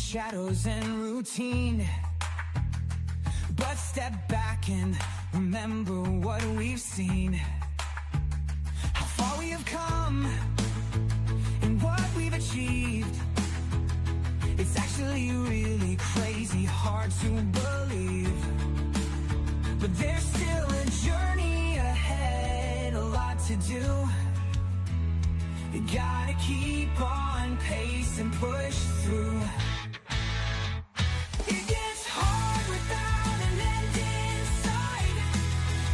shadows and routine. But step back and remember what we've seen. How far we have come and what we've achieved. It's actually really crazy hard to believe. But there's still a journey ahead, a lot to do. You gotta keep on pace and push through. It gets hard without an end in sight,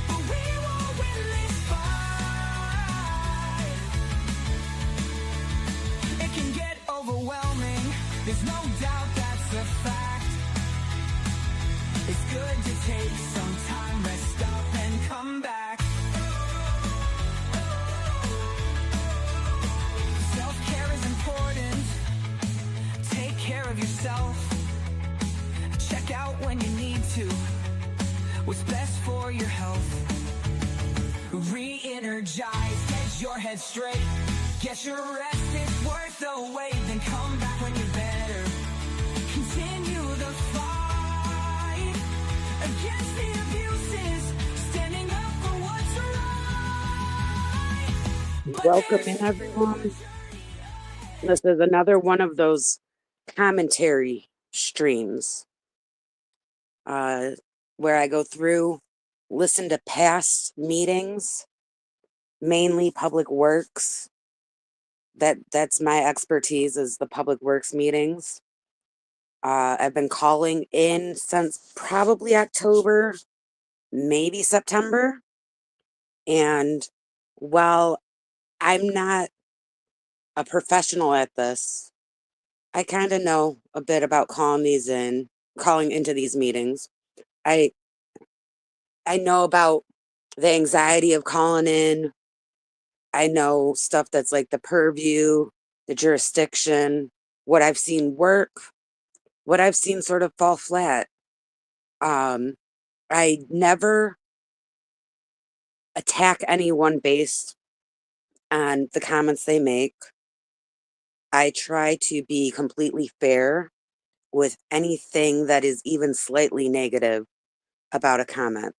but we will win this fight. It can get overwhelming, there's no doubt that's a fact. It's good to take some time, rest up and come back. Self-care is important. Take care of yourself. Check out when you need to. What's best for your health. Re-energize, get your head straight. Get your rest, it's worth the wait. Then come back when you're better. Continue the fight against the abuses. Standing up for what's right. Welcome in, everyone. This is another one of those commentary streams where I go through, listen to past meetings, mainly public works. That's my expertise, is the public works meetings. I've been calling in since probably October, maybe September. And while I'm not a professional at this, I kind of know a bit about calling into these meetings. I know about the anxiety of calling in. I know stuff that's like the purview, the jurisdiction, what I've seen work, what I've seen sort of fall flat. I never attack anyone based on the comments they make. I try to be completely fair with anything that is even slightly negative about a comment.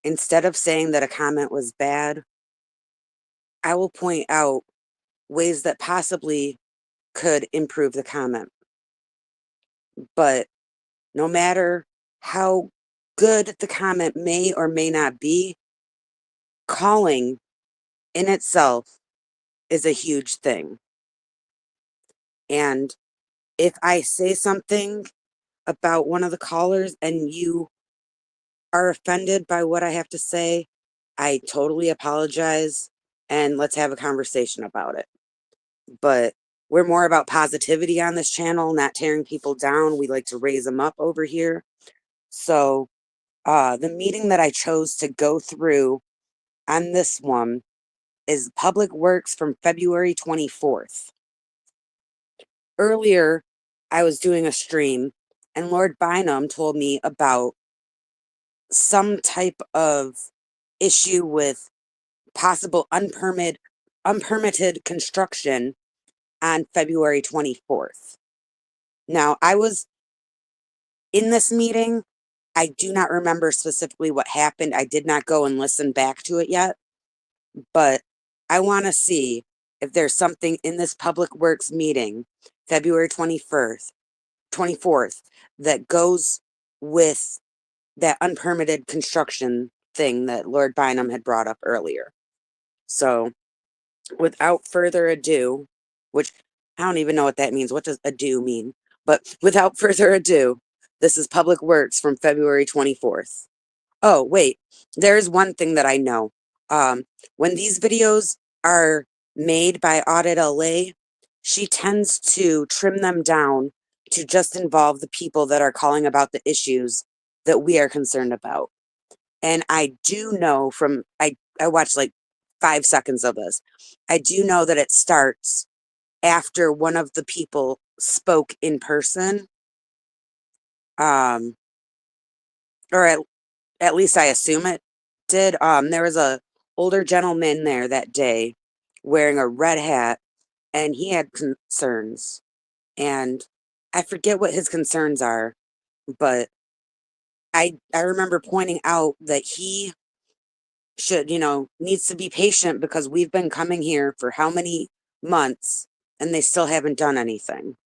Instead of saying that a comment was bad, I will point out ways that possibly could improve the comment. But no matter how good the comment may or may not be, calling in itself is a huge thing. And if I say something about one of the callers and you are offended by what I have to say, I totally apologize and let's have a conversation about it. But we're more about positivity on this channel, not tearing people down. We like to raise them up over here. So the meeting that I chose to go through on this one is Public Works from February 24th. Earlier, I was doing a stream and Lord Bynum told me about some type of issue with possible unpermitted construction on February 24th. Now, I was in this meeting. I do not remember specifically what happened. I did not go and listen back to it yet, but I want to see if there's something in this Public Works meeting, February 24th, that goes with that unpermitted construction thing that Lord Bynum had brought up earlier. So without further ado, which I don't even know what that means. What does ado mean? But without further ado, this is Public Works from February 24th. Oh, wait, there's one thing that I know. When these videos are made by Audit LA, she tends to trim them down to just involve the people that are calling about the issues that we are concerned about. And I do know I watched like 5 seconds of this. I do know that it starts after one of the people spoke in person. Or at least I assume it did. There was a older gentleman there that day wearing a red hat, and he had concerns. And I forget what his concerns are, but I remember pointing out that he should, needs to be patient because we've been coming here for how many months and they still haven't done anything.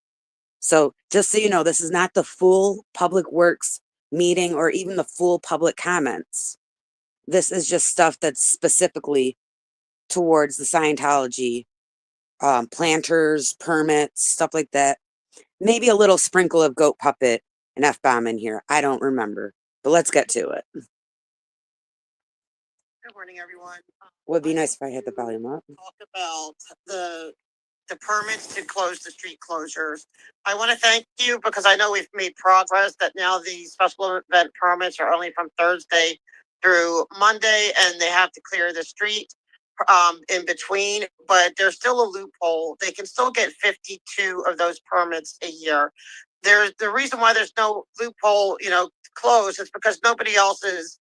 So just so you know, this is not the full Public Works meeting or even the full public comments. This is just stuff that's specifically towards the Scientology, planters, permits, stuff like that. Maybe a little sprinkle of goat puppet and F-bomb in here. I don't remember, but let's get to it. Good morning, everyone. Would be nice if I had the volume up. Talk about the permits to close the street closures. I want to thank you because I know we've made progress that now the special event permits are only from Thursday through Monday and they have to clear the street in between, but there's still a loophole. They can still get 52 of those permits a year. There's the reason why there's no loophole, closed is because nobody else is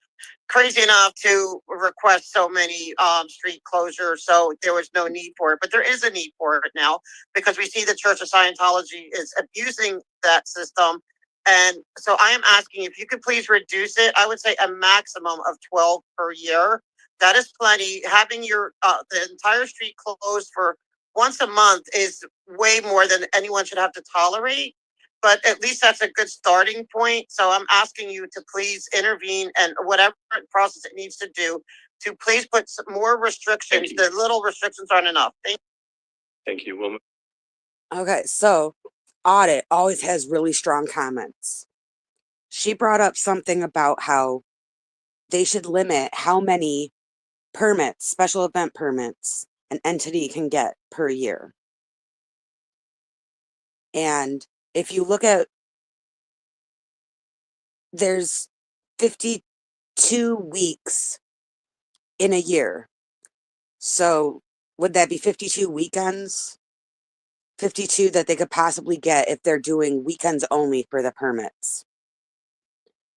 crazy enough to request so many street closures, so there was no need for it. But there is a need for it now because we see the Church of Scientology is abusing that system. And so I am asking if you could please reduce it. I would say a maximum of 12 per year. That is plenty. Having your the entire street closed for once a month is way more than anyone should have to tolerate. But at least that's a good starting point. So I'm asking you to please intervene and whatever process it needs to do to please put some more restrictions. The little restrictions aren't enough. Thank you, Wilma. Okay, so Audit always has really strong comments. She brought up something about how they should limit how many permits, special event permits, an entity can get per year. And if you look at, there's 52 weeks in a year. So would that be 52 weekends? 52 that they could possibly get if they're doing weekends only for the permits.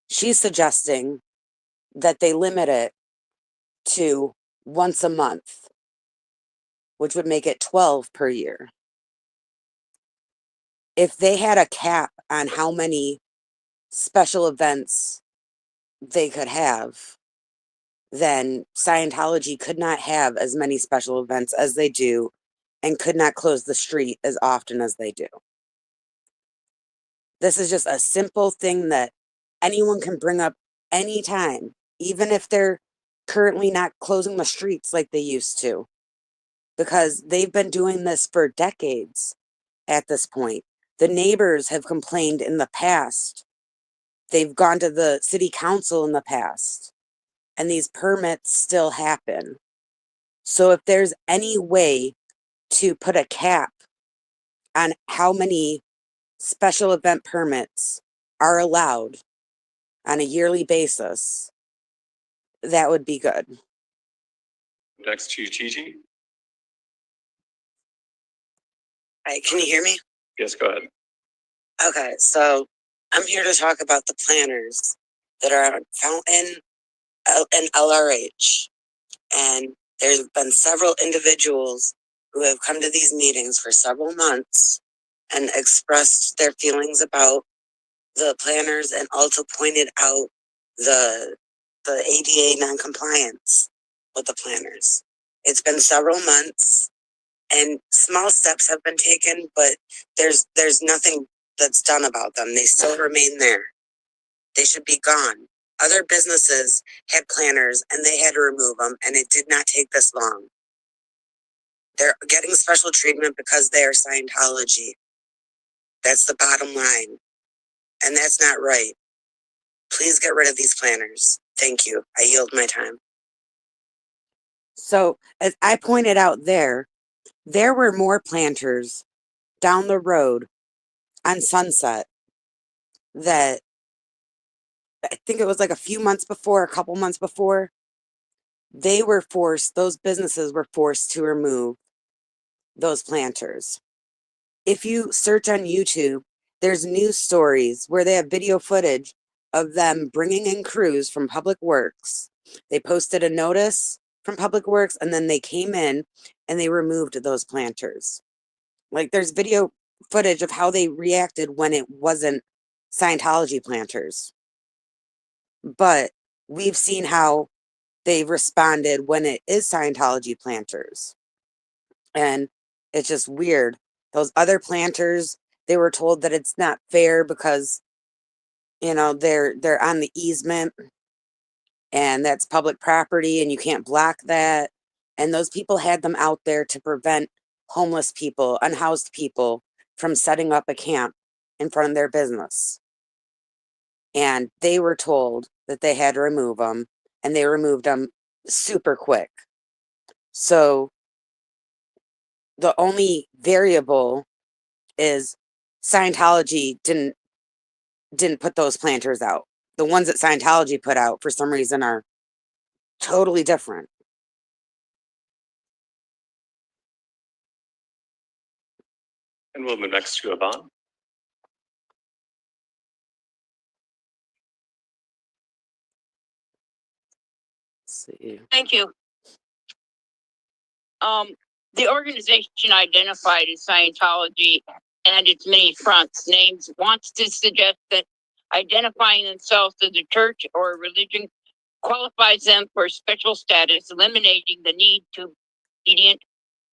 She's suggesting that they limit it to once a month, which would make it 12 per year. If they had a cap on how many special events they could have, then Scientology could not have as many special events as they do and could not close the street as often as they do. This is just a simple thing that anyone can bring up anytime, even if they're currently not closing the streets like they used to, because they've been doing this for decades at this point. The neighbors have complained in the past. They've gone to the city council in the past, and these permits still happen. So if there's any way to put a cap on how many special event permits are allowed on a yearly basis, that would be good. Next to Gigi. Right, can you hear me? Yes, go ahead. Okay, so I'm here to talk about the planners that are on Fountain and LRH. And there's been several individuals who have come to these meetings for several months and expressed their feelings about the planners and also pointed out the ADA noncompliance with the planners. It's been several months and small steps have been taken, but there's nothing that's done about them. They still remain there. They should be gone. Other businesses had planners and they had to remove them, and it did not take this long. They're getting special treatment because they are Scientology. That's the bottom line. And that's not right. Please get rid of these planners. Thank you. I yield my time. So, as I pointed out there were more planters down the road on Sunset that I think it was like a couple months before, those businesses were forced to remove those planters. If you search on YouTube, there's news stories where they have video footage of them bringing in crews from Public Works. They posted a notice from Public Works and then they came in and they removed those planters. Like there's video footage of how they reacted when it wasn't Scientology planters. But we've seen how they've responded when it is Scientology planters. And it's just weird. Those other planters, they were told that it's not fair because, you know, they're on the easement and that's public property and you can't block that. And those people had them out there to prevent homeless people, unhoused people from setting up a camp in front of their business. And they were told that they had to remove them, and they removed them super quick. So the only variable is Scientology didn't put those planters out. The ones that Scientology put out for some reason are totally different. And we'll move next to Yvonne. Let's see. Thank you. The organization identified as Scientology and its many fronts names wants to suggest that identifying themselves as a church or a religion qualifies them for special status, eliminating the need to be obedient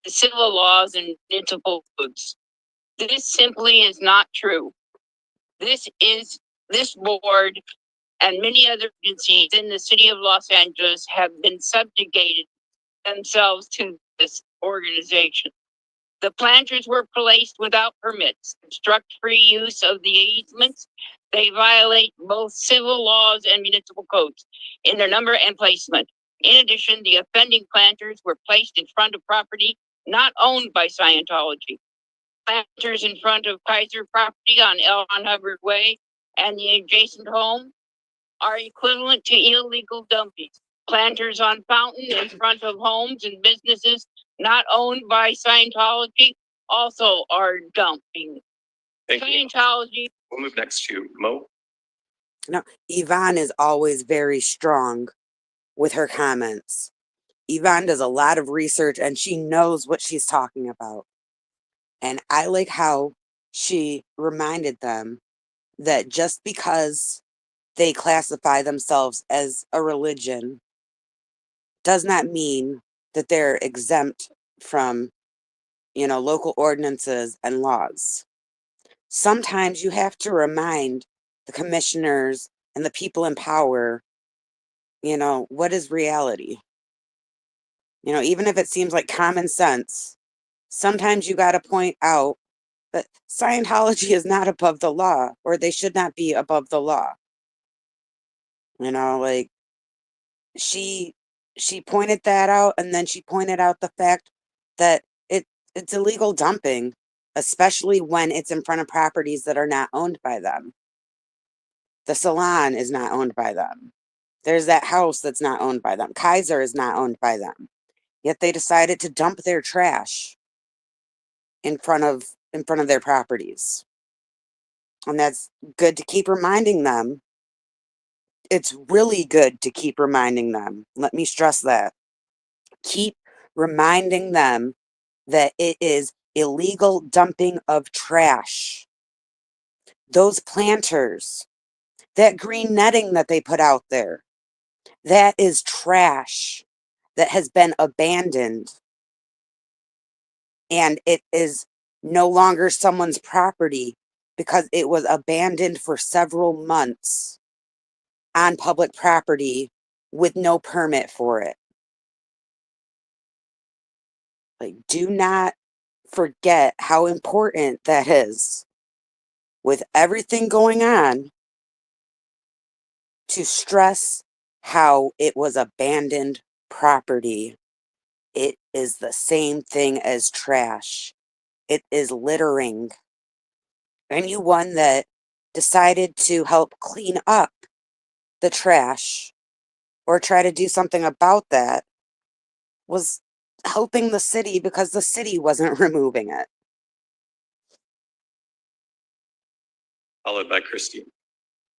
to civil laws and municipal codes. This simply is not true. This board and many other agencies in the city of Los Angeles have been subjugated themselves to this organization. The planters were placed without permits, obstruct free use of the easements. They violate both civil laws and municipal codes in their number and placement. In addition, the offending planters were placed in front of property not owned by Scientology. Planters in front of Kaiser property on L. Ron Hubbard Way and the adjacent home are equivalent to illegal dumping. Planters on Fountain in front of homes and businesses not owned by Scientology also are dumping. Thank you. Scientology. We'll move next to Mo. No, Yvonne is always very strong with her comments. Yvonne does a lot of research and she knows what she's talking about. And I like how she reminded them that just because they classify themselves as a religion does not mean that they're exempt from, you know, local ordinances and laws. Sometimes you have to remind the commissioners and the people in power, you know, what is reality? You know, even if it seems like common sense, sometimes you got to point out that Scientology is not above the law, or they should not be above the law. You know, like she pointed that out, and then she pointed out the fact that it's illegal dumping, especially when it's in front of properties that are not owned by them. The salon is not owned by them. There's that house that's not owned by them. Kaiser is not owned by them. Yet they decided to dump their trash in front of their properties. And that's good to keep reminding them. It's really good to keep reminding them. Let me stress that. Keep reminding them that it is illegal dumping of trash. Those planters, that green netting that they put out there, that is trash that has been abandoned. And it is no longer someone's property because it was abandoned for several months on public property with no permit for it. Like, do not forget how important that is with everything going on, to stress how it was abandoned property. It is the same thing as trash. It is littering. Anyone that decided to help clean up the trash or try to do something about that was helping the city because the city wasn't removing it. Followed by Christine.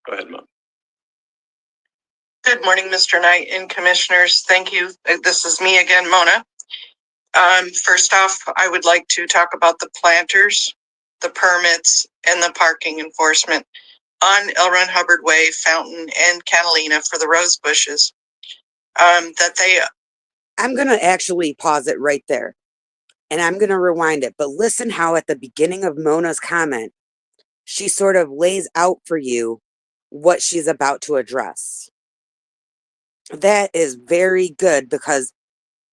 Go ahead, Mo. Good morning, Mr. Knight and commissioners. Thank you. This is me again, Mona. First off, I would like to talk about the planters. the permits, and the parking enforcement on L. Ron Hubbard Way, Fountain, and Catalina for the rose bushes. That they I'm going to actually pause it right there. And I'm going to rewind it. But listen how at the beginning of Mona's comment, she sort of lays out for you what she's about to address. That is very good, because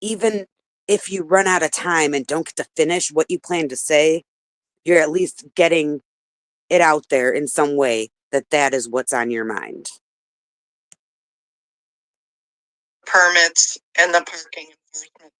even if you run out of time and don't get to finish what you plan to say, you're at least getting it out there in some way that that is what's on your mind. permits and the parking enforcement.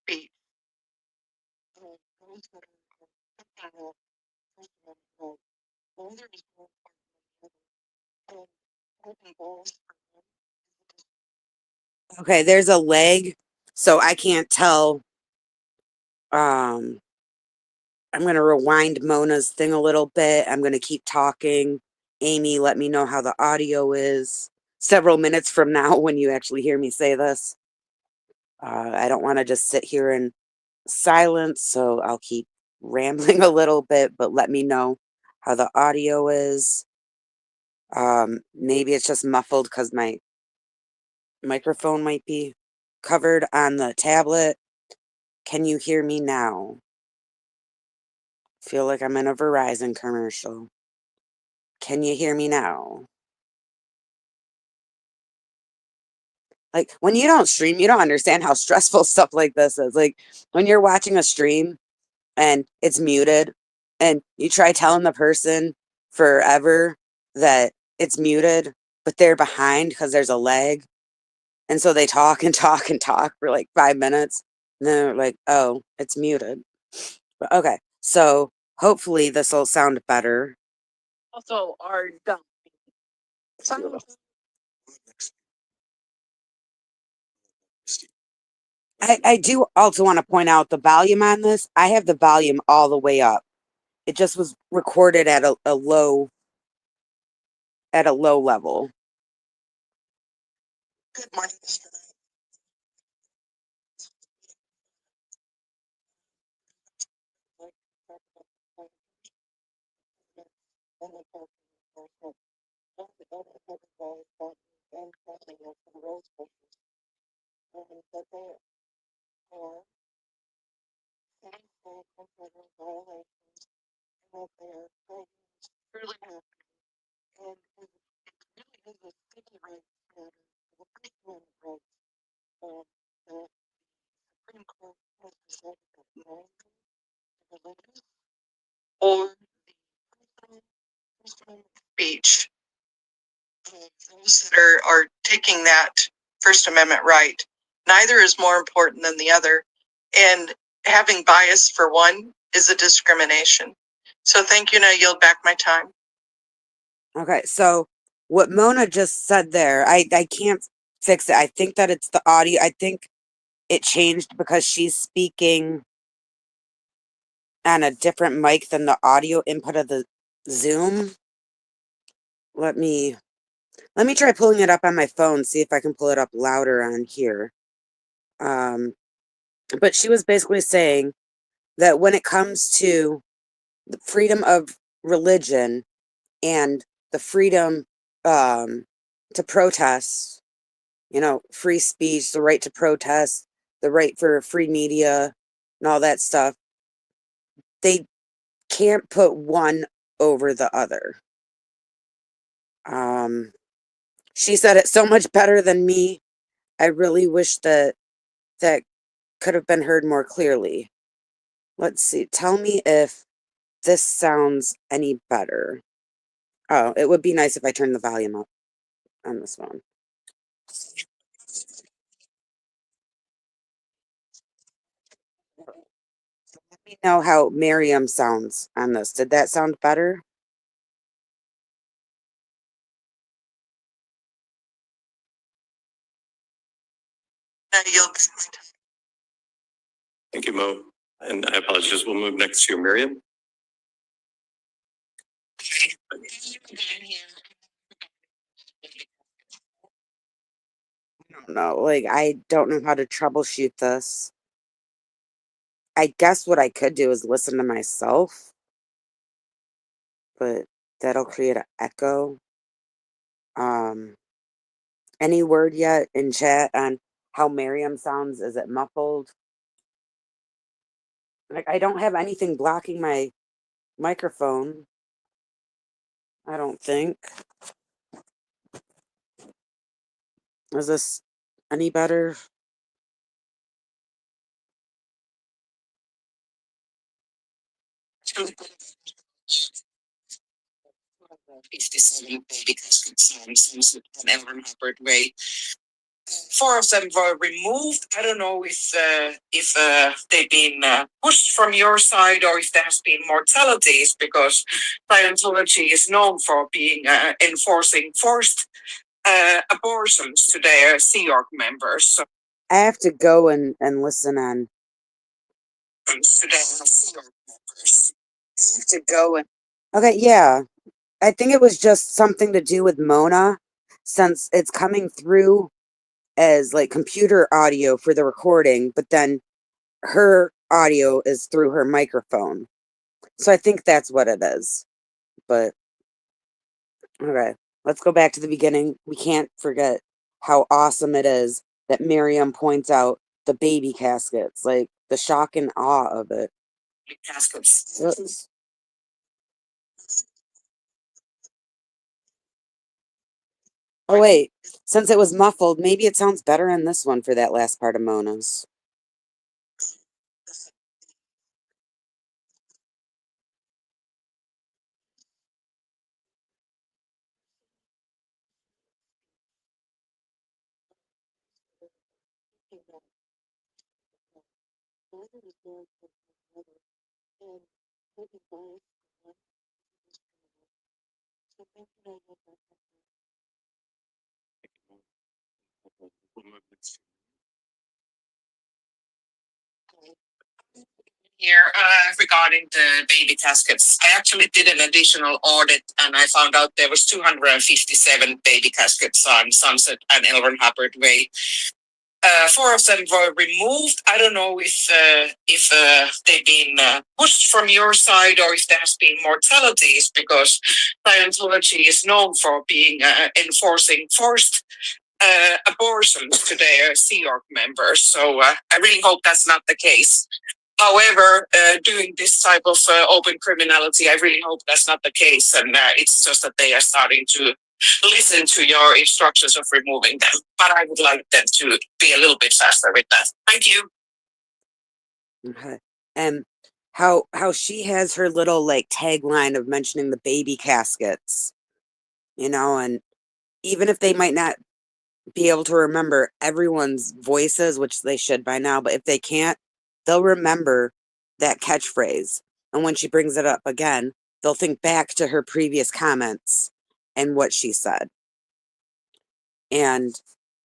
Speech. Okay, there's a lag, so I can't tell. I'm going to rewind Mona's thing a little bit. I'm going to keep talking. Amy, let me know how the audio is several minutes from now when you actually hear me say this. I don't want to just sit here in silence, so I'll keep rambling a little bit, but let me know how the audio is. Maybe it's just muffled because my microphone might be covered on the tablet. Can you hear me now? Feel like I'm in a Verizon commercial. Can you hear me now? Like, when you don't stream, you don't understand how stressful stuff like this is. Like, when you're watching a stream and it's muted, and you try telling the person forever that it's muted, but they're behind because there's a lag. And so they talk and talk and talk for like 5 minutes. And then they're like, oh, it's muted. But okay, so hopefully this will sound better. Also, are dumb. I do also want to point out the volume on this. I have the volume all the way up. It just was recorded at a low level. Good morning, Mr. Or speech. Those that are taking that First Amendment right. Neither is more important than the other. And having bias for one is a discrimination. So thank you, and I yield back my time. Okay, so what Mona just said there, I can't fix it. I think that it's the audio. I think it changed because she's speaking on a different mic than the audio input of the Zoom. Let me try pulling it up on my phone, see if I can pull it up louder on here. But she was basically saying that when it comes to the freedom of religion and the freedom to protest, free speech, the right to protest, the right for free media, and all that stuff, they can't put one over the other. She said it so much better than me. I really wish that could have been heard more clearly. Let's see. Tell me if this sounds any better. Oh, it would be nice if I turned the volume up on this one. Let me know how Miriam sounds on this. Did that sound better? I yield back my time. Thank you, Mo. And I apologize. We'll move next to Miriam. No, like I don't know how to troubleshoot this. I guess what I could do is listen to myself, but that'll create an echo. Any word yet in chat on how Miriam sounds? Is it muffled? Like I don't have anything blocking my microphone. I don't think. Is this any better? Because on Elmer Hubbard Way. 4 of them were removed. I don't know if they've been pushed from your side or if there has been mortalities, because Scientology is known for being enforcing forced abortions to their Sea Org members. So, I have to go and listen on. to their Sea Org members. I have to go and. Okay, yeah. I think it was just something to do with Mona, since it's coming through as like computer audio for the recording, but then her audio is through her microphone. So I think that's what it is. But okay, let's go back to the beginning. We can't forget how awesome it is that Miriam points out the baby caskets, like the shock and awe of it. Caskets. Oops. Oh wait, since it was muffled, maybe it sounds better in this one for that last part of Mona's. We'll move next to Here regarding the baby caskets, I actually did an additional audit and I found out there was 257 baby caskets on Sunset and Elron Hubbard Way. 4 of them were removed. I don't know if they've been pushed from your side or if there has been mortalities, because Scientology is known for being enforcing forced abortions to their Sea Org members. So I really hope that's not the case. However, doing this type of open criminality, I really hope that's not the case. And it's just that they are starting to listen to your instructions of removing them. But I would like them to be a little bit faster with that. Thank you. Okay. And how she has her little like tagline of mentioning the baby caskets, you know, and even if they might not be able to remember everyone's voices, which they should by now, but if they can't, they'll remember that catchphrase. And when she brings it up again, they'll think back to her previous comments and what she said. And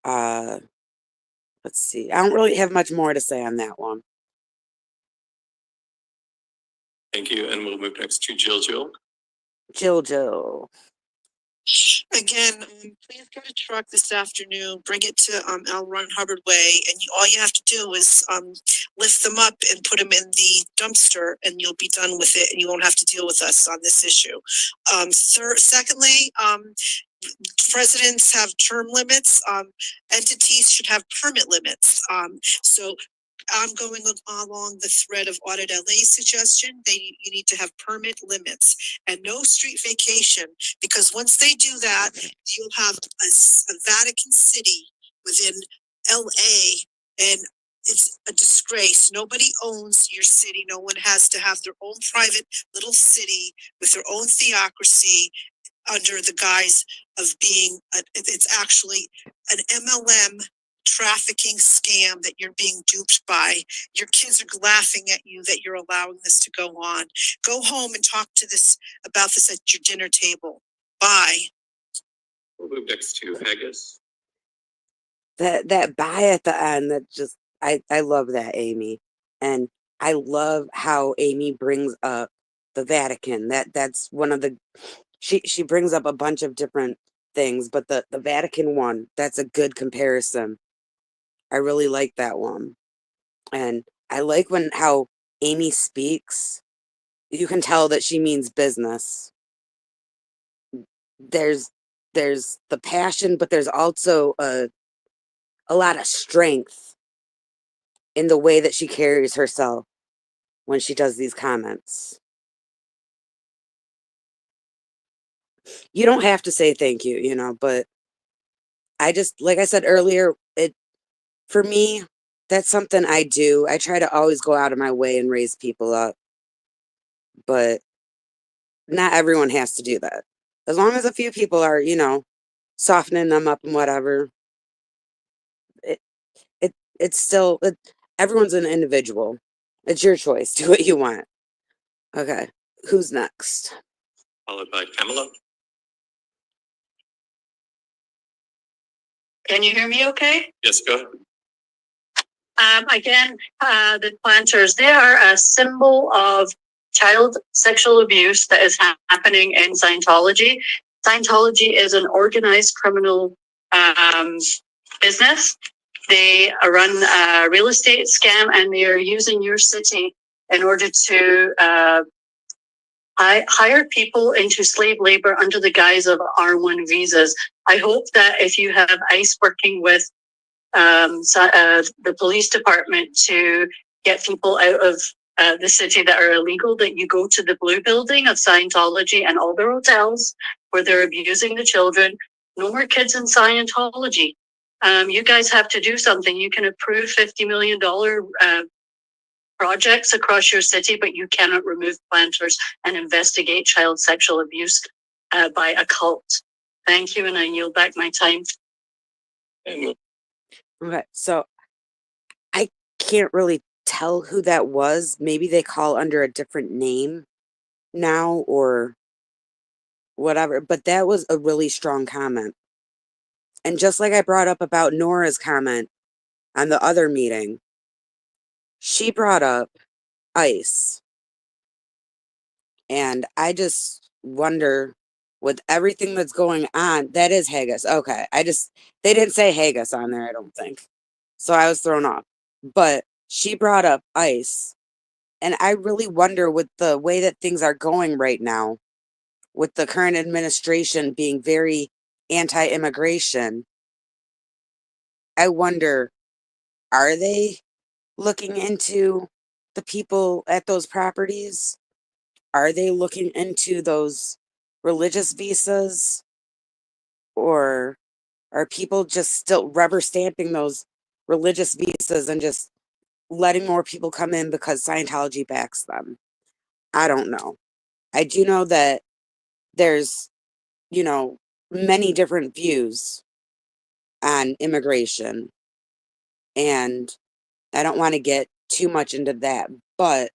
let's see. I don't really have much more to say on that one. Thank you. And we'll move next to Jill. Jill. Again, please get a truck this afternoon, bring it to L. Ron Hubbard Way, and all you have to do is lift them up and put them in the dumpster, and you'll be done with it, and you won't have to deal with us on this issue. Secondly, presidents have term limits. Entities should have permit limits. So I'm going along the thread of Audit LA's suggestion. You need to have permit limits and no street vacation, because once they do that, you'll have a Vatican City within LA, and it's a disgrace. Nobody owns your city. No one has to have their own private little city with their own theocracy under the guise of being, it's actually an MLM trafficking scam that you're being duped by. Your kids are laughing at you that you're allowing this to go on. Go home and talk about this at your dinner table. Bye. We'll move next to Haggis. that bye at the end, that just I love that, Amy. And I love how Amy brings up the Vatican. That's one of the she brings up a bunch of different things, but the Vatican one, that's a good comparison. I really like that one. And I like when how Amy speaks. You can tell that she means business. There's there's the passion, but there's also a lot of strength in the way that she carries herself when she does these comments. You don't have to say thank you, but I just, like I said earlier, for me, that's something I do. I try to always go out of my way and raise people up, but not everyone has to do that. As long as a few people are, softening them up and whatever, it, it's still, everyone's an individual. It's your choice. Do what you want. Okay. Who's next? Followed by Kamala. Can you hear me okay? Yes, go ahead. Again, the planters, they are a symbol of child sexual abuse that is happening in Scientology. Scientology is an organized criminal business. They run a real estate scam, and they are using your city in order to hire people into slave labor under the guise of R1 visas. I hope that if you have ICE working with the police department to get people out of the city that are illegal, that you go to the blue building of Scientology and all their hotels where they're abusing the children. No more kids in Scientology. You guys have to do something. You can approve $50 million projects across your city, but you cannot remove planters and investigate child sexual abuse by a cult. Thank you, and I yield back my time. Okay, so I can't really tell who that was. Maybe they call under a different name now or whatever, but that was a really strong comment. And just like I brought up about Nora's comment on the other meeting, she brought up ICE. And I just wonder, with everything that's going on, that is Haggis. Okay, they didn't say Haggis on there, I don't think. So I was thrown off. But she brought up ICE. And I really wonder, with the way that things are going right now, with the current administration being very anti-immigration, I wonder, are they looking into the people at those properties? Are they looking into those religious visas? Or are people just still rubber stamping those religious visas and just letting more people come in because Scientology backs them? I don't know. I do know that there's, many different views on immigration. And I don't want to get too much into that, but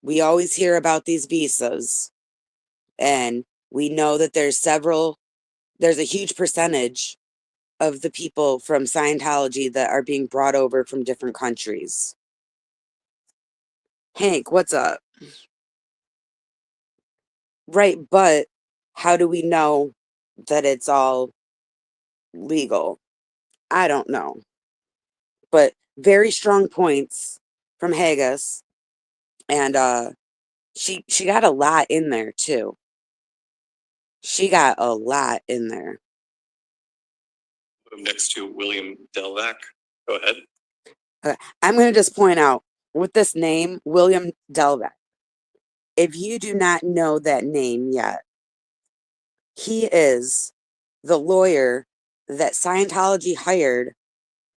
we always hear about these visas. And we know that there's a huge percentage of the people from Scientology that are being brought over from different countries. Hank, what's up? Right, but how do we know that it's all legal? I don't know. But very strong points from Haggis. And she got a lot in there too. She got a lot in there. Move next to William Delvac. Go ahead. I'm going to just point out, with this name, William Delvac, if you do not know that name yet, he is the lawyer that Scientology hired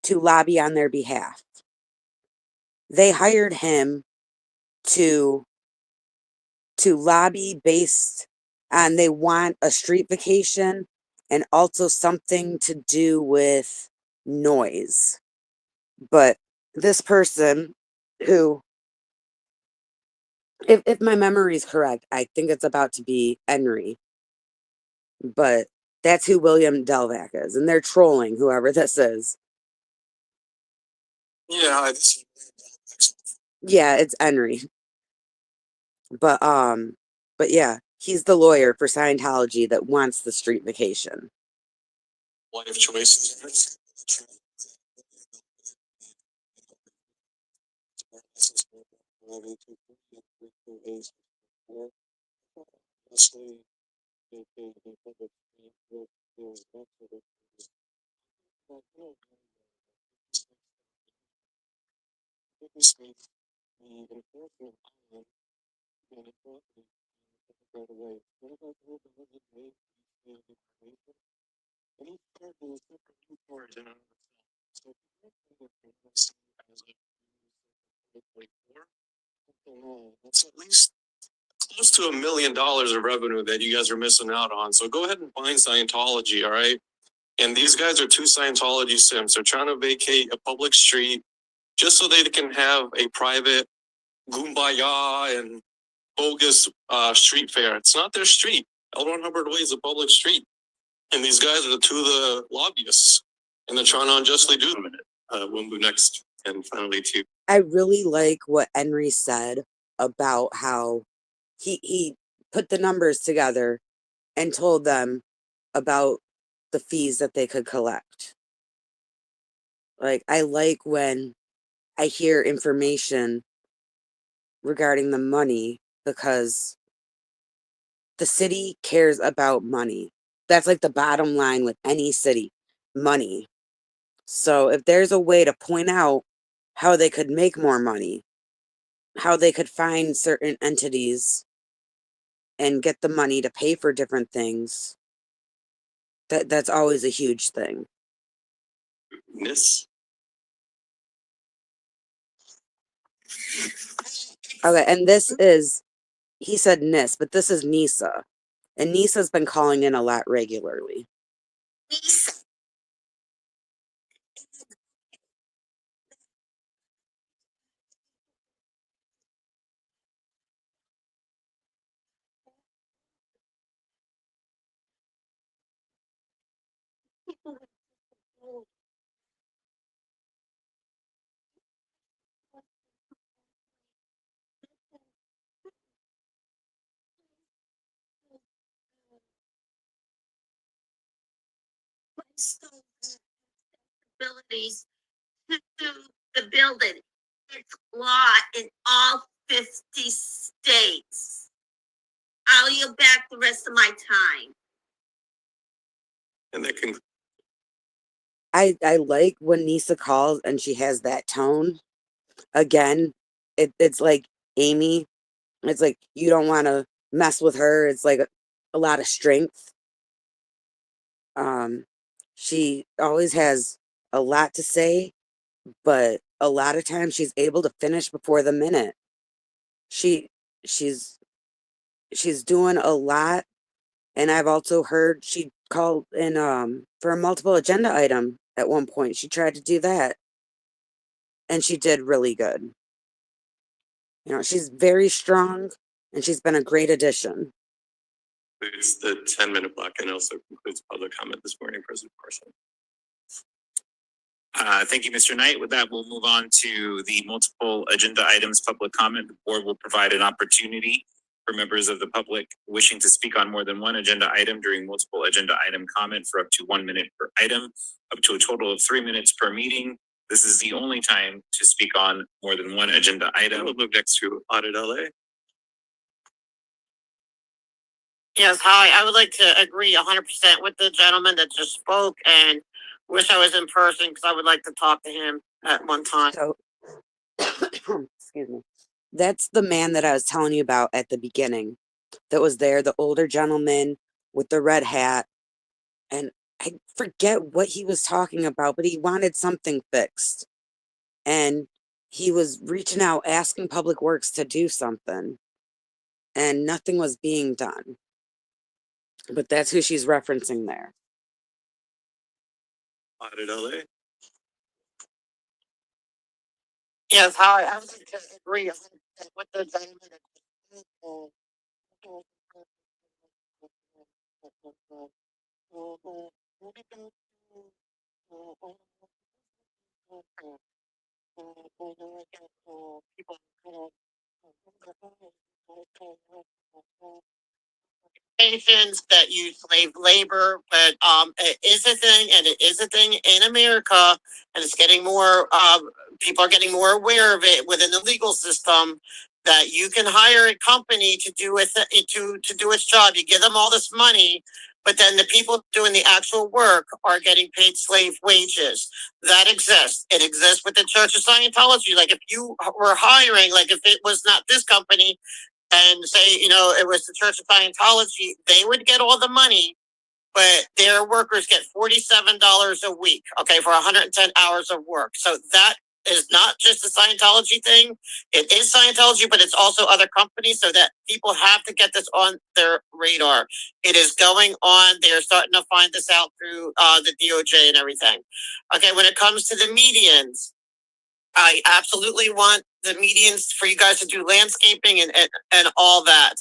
to lobby on their behalf. They hired him to lobby based on, they want a street vacation and also something to do with noise. But this person, who, if my memory is correct, I think it's about to be Henry, but that's who William Delvac is, and they're trolling whoever this is. Yeah, Yeah, it's Henry. But yeah, he's the lawyer for Scientology that wants the street vacation. life choices. It's at least close to $1 million of revenue that you guys are missing out on. So go ahead and find Scientology, all right? And these guys are two Scientology sims. They're trying to vacate a public street just so they can have a private Goombaya and bogus street fair. It's not their street. L. Ron Hubbard Way is a public street. And these guys are the two of the lobbyists. And they're trying to unjustly do them. We'll move next. And finally, to I really like what Henry said about how he put the numbers together and told them about the fees that they could collect. Like, I like when I hear information regarding the money because the city cares about money. That's like the bottom line with any city, money. So if there's a way to point out how they could make more money, how they could find certain entities and get the money to pay for different things, that's always a huge thing. Miss. Okay, and this is, he said NIS, but this is NISA. And NISA's been calling in a lot regularly. Abilities to do the building. It's law in all 50 states. I'll yield back the rest of my time. And that can I like when Nisa calls and she has that tone. Again, it's like Amy. It's like you don't want to mess with her. It's like a lot of strength. She always has a lot to say, but a lot of times she's able to finish before the minute. She she's she's doing a lot, and I've also heard she called in for a multiple agenda item at one point. She tried to do that, and she did really good. You know, she's very strong, and she's been a great addition. includes the 10-minute block and also concludes public comment this morning, President Carson. Thank you, Mr. Knight. With that, we'll move on to the multiple agenda items public comment. The board will provide an opportunity for members of the public wishing to speak on more than one agenda item during multiple agenda item comment for up to 1 minute per item, up to a total of 3 minutes per meeting. This is the only time to speak on more than one agenda item. We'll move next to Audit LA. Yes, hi. I would like to agree 100% with the gentleman that just spoke and wish I was in person because I would like to talk to him at one time. So, excuse me. That's the man that I was telling you about at the beginning that was there, the older gentleman with the red hat. And I forget what he was talking about, but he wanted something fixed. And he was reaching out, asking Public Works to do something. And nothing was being done. But that's who she's referencing there. Audit LA. Yes, hi. I would like to agree 100% with the gentleman that just spoke. Nations that use slave labor, but it is a thing, and it is a thing in America, and it's getting more. People are getting more aware of it within the legal system. That you can hire a company to do to do its job. You give them all this money, but then the people doing the actual work are getting paid slave wages. That exists. It exists with the Church of Scientology. Like if you were hiring, like if it was not this company, and say, it was the Church of Scientology, they would get all the money, but their workers get $47 a week, okay, for 110 hours of work. So that is not just a Scientology thing. It is Scientology, but it's also other companies, so that people have to get this on their radar. It is going on. They're starting to find this out through the DOJ and everything. Okay, when it comes to the medians, I absolutely want the medians for you guys to do landscaping and all that.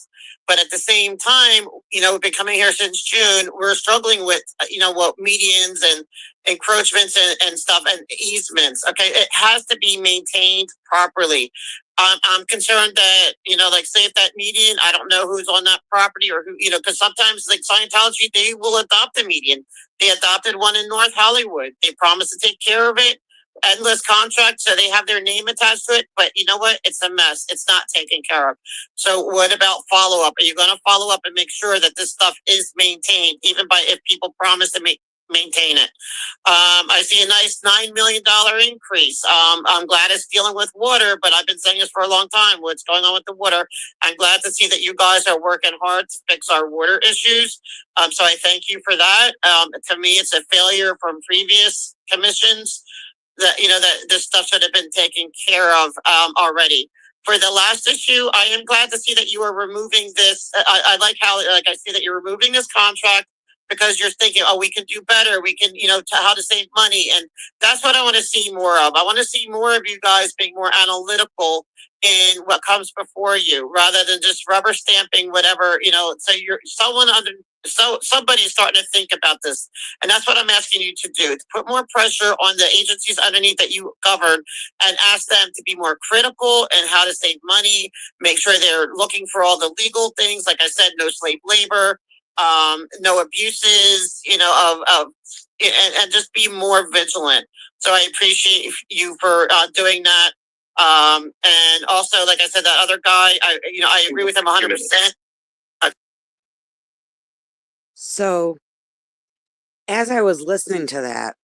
But at the same time, we've been coming here since June. We're struggling with, what medians and encroachments and stuff and easements. Okay. It has to be maintained properly. I'm concerned that, like say if that median, I don't know who's on that property or who, because sometimes like Scientology, they will adopt a median. They adopted one in North Hollywood. They promised to take care of it. Endless contract, so they have their name attached to it, but you know what? It's a mess. It's not taken care of. So what about follow-up? Are you going to follow up and make sure that this stuff is maintained, even by if people promise to maintain it? I see a nice $9 million increase. I'm glad it's dealing with water, but I've been saying this for a long time. What's going on with the water? I'm glad to see that you guys are working hard to fix our water issues. So I thank you for that. To me, it's a failure from previous commissions that that this stuff should have been taken care of already. For the last issue, I am glad to see that you are removing this. I like how I see that you're removing this contract because you're thinking, oh, we can do better. We can, how to save money, and that's what I want to see more of. I want to see more of you guys being more analytical in what comes before you, rather than just rubber stamping whatever. So you're somebody's starting to think about this. And that's what I'm asking you to do, to put more pressure on the agencies underneath that you govern and ask them to be more critical and how to save money, make sure they're looking for all the legal things. Like I said, no slave labor, no abuses, and just be more vigilant. So I appreciate you for doing that. And also, like I said, that other guy, I agree with him 100%. So, as I was listening to that,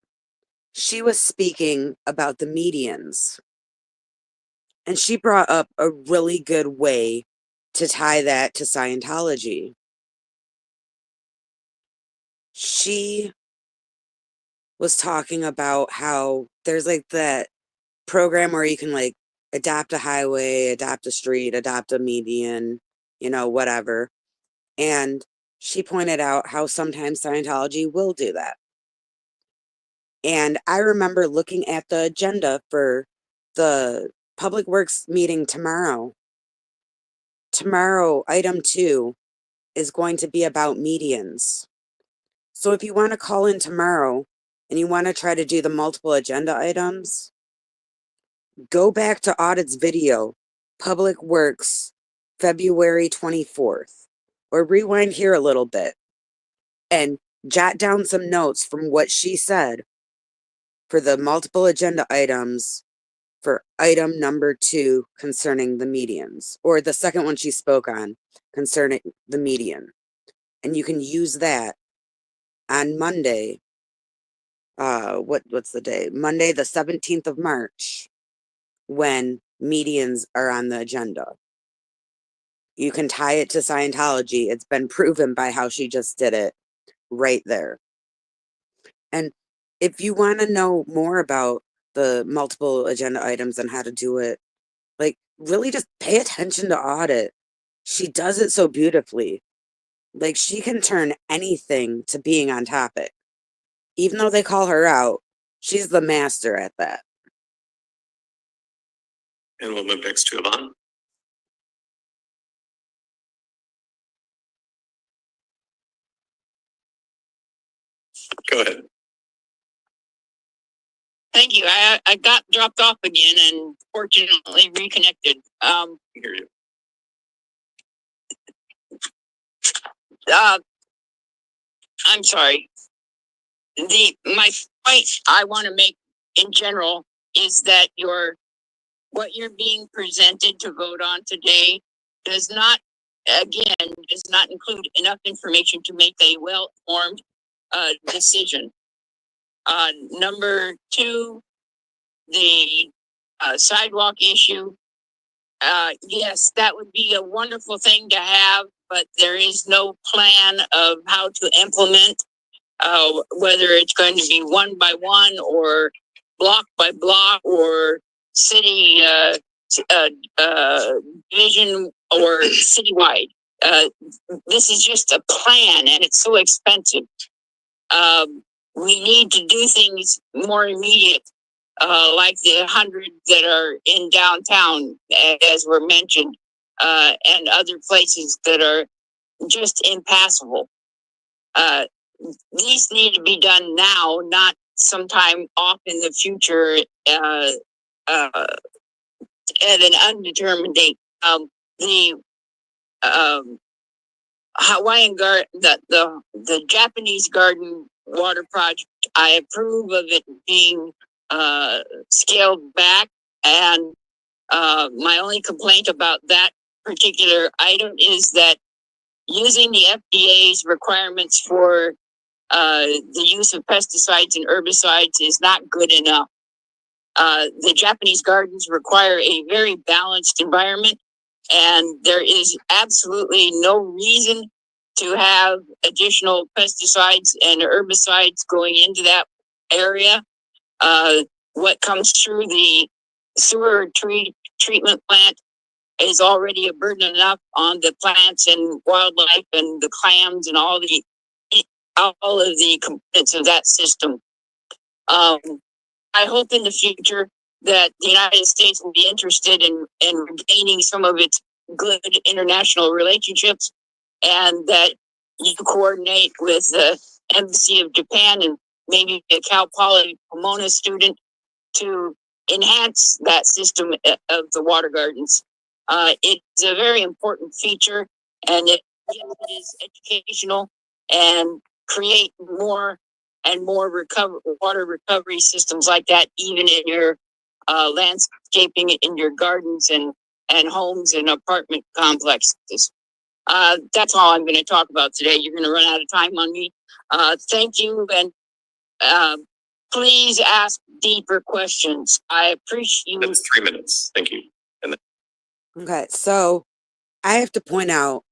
she was speaking about the medians. And she brought up a really good way to tie that to Scientology. She was talking about how there's like that program where you can like adopt a highway, adopt a street, adopt a median, whatever. And she pointed out how sometimes Scientology will do that. And I remember looking at the agenda for the Public Works meeting tomorrow. Tomorrow, item 2 is going to be about medians. So if you want to call in tomorrow and you want to try to do the multiple agenda items, go back to Audit's video, Public Works, February 24th, or rewind here a little bit and jot down some notes from what she said for the multiple agenda items for item number 2 concerning the medians, or the second one she spoke on concerning the median. And you can use that on Monday. What's the day? Monday, the 17th of March, when medians are on the agenda. You can tie it to Scientology. It's been proven by how she just did it right there. And if you want to know more about the multiple agenda items and how to do it, like really just pay attention to Audit. She does it so beautifully. Like she can turn anything to being on topic. Even though they call her out, she's the master at that. And we'll move next to Yvonne. Go ahead. Thank you. I got dropped off again and fortunately reconnected. Hear you. I'm sorry. My point I want to make in general is that what you're being presented to vote on today does not include enough information to make a well-informed decision. Number two, the sidewalk issue. Yes, that would be a wonderful thing to have, but there is no plan of how to implement, whether it's going to be one by one or block by block or city division or citywide. This is just a plan and it's so expensive. We need to do things more immediate, like the 100 that are in downtown, as were mentioned, and other places that are just impassable. These need to be done now, not sometime off in the future, at an undetermined date. The Hawaiian garden, the Japanese garden water project, I approve of it being scaled back. And my only complaint about that particular item is that using the FDA's requirements for the use of pesticides and herbicides is not good enough. The Japanese gardens require a very balanced environment, and there is absolutely no reason to have additional pesticides and herbicides going into that area. What comes through the sewer treatment plant is already a burden enough on the plants and wildlife and the clams and all of the components of that system. I hope in the future that the United States will be interested in regaining some of its good international relationships, and that you coordinate with the Embassy of Japan and maybe a Cal Poly Pomona student to enhance that system of the water gardens. It's a very important feature, and it is educational and create more and more water recovery systems like that, even in your landscaping in your gardens and homes and apartment complexes. That's all I'm going to talk about today. You're going to run out of time on me. Thank you, and please ask deeper questions. I appreciate. That's 3 minutes. Thank you. Okay, so I have to point out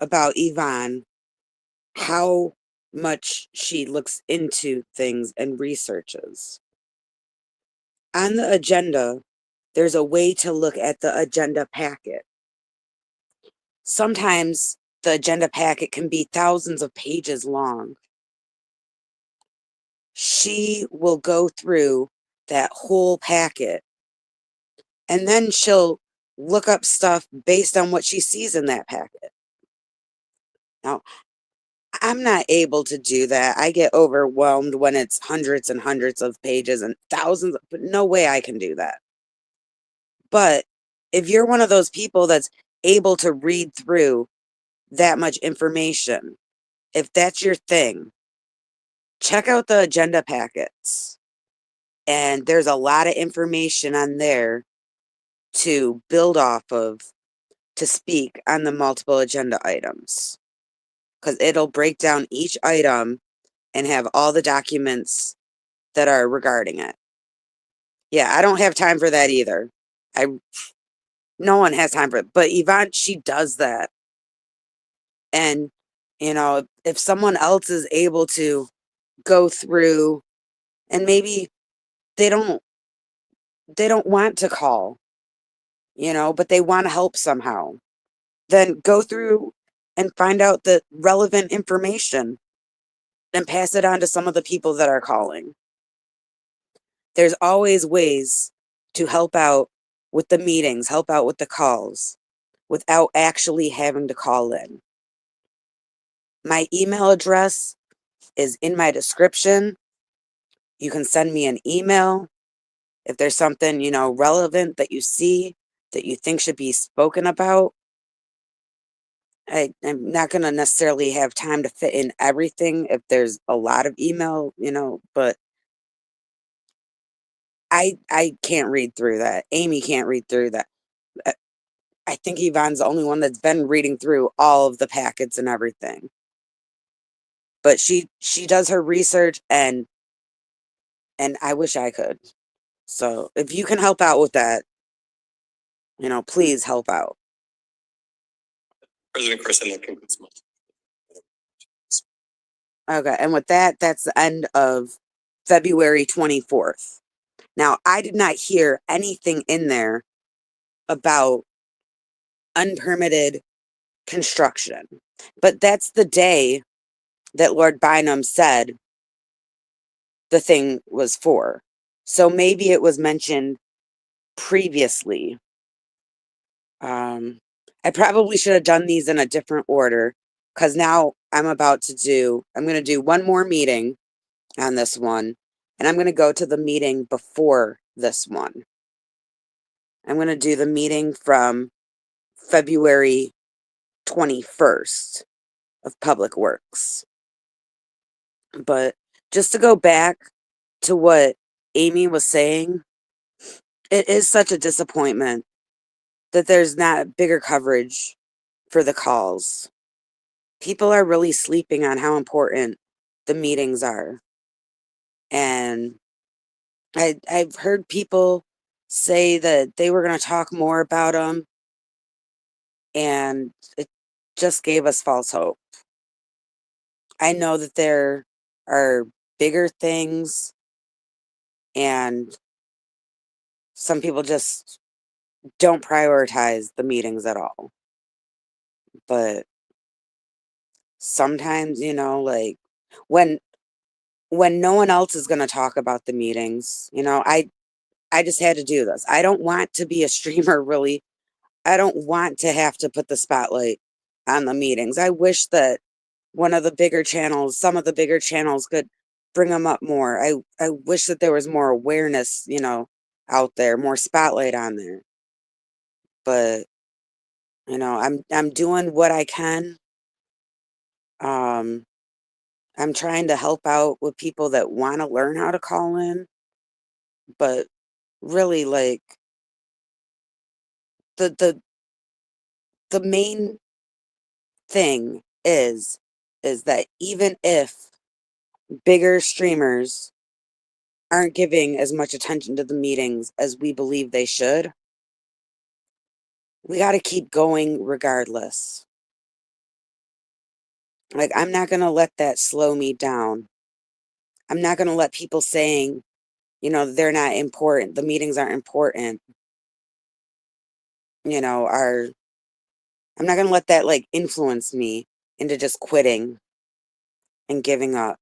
about Yvonne how much she looks into things and researches. On the agenda, there's a way to look at the agenda packet. Sometimes the agenda packet can be thousands of pages long. She will go through that whole packet, and then she'll look up stuff based on what she sees in that packet. Now, I'm not able to do that. I get overwhelmed when it's hundreds and hundreds of pages and thousands, but no way I can do that. But if you're one of those people that's able to read through that much information, if that's your thing, check out the agenda packets. And there's a lot of information on there to build off of to speak on the multiple agenda items. Because it'll break down each item and have all the documents that are regarding it. Yeah, I don't have time for that either. No one has time for it. But Yvonne, she does that. And, you know, if someone else is able to go through and maybe they don't want to call, you know, but they want to help somehow, then go through and find out the relevant information and pass it on to some of the people that are calling. There's always ways to help out with the meetings, help out with the calls, without actually having to call in. My email address is in my description. You can send me an email if there's something, relevant that you see that you think should be spoken about. I'm not going to necessarily have time to fit in everything if there's a lot of email, but I can't read through that. Amy can't read through that. Uh, I think Yvonne's the only one that's been reading through all of the packets and everything. But she does her research, and I wish I could. So if you can help out with that, please help out. President Chris, that concludes my. Okay, and with that, that's the end of February 24th. Now, I did not hear anything in there about unpermitted construction, but that's the day that Lord Bynum said the thing was for. So maybe it was mentioned previously. I probably should have done these in a different order, because now I'm going to do one more meeting on this one, and I'm going to go to the meeting before this one. I'm going to do the meeting from February 21st of Public Works. But just to go back to what Amy was saying, it is such a disappointment that there's not bigger coverage for the calls. People are really sleeping on how important the meetings are. And I've heard people say that they were going to talk more about them, and it just gave us false hope. I know that there are bigger things, and some people just don't prioritize the meetings at all. But sometimes, like when no one else is going to talk about the meetings, I just had to do this. I don't want to be a streamer, really. I don't want to have to put the spotlight on the meetings. I wish that some of the bigger channels could bring them up more. I wish that there was more awareness, out there, more spotlight on there. But, I'm doing what I can. I'm trying to help out with people that want to learn how to call in, but really, like, the main thing is that even if bigger streamers aren't giving as much attention to the meetings as we believe they should, we got to keep going regardless. Like, I'm not going to let that slow me down. I'm not going to let people saying, they're not important, the meetings aren't important, I'm not going to let that, like, influence me into just quitting and giving up.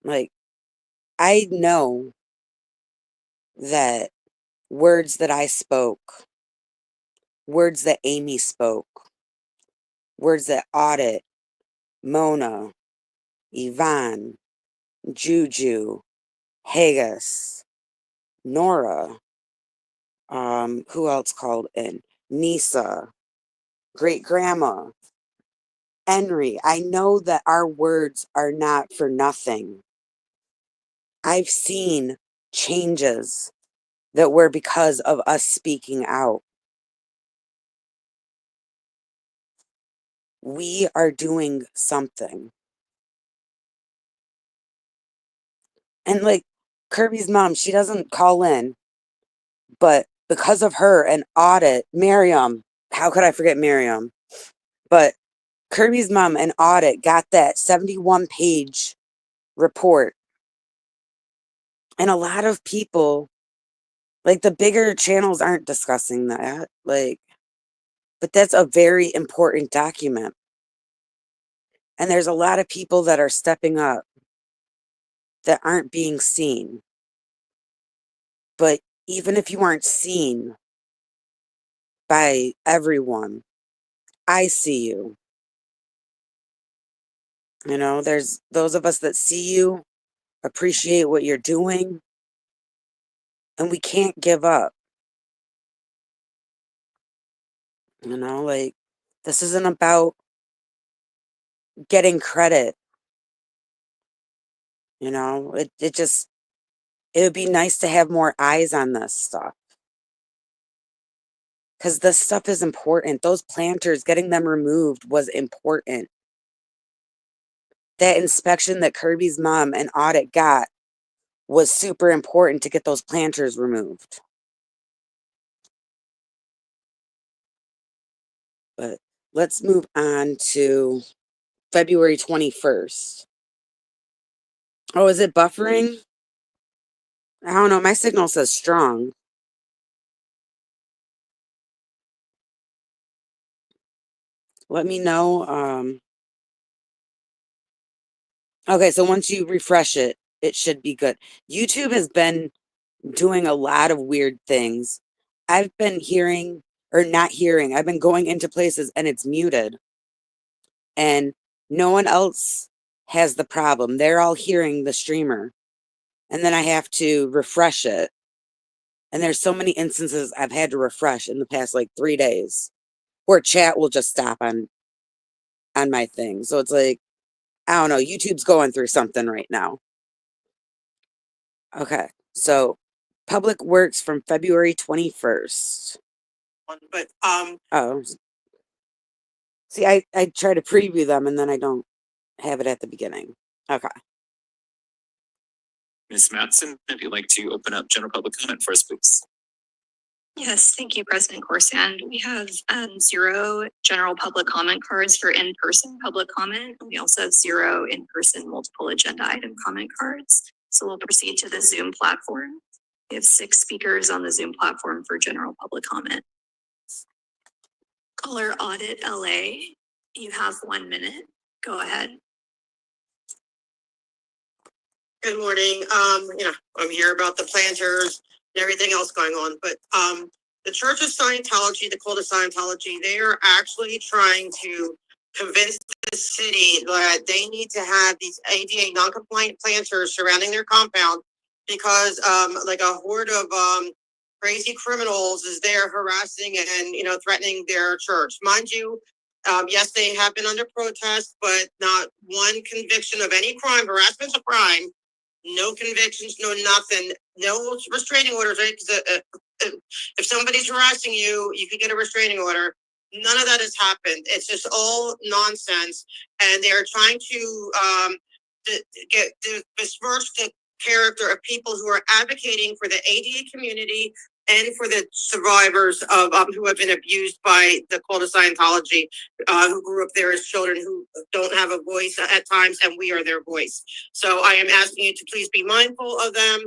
Like, I know that words that I spoke, words that Amy spoke, words that Audit, Mona, Yvonne, Juju, Haggis, Nora, who else called in? Nisa, Great Grandma, Henry. I know that our words are not for nothing. I've seen changes that were because of us speaking out. We are doing something. And like Kirby's mom, she doesn't call in, but because of her and Audit, Miriam, how could I forget Miriam? But Kirby's mom and Audit got that 71-page report. And a lot of people, like the bigger channels, aren't discussing that. But that's a very important document. And there's a lot of people that are stepping up that aren't being seen. But even if you aren't seen by everyone, I see you. There's those of us that see you, appreciate what you're doing, and we can't give up. You know, like, this isn't about getting credit. You know, it would be nice to have more eyes on this stuff. Because this stuff is important. Those planters, getting them removed was important. That inspection that Kirby's mom and Audit got was super important to get those planters removed. But let's move on to February 21st. Oh, is it buffering? I don't know. My signal says strong. Let me know. Okay, so once you refresh it, it should be good. YouTube has been doing a lot of weird things. I've been hearing, or not hearing, I've been going into places and it's muted. And no one else has the problem. They're all hearing the streamer. And then I have to refresh it. And there's so many instances I've had to refresh in the past like 3 days. Or chat will just stop on my thing. So it's like, I don't know, YouTube's going through something right now. Okay, so Public Works from February 21st. But, Oh. See, I try to preview them and then I don't have it at the beginning. Okay. Ms. Matson, if you'd like to open up general public comment for us, please. Yes, thank you, President Corsand. We have 0 general public comment cards for in-person public comment. We also have 0 in-person multiple agenda item comment cards. So we'll proceed to the Zoom platform. We have 6 speakers on the Zoom platform for general public comment. Caller Audit LA, you have 1 minute. Go ahead. good morning. I'm here about the planters and everything else going on, but, the Church of Scientology, the cult of Scientology, they are actually trying to convince the city that they need to have these ADA non-compliant planters surrounding their compound because, like a horde of, crazy criminals is there harassing and, threatening their church. Mind you, yes, they have been under protest, but not one conviction of any crime. Harassment's a crime. No convictions, no nothing, no restraining orders, right? Because if somebody's harassing you, you could get a restraining order. None of that has happened. It's just all nonsense, and they're trying to besmirch the character of people who are advocating for the ADA community and for the survivors of who have been abused by the cult of Scientology, who grew up there as children who don't have a voice at times, and we are their voice. So I am asking you to please be mindful of them.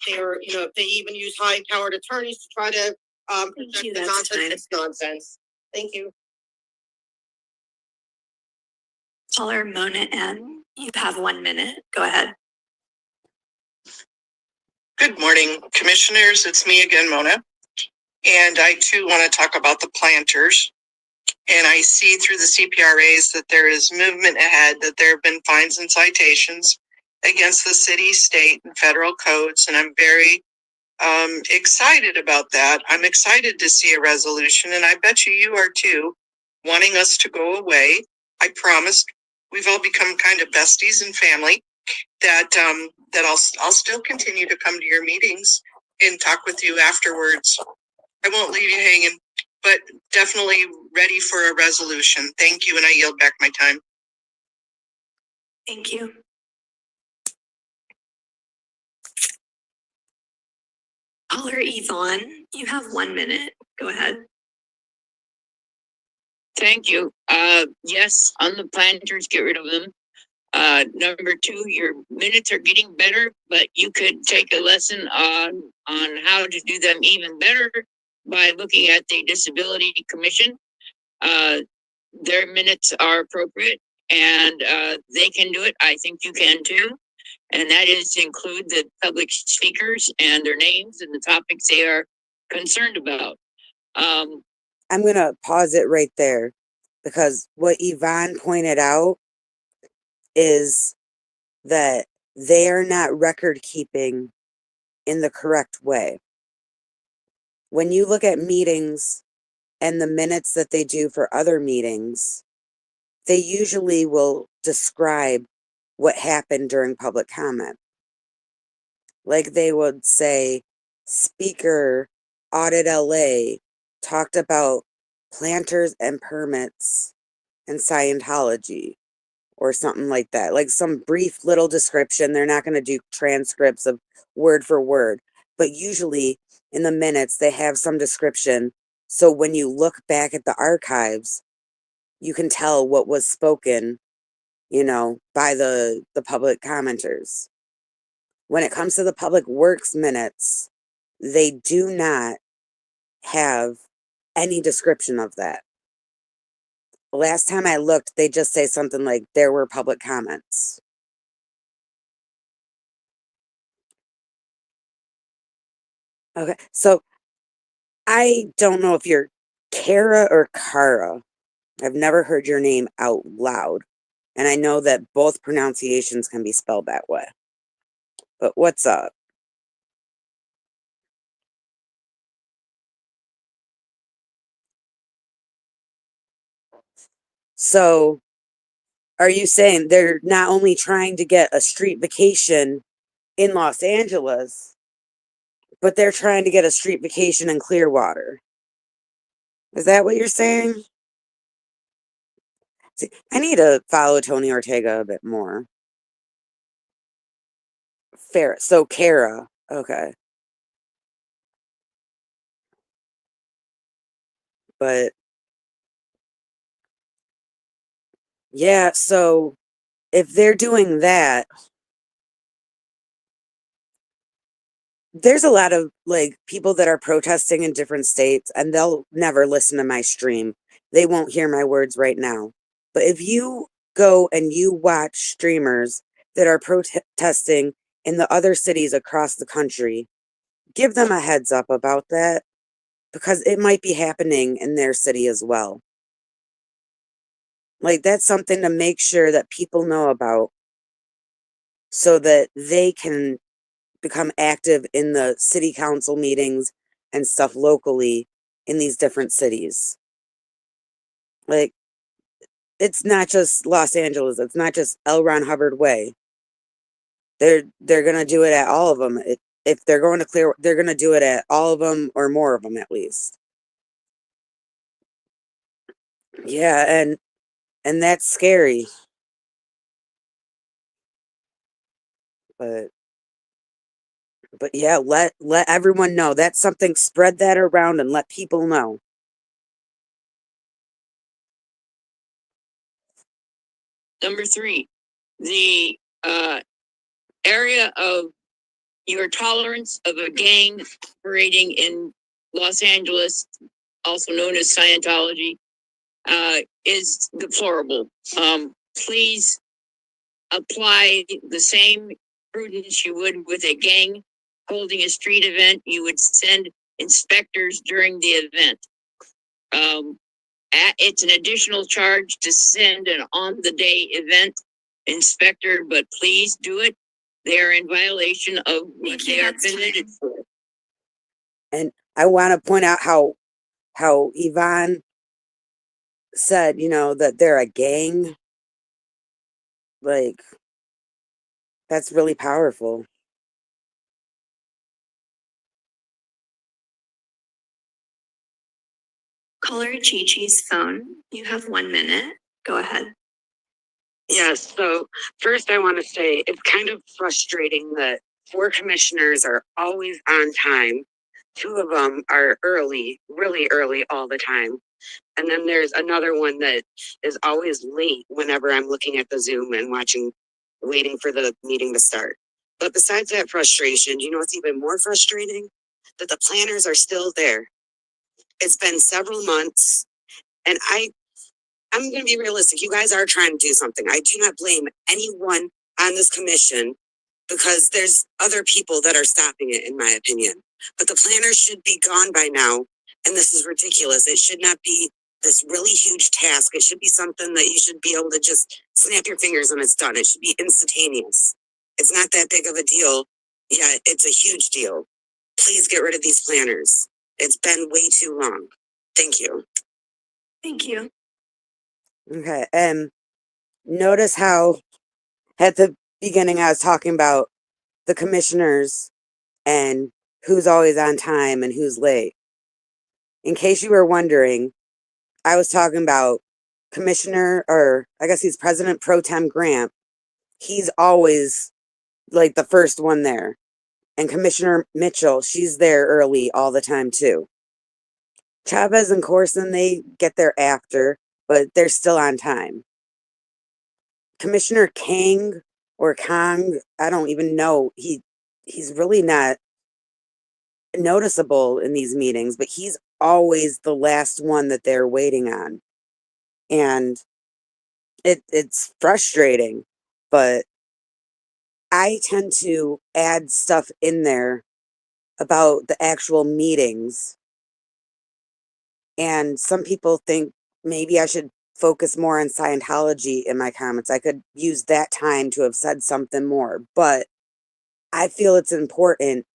They even use high-powered attorneys to try to protect the nonsense. It's nonsense. Thank you. Caller Mona N, you have 1 minute. Go ahead. Good morning, commissioners. It's me again, Mona. And I too want to talk about the planters. And I see through the CPRAs that there is movement ahead, that there have been fines and citations against the city, state, and federal codes. And I'm very excited about that. I'm excited to see a resolution, and I bet you are too, wanting us to go away. I promised. We've all become kind of besties and family. That I'll still continue to come to your meetings and talk with you afterwards. I won't leave you hanging, but definitely ready for a resolution. Thank you, and I yield back my time. Thank you. Caller Yvonne, you have 1 minute. Go ahead. Thank you. Yes, on the planters, get rid of them. Number 2, your minutes are getting better, but you could take a lesson on how to do them even better by looking at the Disability Commission. Their minutes are appropriate and they can do it. I think you can too. And that is to include the public speakers and their names and the topics they are concerned about. I'm going to pause it right there because what Yvonne pointed out is that they are not record keeping in the correct way. When you look at meetings and the minutes that they do for other meetings, they usually will describe what happened during public comment. Like they would say, Speaker Audit LA talked about planters and permits and Scientology or something like that. Like some brief little description. They're not going to do transcripts of word for word, but usually in the minutes they have some description. So when you look back at the archives, you can tell what was spoken, you know, by the public commenters. When it comes to the public works minutes, they do not have any description of that. Last time I looked, they just say something like there were public comments. Okay, so I don't know if you're Kara or Kara. I've never heard your name out loud. And I know that both pronunciations can be spelled that way. But what's up? So, are you saying they're not only trying to get a street vacation in Los Angeles, but they're trying to get a street vacation in Clearwater? Is that what you're saying? See, I need to follow Tony Ortega a bit more. Fair. So, Kara. Okay. But, yeah, so if they're doing that, there's a lot of like people that are protesting in different states and they'll never listen to my stream. They won't hear my words right now. But if you go and you watch streamers that are protesting in the other cities across the country, give them a heads up about that because it might be happening in their city as well. Like that's something to make sure that people know about so that they can become active in the city council meetings and stuff locally in these different cities. Like, it's not just Los Angeles. It's not just L. Ron Hubbard Way. They're gonna do it at all of them. If they're going to clear, they're gonna do it at all of them or more of them at least. Yeah, and that's scary. But yeah, let everyone know. That's something. Spread that around and let people know. Number 3, the area of your tolerance of a gang operating in Los Angeles, also known as Scientology, is deplorable. Please apply the same prudence you would with a gang holding a street event. You would send inspectors during the event. It's an additional charge to send an on-the-day event inspector, but please do it. They are in violation of what they are permitted for. And I want to point out how Yvonne said, you know, that they're a gang. Like, that's really powerful. Caller Chi-Chi's phone. You have 1 minute. Go ahead. Yes. So first, I want to say it's kind of frustrating that 4 commissioners are always on time. 2 of them are early, really early all the time. And then there's another one that is always late whenever I'm looking at the Zoom and waiting for the meeting to start. But besides that frustration, you know what's even more frustrating? That the planners are still there. It's been several months, and I'm going to be realistic. You guys are trying to do something. I do not blame anyone on this commission because there's other people that are stopping it, in my opinion. But the planners should be gone by now, and this is ridiculous. It should not be this really huge task. It should be something that you should be able to just snap your fingers and it's done. It should be instantaneous. It's not that big of a deal. Yeah, it's a huge deal. Please get rid of these planners. It's been way too long. Thank you. Thank you. Okay, and notice how at the beginning I was talking about the commissioners and who's always on time and who's late. In case you were wondering, I was talking about Commissioner, or I guess he's President Pro Tem Grant. He's always like the first one there. And Commissioner Mitchell, she's there early all the time too. Chavez and Corson, they get there after, but they're still on time. Commissioner Kang or Kong, I don't even know. He's really not noticeable in these meetings, but he's always the last one that they're waiting on. And it's frustrating, but I tend to add stuff in there about the actual meetings. And some people think maybe I should focus more on Scientology in my comments. I could use that time to have said something more, but I feel it's important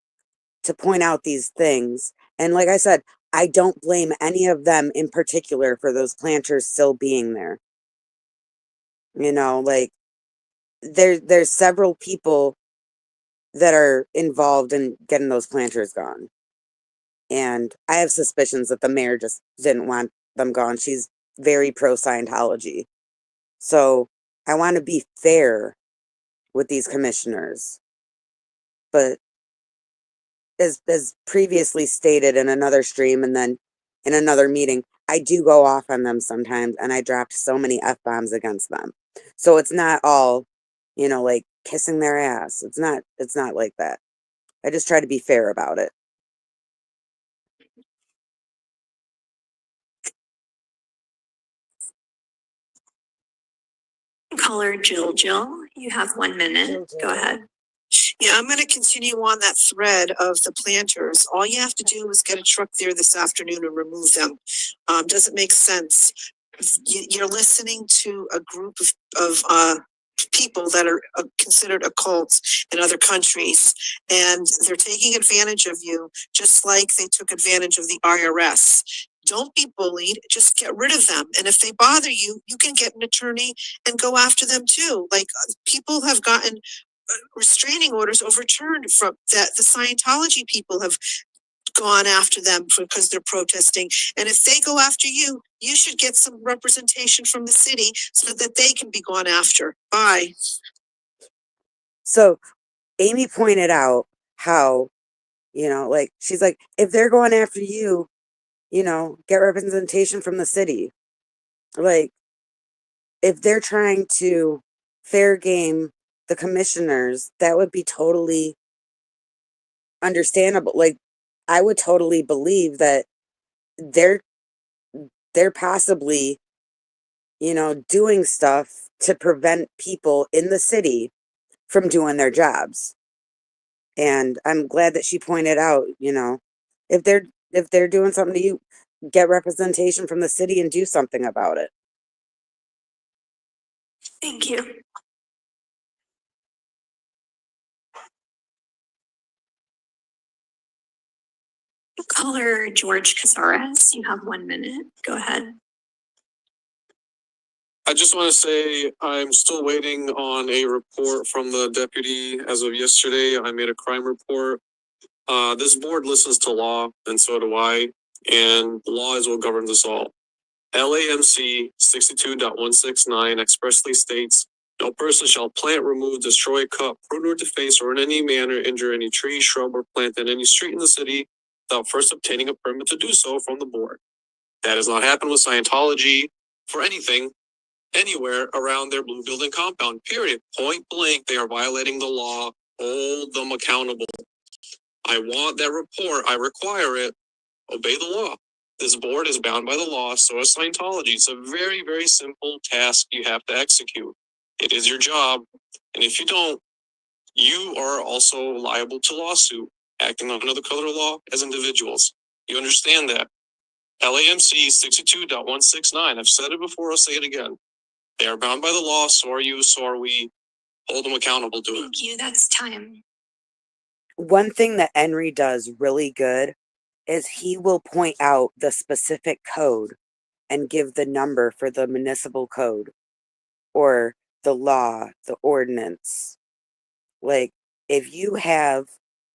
to point out these things. And like I said, I don't blame any of them in particular for those planters still being there. You know, like there's several people that are involved in getting those planters gone. And I have suspicions that the mayor just didn't want them gone. She's very pro Scientology. So I want to be fair with these commissioners. But as previously stated in another stream and then in another meeting, I do go off on them sometimes, and I dropped so many F-bombs against them. So it's not all, you know, like kissing their ass. It's not like that. I just try to be fair about it. Caller Jill, you have 1 minute. Go ahead. Yeah, I'm gonna continue on that thread of the planters. All you have to do is get a truck there this afternoon and remove them. Doesn't make sense. You're listening to a group of people that are considered occults in other countries, and they're taking advantage of you, just like they took advantage of the IRS. Don't be bullied, just get rid of them. And if they bother you, you can get an attorney and go after them too. Like people have gotten restraining orders overturned from that. The Scientology people have gone after them because they're protesting. And if they go after you, you should get some representation from the city so that they can be gone after. Bye. So Amy pointed out how, you know, like she's like, if they're going after you, you know, get representation from the city. Like, if they're trying to fair game the commissioners, that would be totally understandable. Like, I would totally believe that they're possibly, you know, doing stuff to prevent people in the city from doing their jobs. And I'm glad that she pointed out, you know, if they're doing something to you, get representation from the city and do something about it. Thank you. Caller George Casares, you have 1 minute. Go ahead. I just want to say I'm still waiting on a report from the deputy. As of yesterday, I made a crime report. This board listens to law, and so do I, and law is what governs us all. LAMC 62.169 expressly states, no person shall plant, remove, destroy, cut, prune, or deface, or in any manner injure any tree, shrub, or plant in any street in the city without first obtaining a permit to do so from the board. That has not happened with Scientology for anything, anywhere around their blue building compound, period. Point blank, they are violating the law. Hold them accountable. I want that report. I require it. Obey the law. This board is bound by the law, so is Scientology. It's a very, very simple task you have to execute. It is your job. And if you don't, you are also liable to lawsuit, acting under the color of law as individuals. You understand that? LAMC 62.169. I've said it before, I'll say it again. They are bound by the law, so are you, so are we. hold them accountable to it. Thank you. That's time. One thing that Henry does really good is he will point out the specific code and give the number for the municipal code or the law, the ordinance. Like, if you have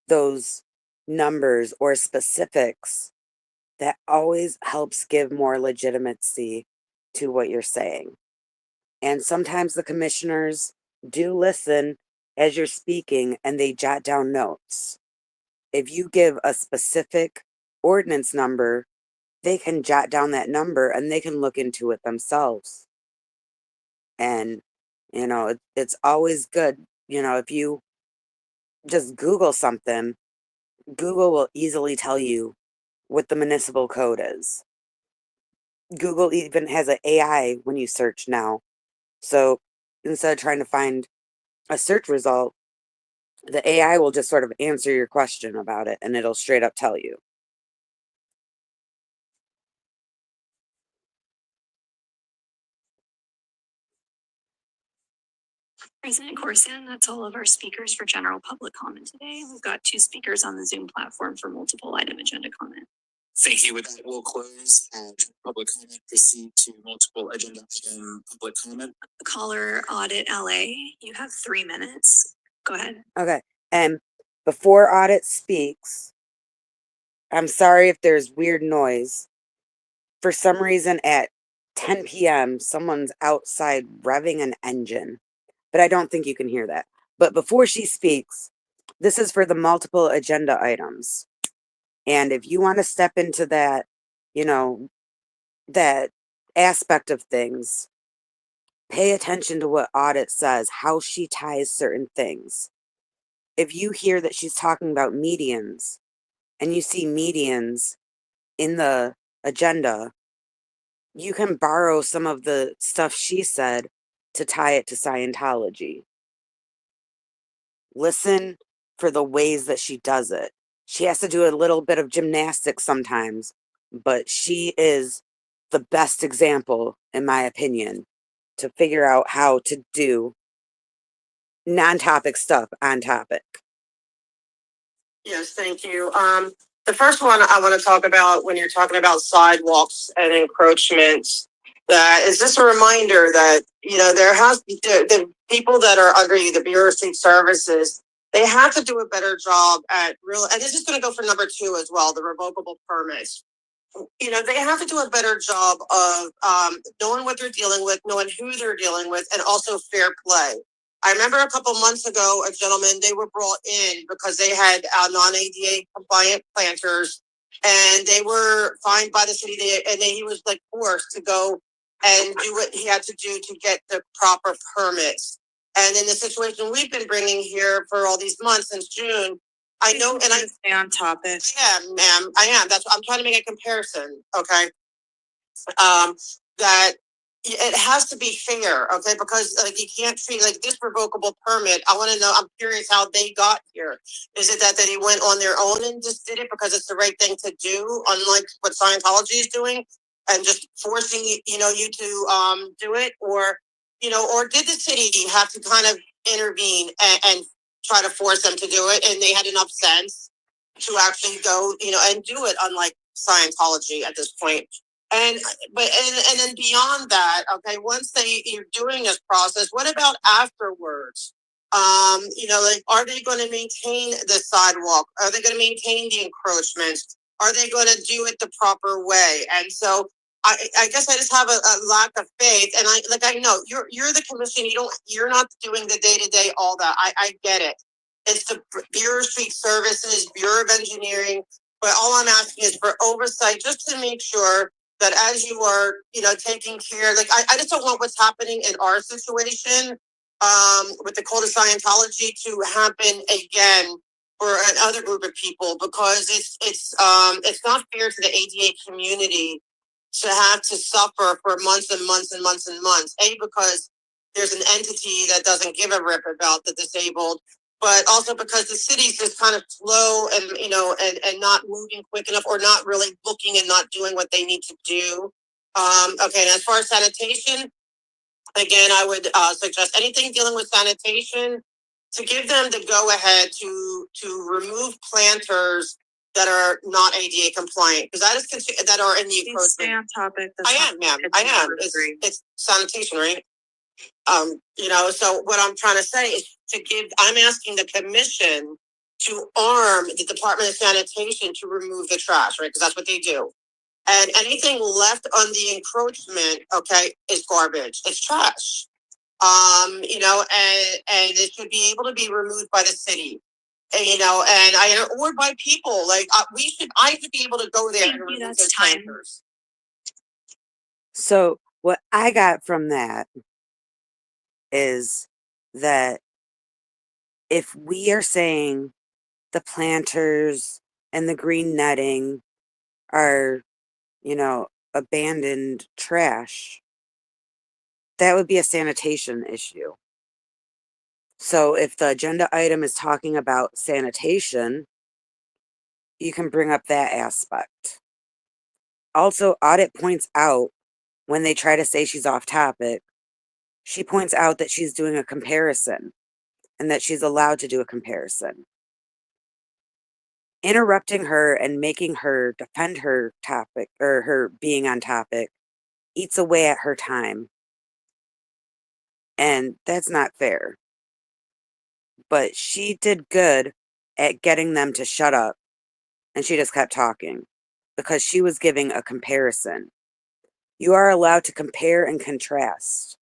those numbers or specifics, that always helps give more legitimacy to what you're saying. And sometimes the commissioners do listen as you're speaking and they jot down notes. If you give a specific ordinance number, they can jot down that number and they can look into it themselves. And, it's always good, if you just Google something, Google will easily tell you what the municipal code is. Google even has an AI when you search now. So instead of trying to find a search result, the AI will just sort of answer your question about it and it'll straight up tell you. President Corson, that's all of our speakers for general public comment today. We've got 2 speakers on the Zoom platform for multiple item agenda comment. Thank you. With that, we'll close public comment, proceed to multiple agenda item public comment. Caller Audit LA, you have 3 minutes. Go ahead. Okay. And before Audit speaks, I'm sorry if there's weird noise. For some reason at 10 p.m., someone's outside revving an engine, but I don't think you can hear that. But before she speaks, this is for the multiple agenda items. And if you want to step into that, that aspect of things, pay attention to what Audit says, how she ties certain things. If you hear that she's talking about medians and you see medians in the agenda, you can borrow some of the stuff she said to tie it to Scientology. Listen for the ways that she does it. She has to do a little bit of gymnastics sometimes, but she is the best example, in my opinion, to figure out how to do non-topic stuff on topic. Yes, thank you. The first one I want to talk about when you're talking about sidewalks and encroachments, that is just a reminder that, there has the people that are under you, the Bureau of Street Services, they have to do a better job at and this is going to go for number 2 as well, the revocable permits. They have to do a better job of knowing what they're dealing with, knowing who they're dealing with, and also fair play. I remember a couple months ago, a gentleman, they were brought in because they had non-ADA compliant planters and they were fined by the city. He was like forced to go and do what he had to do to get the proper permits. And in the situation we've been bringing here for all these months since June, I know, and I stay on topic. Yeah, ma'am, I am. That's what I'm trying to make a comparison. Okay. That it has to be fair, okay? Because you can't treat like this revocable permit. I want to know. I'm curious how they got here. Is it that they went on their own and just did it because it's the right thing to do, unlike what Scientology is doing, and just forcing you to do it, or did the city have to kind of intervene and try to force them to do it, and they had enough sense to actually go, and do it, unlike Scientology at this point. And then beyond that, okay, once you're doing this process, what about afterwards? Are they going to maintain the sidewalk? Are they going to maintain the encroachments? Are they going to do it the proper way? And so I guess I just have a lack of faith. And I know you're the commission. You're not doing the day-to-day, all that. I get it. It's the Bureau of Street Services, Bureau of Engineering. But all I'm asking is for oversight, just to make sure that as you are, taking care, I just don't want what's happening in our situation with the cult of Scientology to happen again for another group of people, because it's not fair to the ADA community to have to suffer for months and months and months and months. Because there's an entity that doesn't give a rip about the disabled, but also because the city's just kind of slow and and not moving quick enough, or not really looking and not doing what they need to do. Okay, and as far as sanitation, Again, I would suggest anything dealing with sanitation to give them the go ahead to remove planters that are not ADA compliant, because that is that are in the Please stay encroachment. on topic. I am, ma'am. I am. It's sanitation, right? So what I'm trying to say is I'm asking the commission to arm the Department of Sanitation to remove the trash, right? Because that's what they do. And anything left on the encroachment, okay, is garbage. It's trash. And it should be able to be removed by the city. Or by people. Like I should be able to go there and remove those planters. So what I got from that is that if we are saying the planters and the green netting are, abandoned trash, that would be a sanitation issue. So if the agenda item is talking about sanitation, you can bring up that aspect. Also, audit points out when they try to say she's off topic, she points out that she's doing a comparison and that she's allowed to do a comparison. Interrupting her and making her defend her topic or her being on topic eats away at her time. And that's not fair. But she did good at getting them to shut up, and she just kept talking because she was giving a comparison. You are allowed to compare and contrast.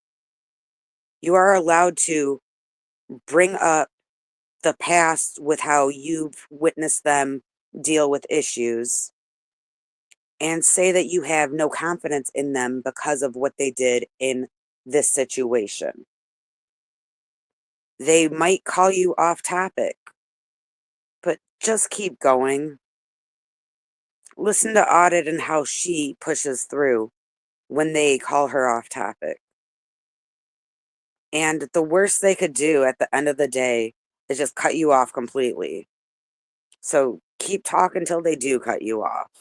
You are allowed to bring up the past with how you've witnessed them deal with issues and say that you have no confidence in them because of what they did in this situation. They might call you off topic, but just keep going. Listen to Audit and how she pushes through when they call her off topic. And the worst they could do at the end of the day is just cut you off completely. So keep talking until they do cut you off.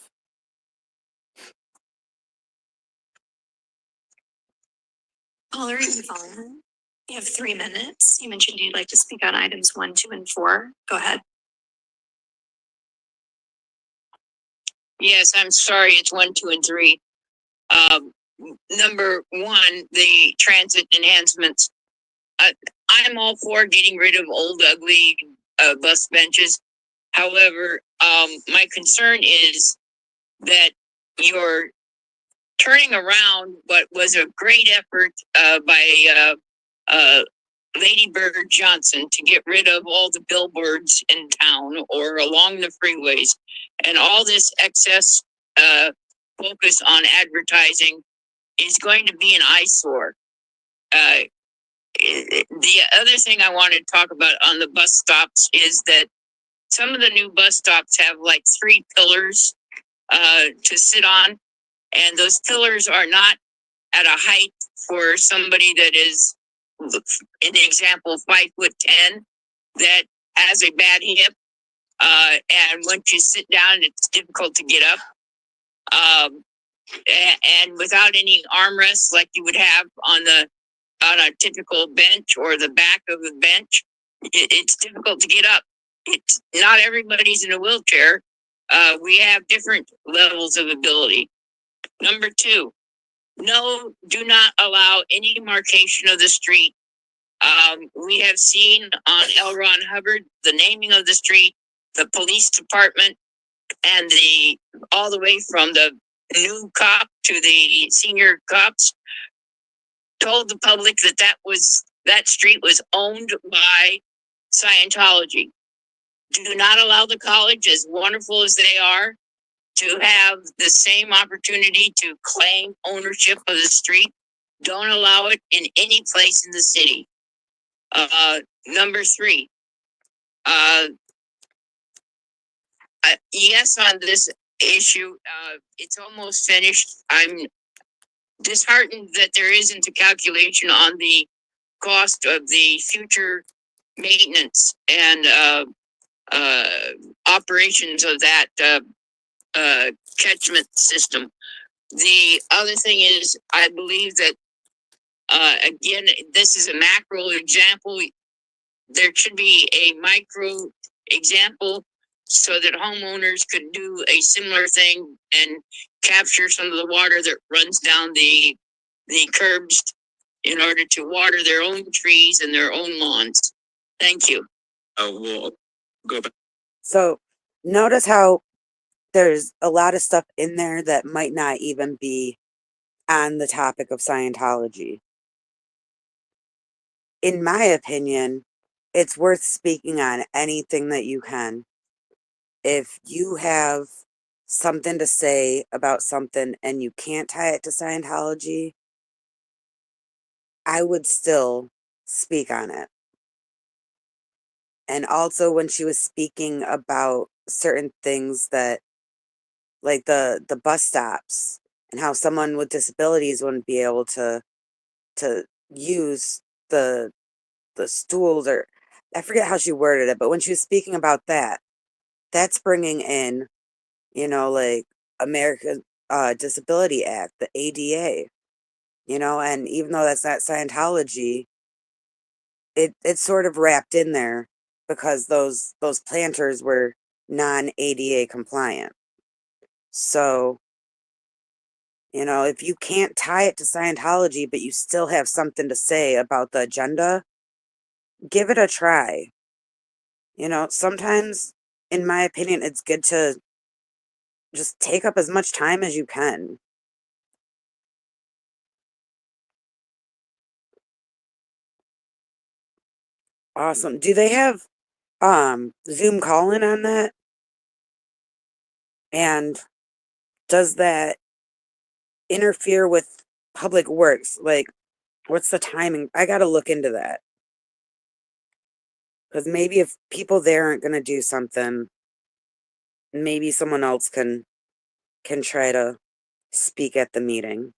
Caller Yvonne, you have 3 minutes. You mentioned you'd like to speak on items 1, 2, and 4. Go ahead. Yes, I'm sorry. It's 1, 2, and 3. Number 1, the transit enhancements. I'm all for getting rid of old, ugly bus benches. However, my concern is that you're turning around what was a great effort by Lady Bird Johnson to get rid of all the billboards in town or along the freeways, and all this excess focus on advertising is going to be an eyesore. The other thing I want to talk about on the bus stops is that some of the new bus stops have like 3 pillars to sit on, and those pillars are not at a height for somebody that is, in the example, 5'10", that has a bad hip, and once you sit down, it's difficult to get up. And without any armrests like you would have on a typical bench or the back of the bench, it's difficult to get up. It's not everybody's in a wheelchair. We have different levels of ability. Number 2, no, do not allow any marcation of the street. We have seen on L. Ron Hubbard, the naming of the street, the police department, and all the way from the new cop to the senior cops told the public that street was owned by Scientology. Do not allow the college, as wonderful as they are, to have the same opportunity to claim ownership of the street. Don't allow it in any place in the city. Number 3, yes, on this issue, it's almost finished. I'm disheartened that there isn't a calculation on the cost of the future maintenance and operations of that catchment system. The other thing is, I believe that Again, this is a macro example. There should be a micro example so that homeowners could do a similar thing and capture some of the water that runs down the curbs in order to water their own trees and their own lawns. Thank you. We'll go back. So notice how there's a lot of stuff in there that might not even be on the topic of Scientology. In my opinion, it's worth speaking on anything that you can. If you have something to say about something and you can't tie it to Scientology, I would still speak on it. And also when she was speaking about certain things that, like the bus stops, and how someone with disabilities wouldn't be able to use the stools, or I forget how she worded it, but when she was speaking about that, that's bringing in, you know, like American Disability Act, the ADA, you know, and even though that's not Scientology, it's sort of wrapped in there because those planters were non-ADA compliant. So, you know, if you can't tie it to Scientology, but you still have something to say about the agenda, give it a try. You know, sometimes, in my opinion, it's good to just take up as much time as you can. Awesome. Do they have Zoom call-in on that? And does that interfere with Public Works? Like, what's the timing? I got to look into that. Because maybe if people there aren't going to do something, maybe someone else can try to speak at the meeting.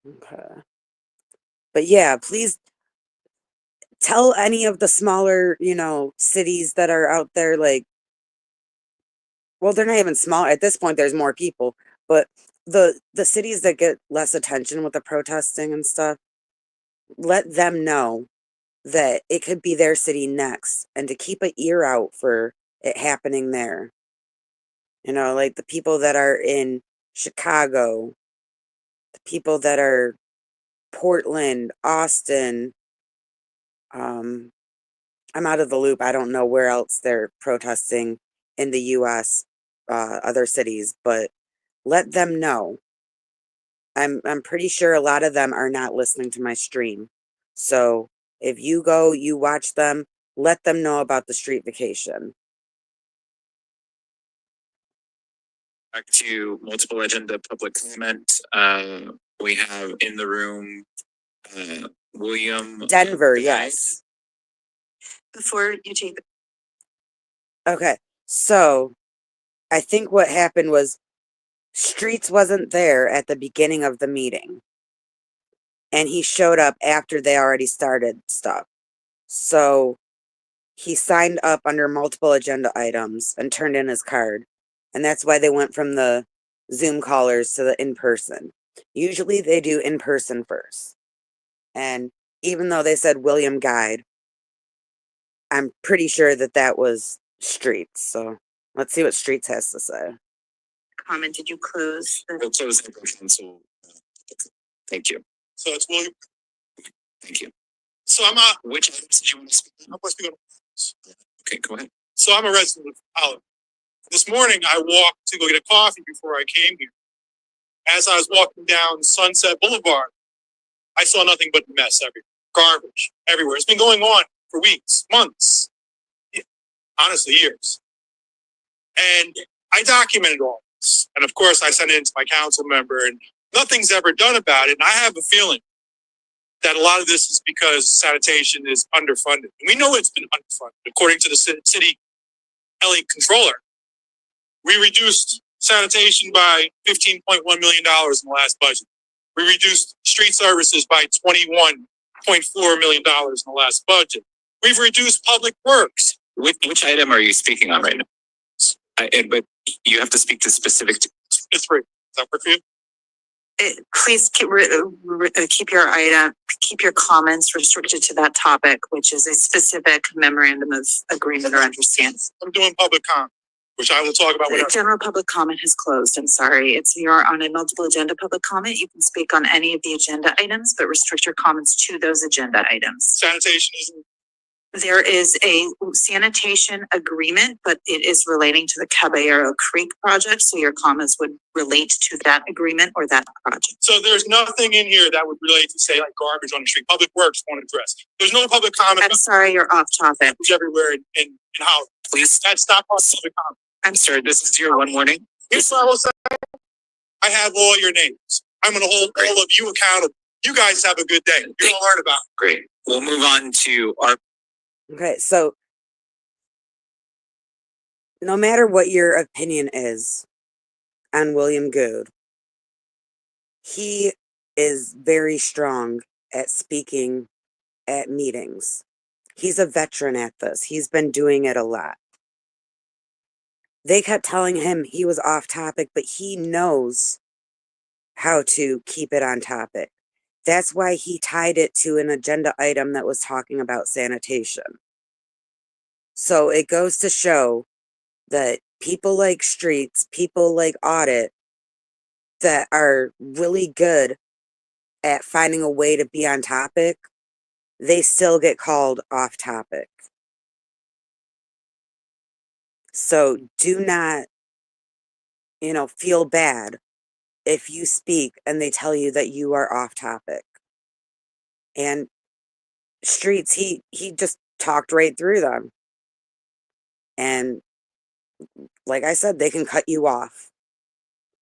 Okay. But yeah, please tell any of the smaller, you know, cities that are out there, like, well, they're not even small. At this point, there's more people. But the cities that get less attention with the protesting and stuff, let them know that it could be their city next, and to keep an ear out for it happening there. You know, like the people that are in Chicago, the people that are Portland, Austin. I'm out of the loop. I don't know where else they're protesting in the US, other cities, but let them know. I'm pretty sure a lot of them are not listening to my stream. So if you go, you watch them, let them know about the street vacation. Back to multiple agenda public comment. We have in the room William Denver, yes. Before you take Okay, so I think what happened was Streets wasn't there at the beginning of the meeting, and he showed up after they already started stuff. So he signed up under multiple agenda items and turned in his card. And that's why they went from the Zoom callers to the in-person. Usually they do in-person first. And even though they said William Guide, I'm pretty sure that that was Streets. So let's see what Streets has to say. comment, did you close? We'll close the portion, so thank you. So it's William. Thank you. So I'm which items did you want to speak on? I'm supposed to be going. Okay, go ahead. So I'm a resident of Holland. This morning I walked to go get a coffee before I came here. As I was walking down Sunset Boulevard, I saw nothing but mess everywhere, garbage everywhere. It's been going on for weeks, months, honestly years. And I documented all this. And of course I sent it to my council member, and nothing's ever done about it. And I have a feeling that a lot of this is because sanitation is underfunded. And we know it's been underfunded. According to the city LA controller, we reduced sanitation by $15.1 million in the last budget. We reduced street services by $21.4 million in the last budget. We've reduced public works. Which item are you speaking on right now? But you have to speak to specific. It's free. Is that for you? Please keep your item, keep your comments restricted to that topic, which is a specific memorandum of agreement or understanding. I'm doing public comment, which I will talk about whatever. General public comment has closed. I'm sorry. You're on a multiple agenda public comment. You can speak on any of the agenda items, but restrict your comments to those agenda items. Sanitation isn't. There is a sanitation agreement, but it is relating to the Caballero Creek project, so your comments would relate to that agreement or that project. So there's nothing in here that would relate to, say, like garbage on the street. Public Works won't address. There's no public comment. I'm sorry, you're off topic. Everywhere in Howard. Please. That's not part of public comment. I'm Sir, this is your one warning. Here's what I will say. I have all your names. I'm gonna hold all of you accountable. You guys have a good day. You're gonna learn about it. Great. We'll move on to our. Okay, so no matter what your opinion is on William Goode, he is very strong at speaking at meetings. He's a veteran at this. He's been doing it a lot. They kept telling him he was off topic, but he knows how to keep it on topic. That's why he tied it to an agenda item that was talking about sanitation. So it goes to show that people like Streets, people like Audit, that are really good at finding a way to be on topic, they still get called off topic. So do not, feel bad if you speak and they tell you that you are off topic. And Streets, he just talked right through them. And like I said, they can cut you off.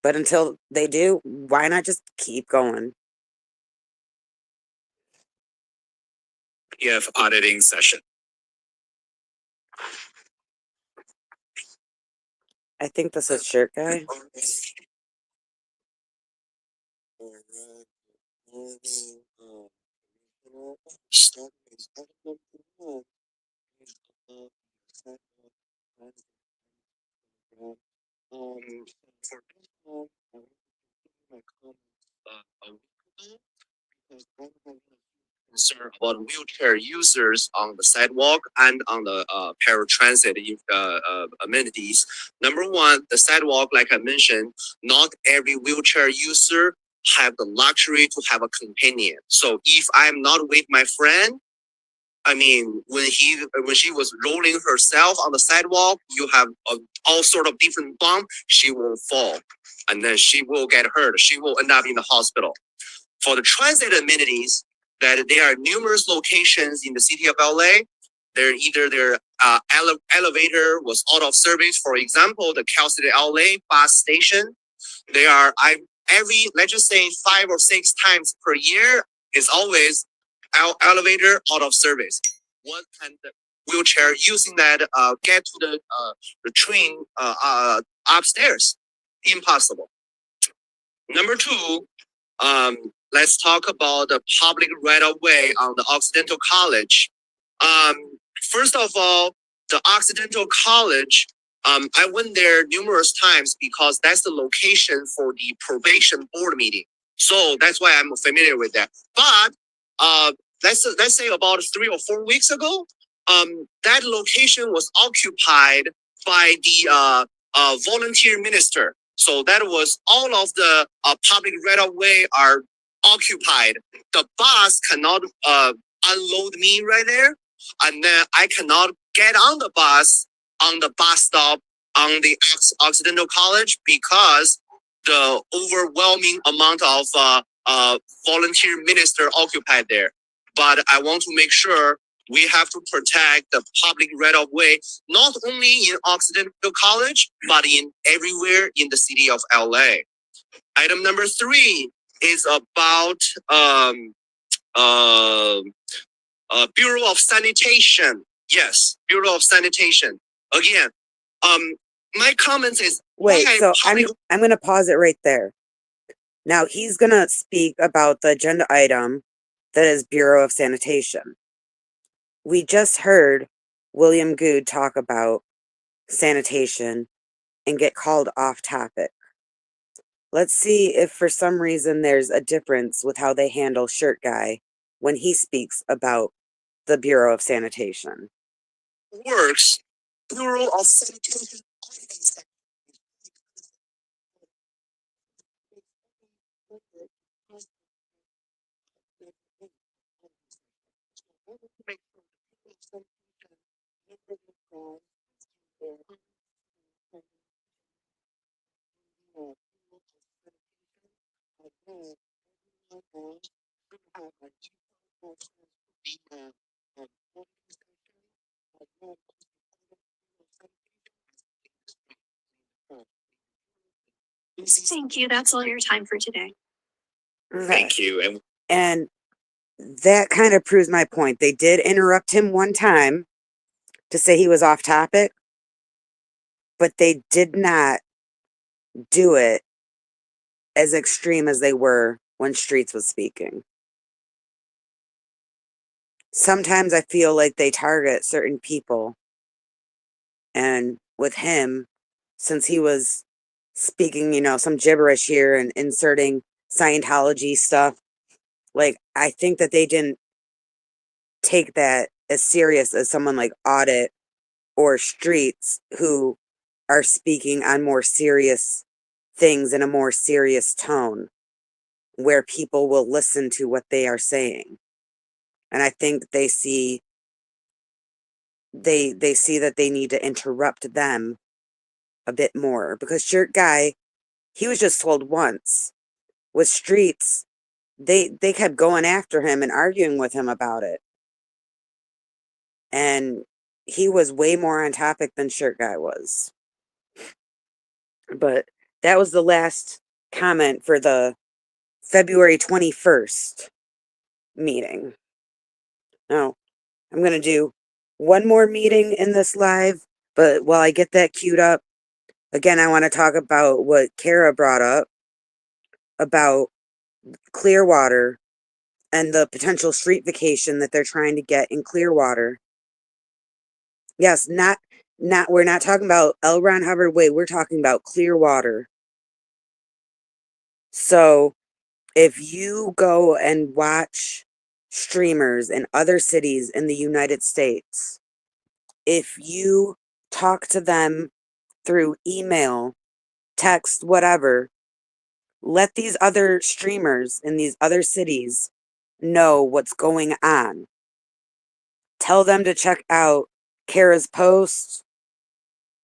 But until they do, why not just keep going? PF auditing session. I think this is Shirt Guy. Concern about wheelchair users on the sidewalk and on the paratransit amenities. Number one, the sidewalk, like I mentioned, not every wheelchair user have the luxury to have a companion. So if I'm not with my friend, I mean, when she was rolling herself on the sidewalk, you have all sort of different bump. She will fall, and then she will get hurt. She will end up in the hospital. For the transit amenities, that there are numerous locations in the city of LA. They're either their elevator was out of service. For example, the Cal City LA bus station. They are let's just say 5 or 6 times per year is always elevator out of service. What can the wheelchair using that get to the train upstairs? Impossible. Number 2, let's talk about the public right-of-way on the Occidental College. First of all, the Occidental College, I went there numerous times because that's the location for the probation board meeting. So that's why I'm familiar with that. But let's say about 3 or 4 weeks ago, that location was occupied by the volunteer minister. So that was all of the public right-of-way are occupied. The bus cannot unload me right there, and then I cannot get on the bus stop on the Occidental College because the overwhelming amount of volunteer minister occupied there. But I want to make sure we have to protect the public right-of-way, not only in Occidental College, but in everywhere in the city of LA. Item number 3 is about Bureau of Sanitation. Yes, Bureau of Sanitation. Again, my comments is wait. So I'm gonna pause it right there. Now he's gonna speak about the agenda item that is Bureau of Sanitation. We just heard William Goode talk about sanitation and get called off topic. Let's see if for some reason there's a difference with how they handle Shirt Guy when he speaks about the Bureau of Sanitation. Works, Bureau of Sanitation. Thank you. That's all your time for today. Okay. Thank you. And that kind of proves my point. They did interrupt him one time to say he was off topic, but they did not do it as extreme as they were when Streets was speaking. Sometimes I feel like they target certain people, and with him, since he was speaking, some gibberish here and inserting Scientology stuff, like, I think that they didn't take that as serious as someone like Audit or Streets, who are speaking on more serious things in a more serious tone, where people will listen to what they are saying. And I think they see that they need to interrupt them a bit more, because Shirt Guy, he was just told once. With Streets, they kept going after him and arguing with him about it. And he was way more on topic than Shirt Guy was. But that was the last comment for the February 21st meeting. Now, I'm going to do one more meeting in this live, but while I get that queued up, again, I want to talk about what Kara brought up about Clearwater and the potential street vacation that they're trying to get in Clearwater. Yes, we're not talking about L. Ron Hubbard Way, we're talking about Clearwater. So, if you go and watch streamers in other cities in the United States, if you talk to them through email, text, whatever, let these other streamers in these other cities know what's going on. Tell them to check out Kara's post,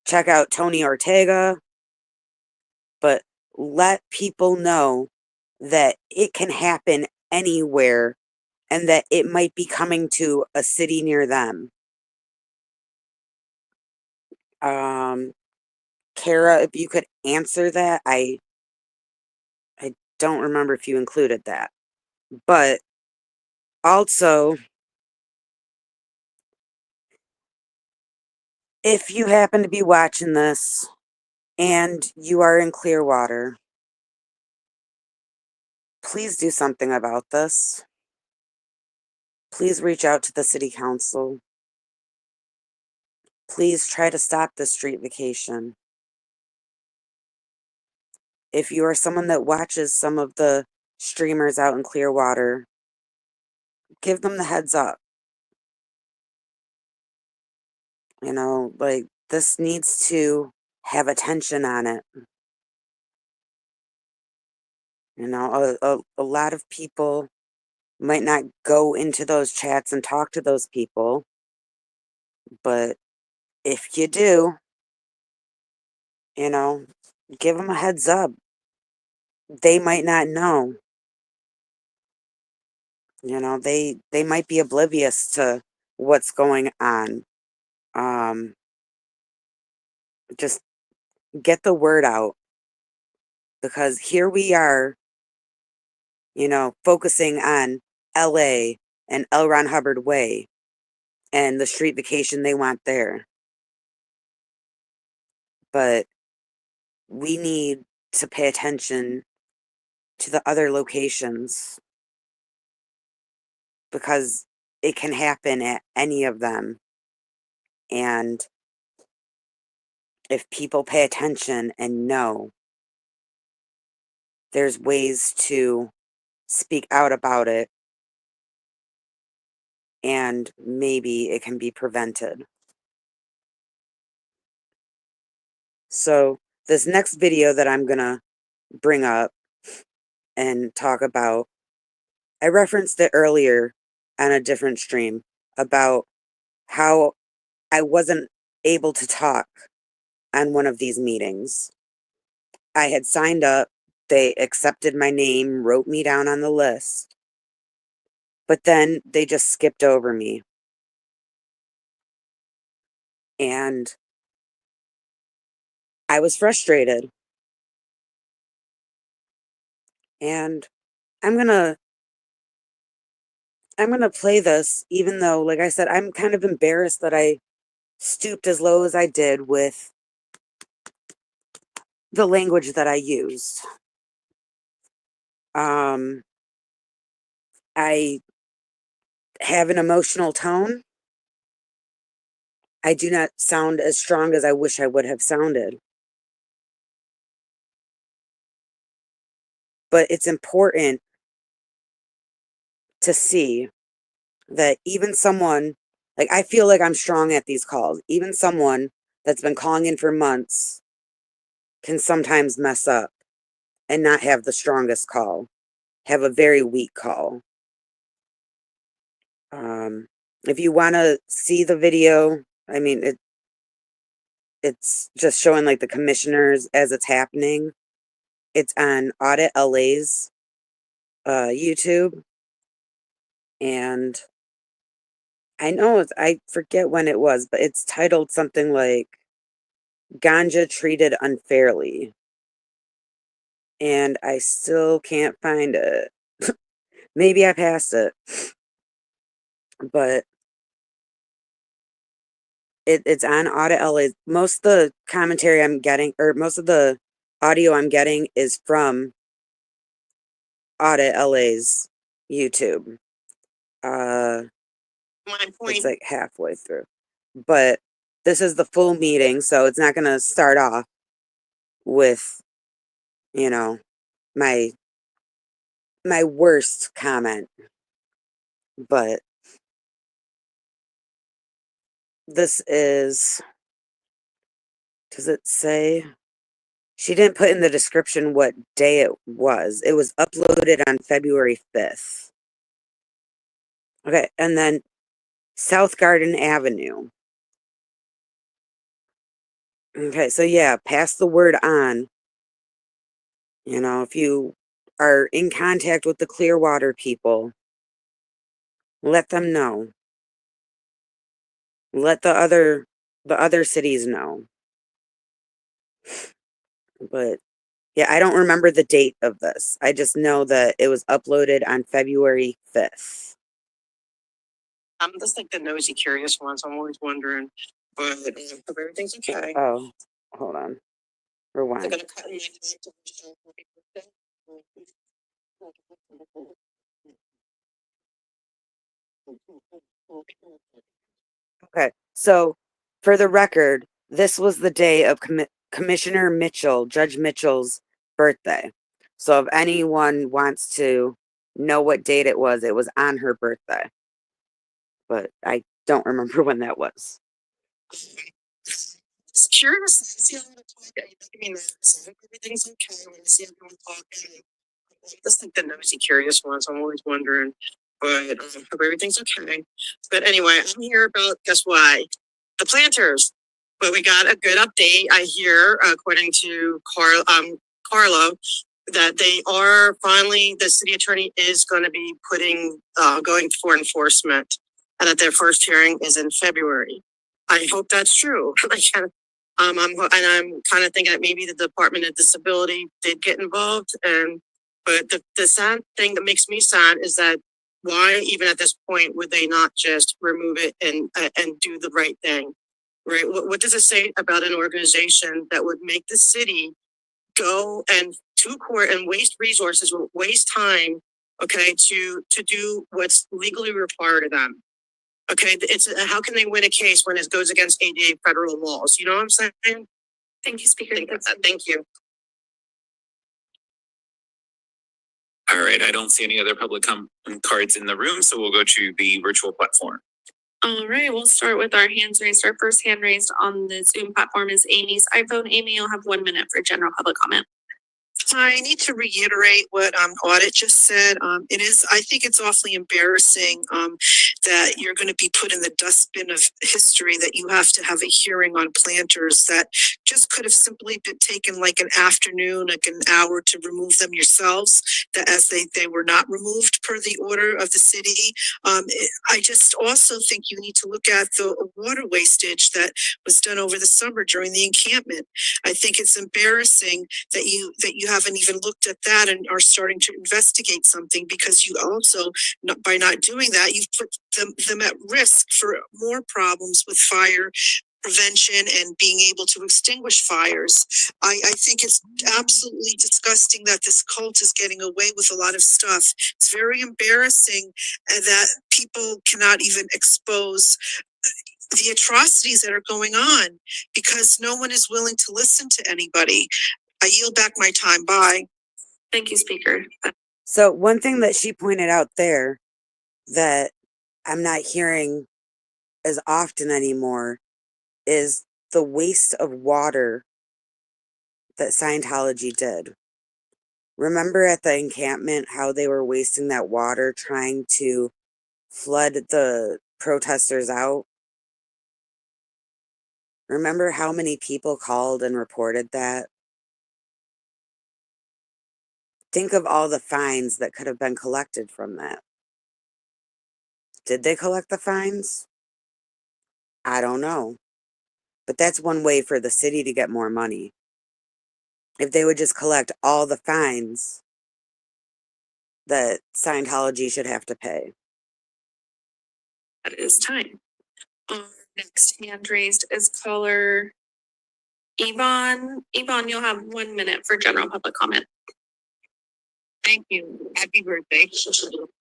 check out Tony Ortega, but let people know that it can happen anywhere and that it might be coming to a city near them. Kara, if you could answer that, I don't remember if you included that. But also, if you happen to be watching this and you are in Clearwater, please do something about this. Please reach out to the city council. Please try to stop the street vacation. If you are someone that watches some of the streamers out in Clearwater, give them the heads up. Like, this needs to have attention on it. A lot of people might not go into those chats and talk to those people, but if you do, give them a heads up. They might not know. They might be oblivious to what's going on. Just get the word out, because here we are, focusing on LA and L. Ron Hubbard Way and the street vacation they want there. But we need to pay attention to the other locations, because it can happen at any of them. And if people pay attention and know, there's ways to speak out about it, and maybe it can be prevented. So this next video that I'm gonna bring up and talk about, I referenced it earlier on a different stream about how I wasn't able to talk on one of these meetings. I had signed up, they accepted my name, wrote me down on the list, but then they just skipped over me. And I was frustrated. And I'm gonna play this, even though, like I said, I'm kind of embarrassed that I stooped as low as I did with the language that I used. I have an emotional tone. I do not sound as strong as I wish I would have sounded. But it's important to see that even someone, like, I feel like I'm strong at these calls. Even someone that's been calling in for months can sometimes mess up and not have the strongest call, have a very weak call. If you want to see the video, I mean, it's just showing like the commissioners as it's happening. It's on Audit LA's YouTube. And I know I forget when it was, but it's titled something like Ganja Treated Unfairly. And I still can't find it. Maybe I passed it. But it's on Audit LA. Most of the commentary I'm getting, or most of the audio I'm getting, is from Audit LA's YouTube. It's like halfway through. But this is the full meeting, so it's not going to start off with, you know, my worst comment. But this is, does it say? She didn't put in the description what day it was. It was uploaded on February 5th. Okay, and then South Garden Avenue. Okay, so yeah, pass the word on. You know, if you are in contact with the Clearwater people, let them know. Let the other cities know. But yeah, I don't remember the date of this. I just know that it was uploaded on February 5th. That's like the nosy, curious ones. I'm always wondering, but hope everything's okay. Oh, hold on. Rewind. They're gonna cut in Okay, so for the record, this was the day of Commissioner Mitchell, Judge Mitchell's birthday. So if anyone wants to know what date it was on her birthday. But I don't remember when that was. Just curious. I see a lot of talk. I mean, everything's okay when I see everyone talking. Just like the nosy, curious ones. I'm always wondering, but hope everything's okay. But anyway, I'm here about, guess why? The planters. But we got a good update. I hear, according to Carlo, that they are finally, the city attorney is going to be going for enforcement, and that their first hearing is in February. I hope that's true. I'm kind of thinking that maybe the Department of Disability did get involved, but the sad thing that makes me sad is that why even at this point would they not just remove it and do the right thing, right? What does it say about an organization that would make the city go and to court and waste resources, waste time, okay, to do what's legally required of them? Okay, it's how can they win a case when it goes against ADA federal laws? You know what I'm saying? Thank you, Speaker. Thank you. All right, I don't see any other public comment cards in the room, so we'll go to the virtual platform. All right, we'll start with our hands raised. Our first hand raised on the Zoom platform is Amy's iPhone. Amy, you'll have 1 minute for general public comment. I need to reiterate what Audit just said. I think it's awfully embarrassing that you're going to be put in the dustbin of history, that you have to have a hearing on planters that just could have simply been taken like an afternoon, like an hour to remove them yourselves, that as they were not removed per the order of the city. I just also think you need to look at the water wastage that was done over the summer during the encampment. I think it's embarrassing that you haven't even looked at that and are starting to investigate something, because you also, by not doing that, you've put them at risk for more problems with fire prevention and being able to extinguish fires. I think it's absolutely disgusting that this cult is getting away with a lot of stuff. It's very embarrassing that people cannot even expose the atrocities that are going on because no one is willing to listen to anybody. I yield back my time. Bye. Thank you, Speaker. So one thing that she pointed out there that I'm not hearing as often anymore is the waste of water that Scientology did. Remember at the encampment how they were wasting that water trying to flood the protesters out? Remember how many people called and reported that? Think of all the fines that could have been collected from that. Did they collect the fines? I don't know. But that's one way for the city to get more money. If they would just collect all the fines that Scientology should have to pay. That is time. Next hand raised is caller Yvonne. Yvonne, you'll have 1 minute for general public comment. Thank you. Happy birthday.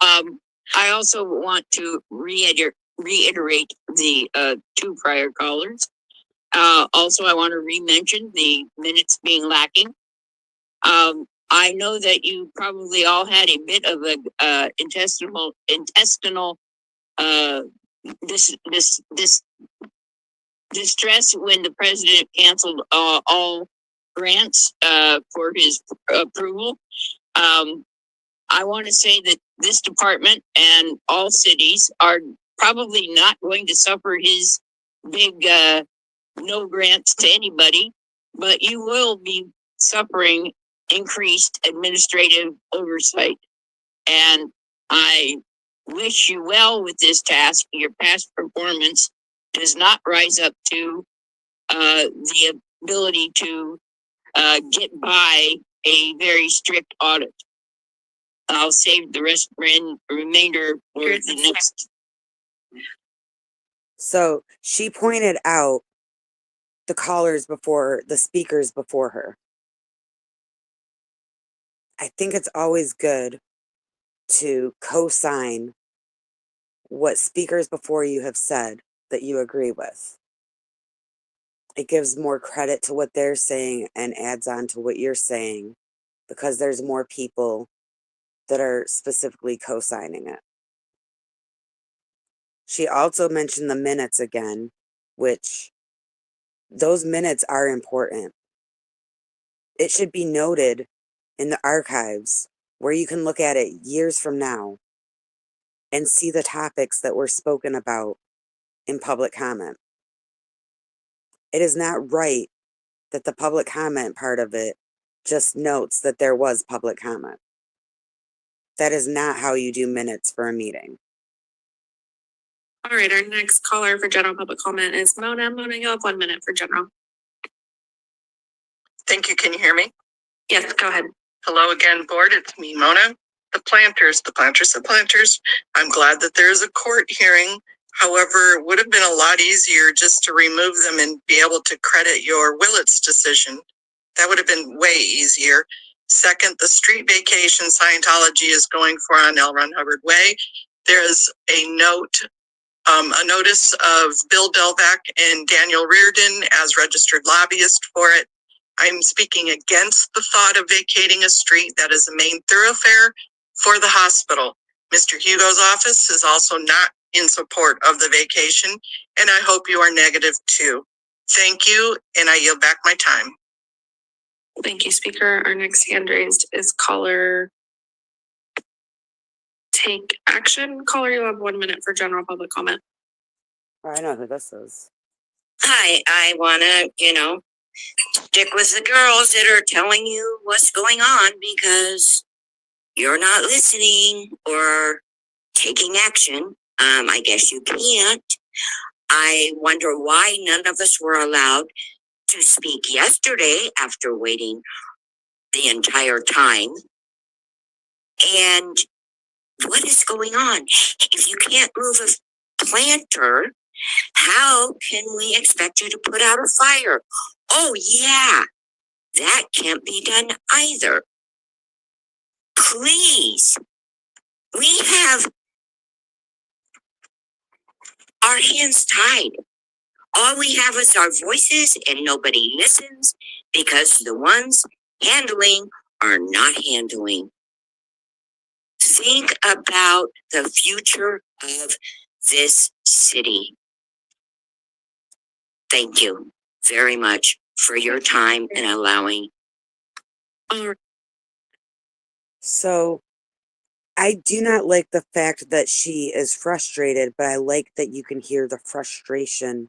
I also want to reiterate the two prior callers. Also, I want to re-mention the minutes being lacking. I know that you probably all had a bit of a intestinal distress when the president canceled all grants for his approval. I want to say that this department and all cities are probably not going to suffer his big no grants to anybody, but you will be suffering increased administrative oversight. And I wish you well with this task. Your past performance does not rise up to the ability to get by a very strict audit. I'll save the remainder for the next. So she pointed out the callers before, the speakers before her. I think it's always good to co-sign what speakers before you have said that you agree with. It gives more credit to what they're saying and adds on to what you're saying because there's more people that are specifically co-signing it. She also mentioned the minutes again, which those minutes are important. It should be noted in the archives where you can look at it years from now and see the topics that were spoken about in public comment. It is not right that the public comment part of it just notes that there was public comment. That is not how you do minutes for a meeting. All right, our next caller for general public comment is Mona. Mona, you'll have 1 minute for general. Thank you. Can you hear me? Yes, go ahead. Hello again, board. It's me, Mona. The planters. I'm glad that there's a court hearing. However, it would have been a lot easier just to remove them and be able to credit your Willits decision. That would have been way easier. Second, the street vacation Scientology is going for on L. Ron Hubbard Way. There's a notice of Bill Delvac and Daniel Reardon as registered lobbyists for it. I'm speaking against the thought of vacating a street that is a main thoroughfare For the hospital, Mr. Hugo's office is also not in support of the vacation, and I hope you are negative too. Thank you, and I yield back my time. Thank you, Speaker. Our next hand raised is caller Take Action. Caller, you have 1 minute for general public comment. I know who this is. Hi, I wanna, stick with the girls that are telling you what's going on because you're not listening or taking action. I guess you can't. I wonder why none of us were allowed to speak yesterday after waiting the entire time. And what is going on? If you can't move a planter, how can we expect you to put out a fire? Oh yeah, that can't be done either. Please, we have our hands tied. All we have is our voices and nobody listens because the ones handling are not handling. Think about the future of this city. Thank you very much for your time and allowing. So I do not like the fact that she is frustrated, but I like that you can hear the frustration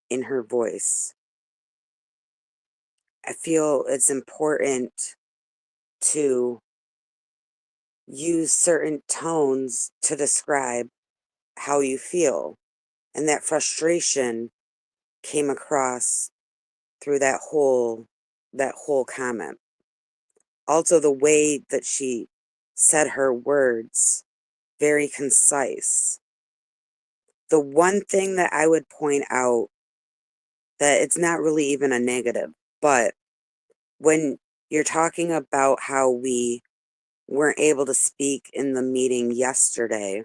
in her voice. I feel it's important to use certain tones to describe how you feel. And that frustration came across through that whole comment. Also the way that she said her words, very concise. The one thing that I would point out that it's not really even a negative, but when you're talking about how we weren't able to speak in the meeting yesterday,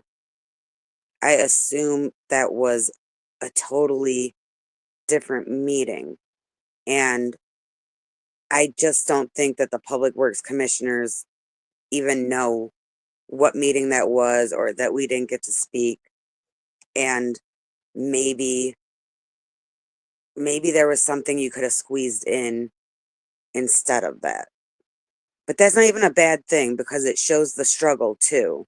I assume that was a totally different meeting. And I just don't think that the Public Works Commissioners even know what meeting that was or that we didn't get to speak. And maybe there was something you could have squeezed in instead of that. But that's not even a bad thing because it shows the struggle too.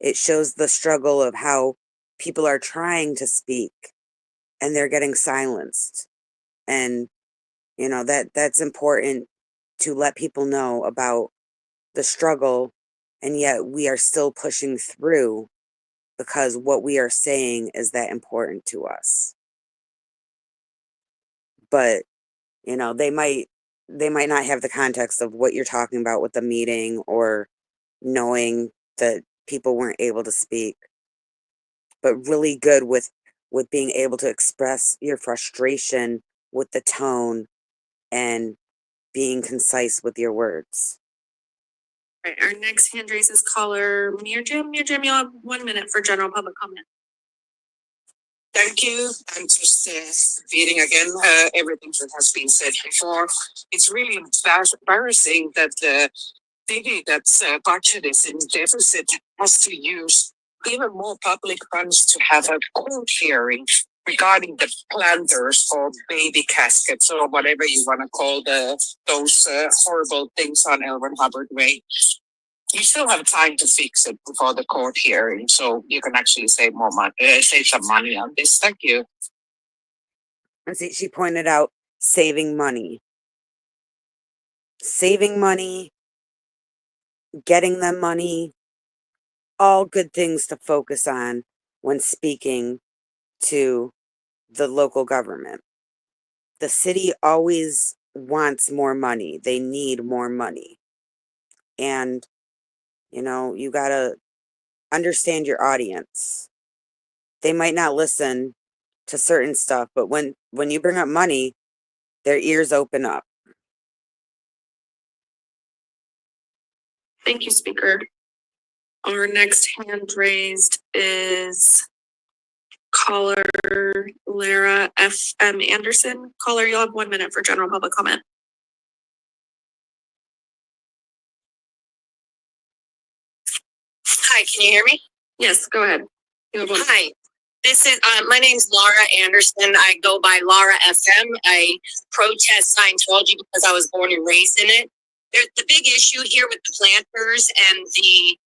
It shows the struggle of how people are trying to speak and they're getting silenced. And that's important to let people know about the struggle, and yet we are still pushing through because what we are saying is that important to us. But they might not have the context of what you're talking about with the meeting or knowing that people weren't able to speak, but really good with being able to express your frustration with the tone and being concise with your words. Right, our next hand raise is caller Mirjam. Mirjam, you'll have 1 minute for general public comment. Thank you. I'm just repeating again everything that has been said before. It's really embarrassing that the city that's budget is in deficit has to use even more public funds to have a court hearing regarding the planters or baby caskets or whatever you want to call those horrible things on L. Ron Hubbard Way. You still have time to fix it before the court hearing, so you can actually save more money, save some money on this. Thank you. And see, she pointed out saving money, getting them money, all good things to focus on when speaking to the local government. The city always wants more money. They need more money. And, you gotta understand your audience. They might not listen to certain stuff, but when you bring up money, their ears open up. Thank you, Speaker. Our next hand raised is caller Lara F.M. Anderson. Caller, you'll have 1 minute for general public comment. Hi, can you hear me? Yes, go ahead. Hi, this is, my name's Laura Anderson. I go by Laura FM. I protest Scientology because I was born and raised in it. There's the big issue here with the planters and the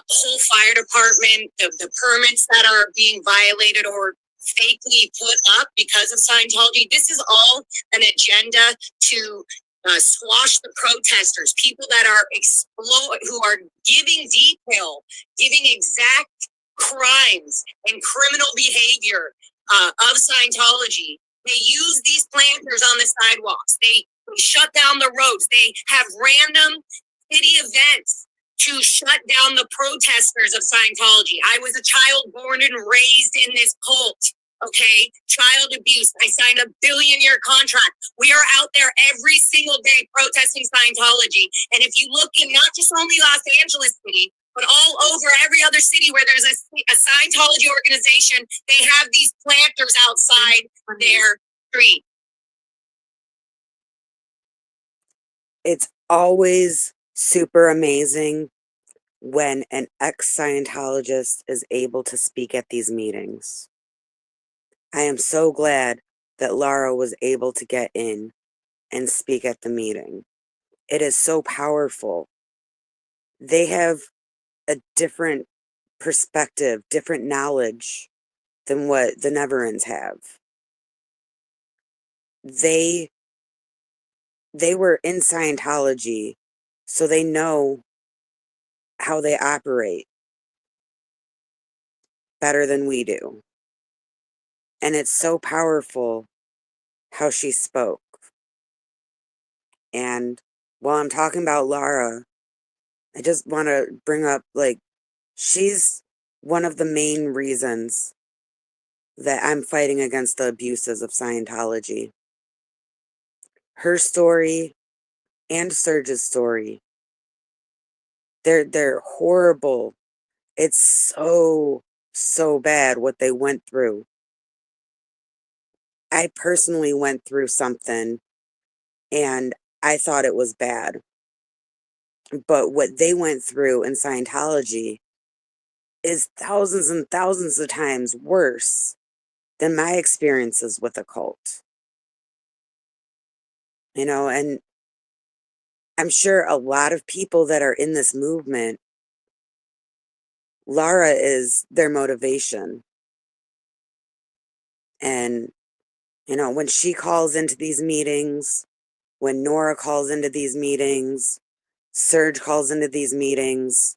whole fire department, the permits that are being violated or fakely put up because of Scientology. This is all an agenda to squash the protesters, people that are who are giving detail, giving exact crimes and criminal behavior of Scientology. They use these planters on the sidewalks. They shut down the roads. They have random city events to shut down the protesters of Scientology. I was a child born and raised in this cult. Okay, child abuse. I signed a billion-year contract. We are out there every single day protesting Scientology. And if you look in not just only Los Angeles City, but all over every other city where there's a Scientology organization, they have these planters outside their street. It's always super amazing when an ex-Scientologist is able to speak at these meetings. I am so glad that Laura was able to get in and speak at the meeting. It is so powerful. They have a different perspective, different knowledge than what the Neverends have. They were in Scientology, so they know how they operate better than we do. And it's so powerful how she spoke. And while I'm talking about Laura, I just want to bring up, like, she's one of the main reasons that I'm fighting against the abuses of Scientology. Her story and Serge's story, they're horrible. It's so bad what they went through. I personally went through something and I thought it was bad. But what they went through in Scientology is thousands and thousands of times worse than my experiences with a cult. You know, and I'm sure a lot of people that are in this movement, Laura is their motivation. And, you know, when she calls into these meetings, when Nora calls into these meetings, Serge calls into these meetings,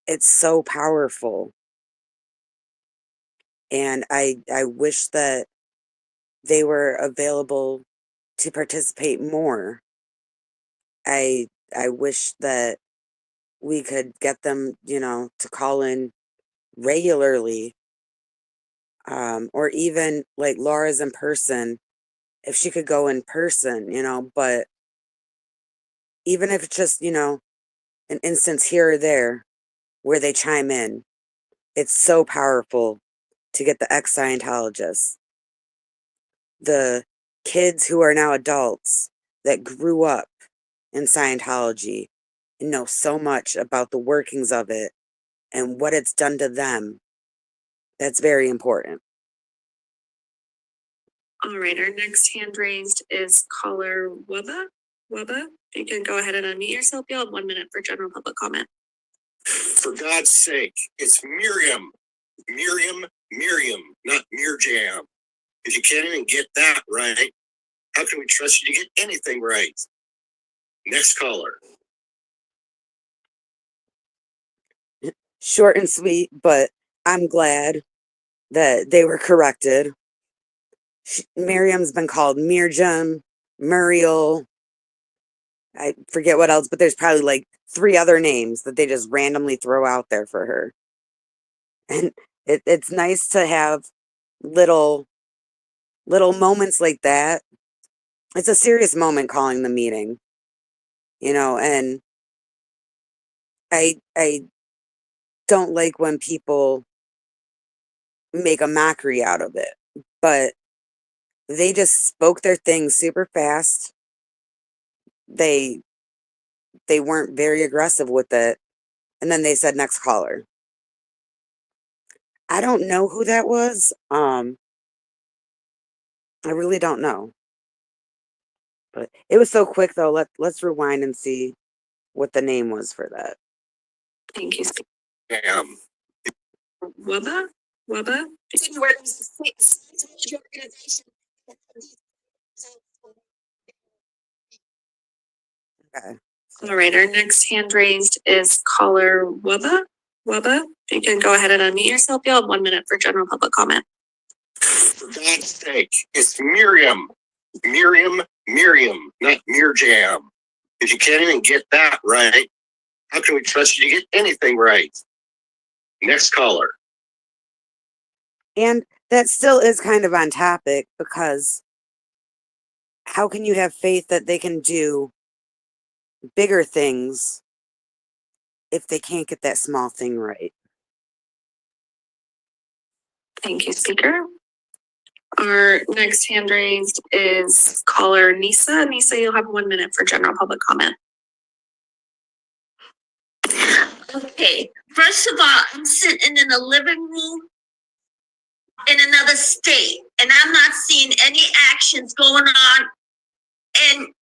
it's so powerful. And I wish that they were available to participate more. I wish that we could get them, you know, to call in regularly. Or even like Laura's in person, if she could go in person, you know, but even if it's just, you know, an instance here or there where they chime in, it's so powerful to get the ex-Scientologists, the kids who are now adults that grew up in Scientology and know so much about the workings of it and what it's done to them. That's very important. All right, our next hand raised is caller Wubba. Wubba, you can go ahead and unmute yourself. You'll have 1 minute for general public comment. For God's sake, it's Miriam. Miriam, not Mirjam. If you can't even get that right, how can we trust you to get anything right? Next caller. Short and sweet, but I'm glad that they were corrected. Miriam's been called Mirjam, Muriel. I forget what else, but there's probably like 3 other names that they just randomly throw out there for her. And it's nice to have little moments like that. It's a serious moment calling the meeting, you know, and I don't like when people make a mockery out of it, but they just spoke their thing super fast. They weren't very aggressive with it. And then they said next caller. I don't know who that was. I really don't know. But it was so quick though. Let's rewind and see what the name was for that. Thank you. Damn. Wubba? Wubba? Where there's a Scientology organization. Okay. All right, our next hand raised is caller Wubba. Wubba, you can go ahead and unmute yourself. You'll have 1 minute for general public comment. For God's sake, it's Miriam. Miriam, not Mirjam. If you can't even get that right, how can we trust you to get anything right? Next caller. And that still is kind of on topic because how can you have faith that they can do bigger things if they can't get that small thing right? Thank you, speaker. Our next hand raised is caller Nisa. Nisa, you'll have 1 minute for general public comment. Okay, first of all, I'm sitting in a living room in another state, and I'm not seeing any actions going on in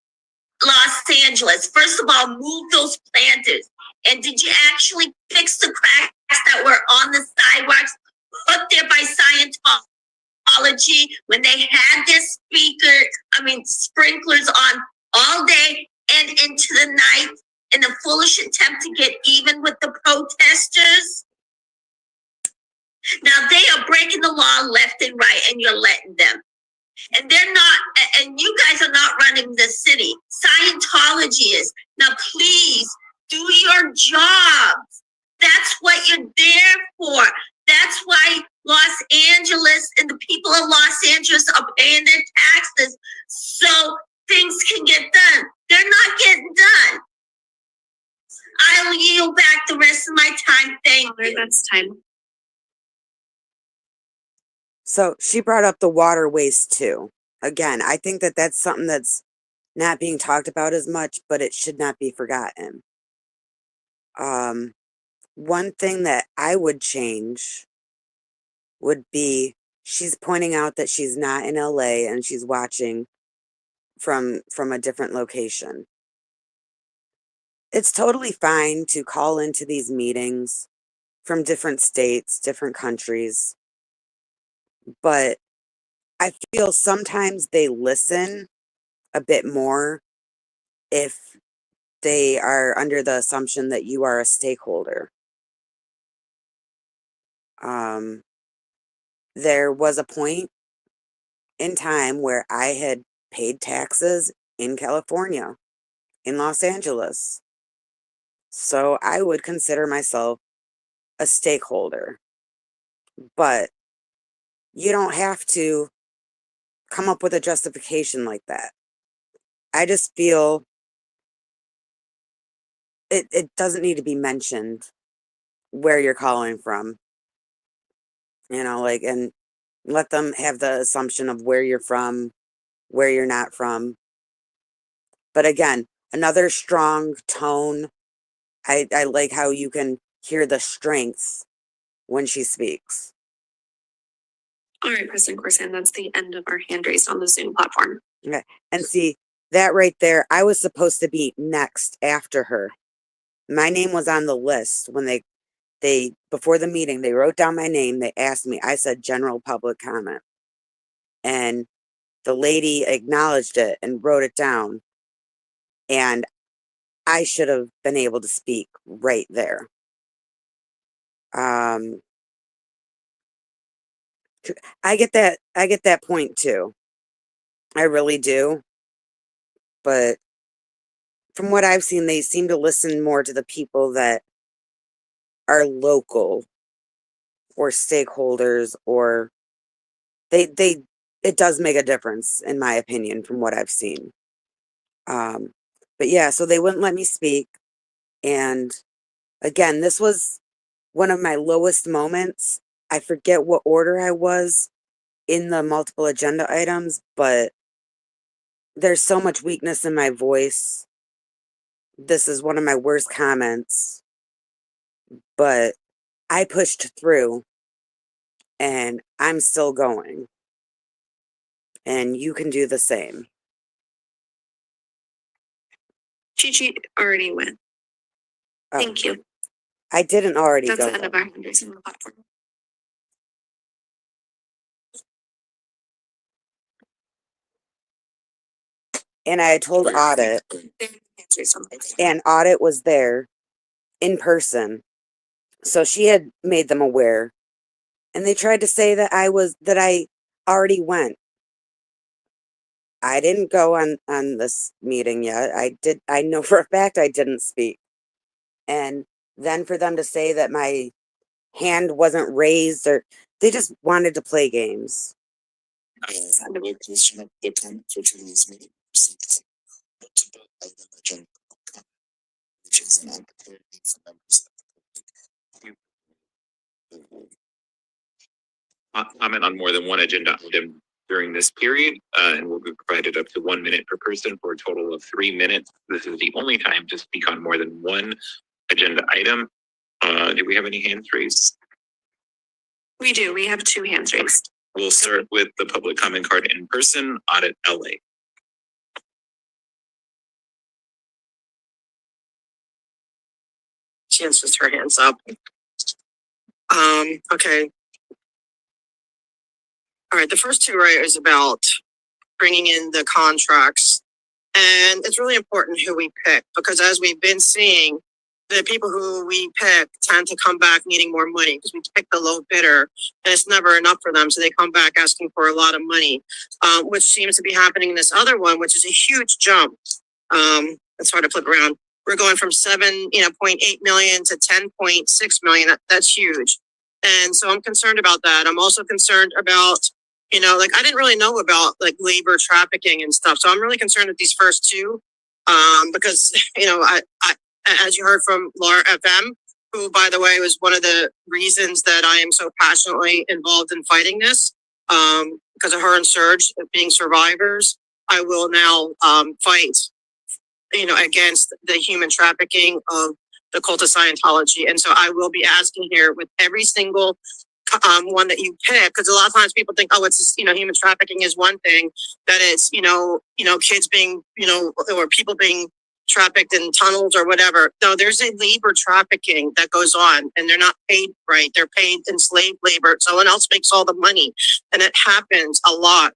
Los Angeles. First of all, move those planters. And did you actually fix the cracks that were on the sidewalks put there by Scientology when they had their sprinklers on all day and into the night in a foolish attempt to get even with the protesters? Now they are breaking the law left and right, and you're letting them. And they're not, and you guys are not running the city. Scientology is. Now please do your jobs. That's what you're there for. That's why Los Angeles and the people of Los Angeles are paying their taxes so things can get done. They're not getting done. I'll yield back the rest of my time. Thank you. That's time. So she brought up the water waste too. Again, I think that that's something that's not being talked about as much, but it should not be forgotten. One thing that I would change would be she's pointing out that she's not in LA and she's watching from a different location. It's totally fine to call into these meetings from different states, different countries, but I feel sometimes they listen a bit more if they are under the assumption that you are a stakeholder. There was a point in time where I had paid taxes in California, in Los Angeles. So I would consider myself a stakeholder. But you don't have to come up with a justification like that. I just feel it doesn't need to be mentioned where you're calling from. You know, like, and let them have the assumption of where you're from, where you're not from. But again, another strong tone. I like how you can hear the strength when she speaks. All right, President Corsan, that's the end of our hand raised on the Zoom platform. Okay. And see, that right there, I was supposed to be next after her. My name was on the list when they before the meeting, they wrote down my name. They asked me, I said general public comment. And the lady acknowledged it and wrote it down. And I should have been able to speak right there. I get that point too. I really do. But from what I've seen, they seem to listen more to the people that are local or stakeholders, or it does make a difference in my opinion from what I've seen. But yeah, so they wouldn't let me speak. And again, this was one of my lowest moments. I forget what order I was in the multiple agenda items, but there's so much weakness in my voice. This is one of my worst comments. but I pushed through and I'm still going. And you can do the same. Gigi already went. Thank you. I didn't already That's go. the end of though. our hand raising on the platform. And I had told Audit, and Audit was there in person. So she had made them aware. And they tried to say that I already went. I didn't go on this meeting yet. I know for a fact I didn't speak. And then for them to say that my hand wasn't raised, or they just wanted to play games. Comment on more than one agenda item during this period, and will be provided up to 1 minute per person for a total of 3 minutes. This is the only time to speak on more than one agenda item. Do we have any hands raised? We do. We have 2 hands raised. We'll start with the public comment card in person, Audit LA. She has just her hands up. Okay. All right, the first 2 right is about bringing in the contracts. And it's really important who we pick, because as we've been seeing, the people who we pick tend to come back needing more money because we pick the low bidder and it's never enough for them. So they come back asking for a lot of money, which seems to be happening in this other one, which is a huge jump. It's hard to flip around. We're going from 7.8 million to 10.6 million. That's huge. And so I'm concerned about that. I'm also concerned about, like I didn't really know about like labor trafficking and stuff. So I'm really concerned with these first 2, because, I as you heard from Laura FM, who, by the way, was one of the reasons that I am so passionately involved in fighting this, because of her and Serge being survivors, I will now fight, against the human trafficking of the cult of Scientology. And so I will be asking here with every single one that you pick, because a lot of times people think, oh, it's just, human trafficking is one thing, that it's, kids being, or people being trafficked in tunnels or whatever. No, there's a labor trafficking that goes on, and they're not paid right. They're paid in slave labor. Someone else makes all the money, and it happens a lot.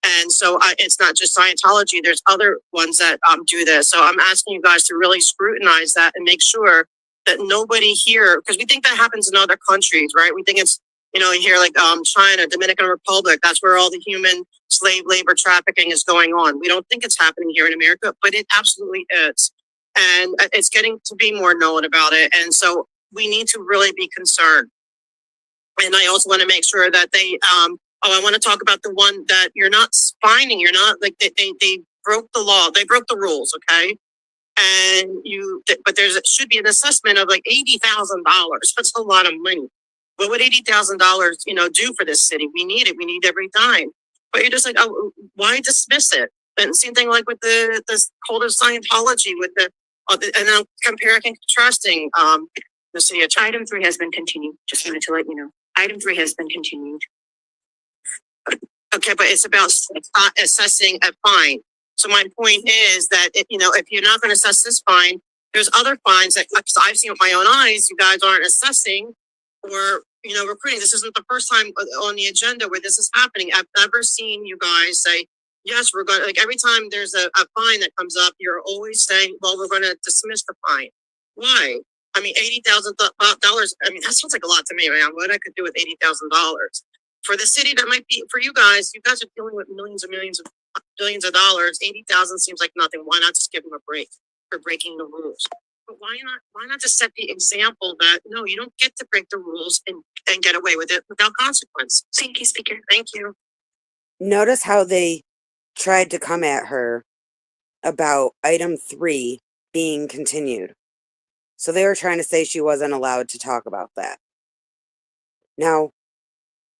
And so it's not just Scientology. There's other ones that do this. So I'm asking you guys to really scrutinize that and make sure that nobody here, because we think that happens in other countries, right? We think it's, here like China, Dominican Republic, that's where all the human slave labor trafficking is going on. We don't think it's happening here in America, but it absolutely is. And it's getting to be more known about it. And so we need to really be concerned. And I also want to make sure that they, I want to talk about the one that you're not fining, you're not like, they broke the law, they broke the rules, okay? And but should be an assessment of like $80,000. That's a lot of money. What would $80,000, do for this city? We need it. We need every dime. But you're just like, oh, why dismiss it? And same thing like with the cult of Scientology, with and then comparing and contrasting. The city of Item 3 has been continued. Just wanted to let you know. Item 3 has been continued. Okay, but it's about assessing a fine. So my point is that if you're not going to assess this fine, there's other fines that, because I've seen with my own eyes, you guys aren't assessing or recruiting. This isn't the first time on the agenda where this is happening. I've never seen you guys say, yes, we're going to, like every time there's a fine that comes up, you're always saying, well, we're going to dismiss the fine. Why? I mean, $80,000. I mean, that sounds like a lot to me, man. What I could do with $80,000 for the city, that might be for you guys. You guys are dealing with millions and millions of billions of dollars. 80,000 seems like nothing. Why not just give them a break for breaking the rules? But why not just set the example that no, you don't get to break the rules and get away with it without consequence. Thank you, Speaker. Thank you. Notice how they tried to come at her about item 3 being continued. So they were trying to say she wasn't allowed to talk about that. Now,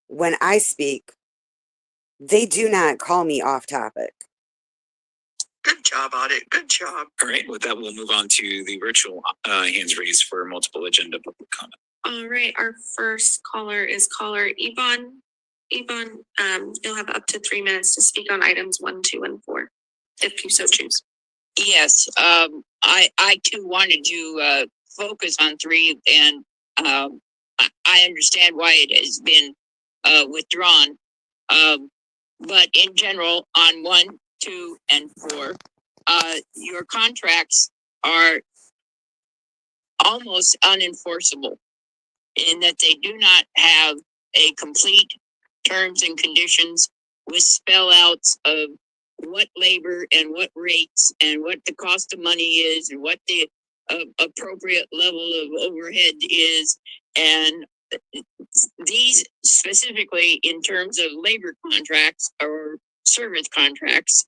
when I speak, they do not call me off topic. Good job, audit. Good job. All right, with that, we'll move on to the virtual hands raised for multiple agenda public comment. All right, our first caller is caller Yvonne. Yvonne, you'll have up to 3 minutes to speak on items 1, 2, and 4, if you so choose. Yes, I too wanted to focus on 3, and I understand why it has been withdrawn. But in general, on 1, 2, and 4, your contracts are almost unenforceable in that they do not have a complete terms and conditions with spell outs of what labor and what rates and what the cost of money is and what the appropriate level of overhead is. And these specifically in terms of labor contracts or service contracts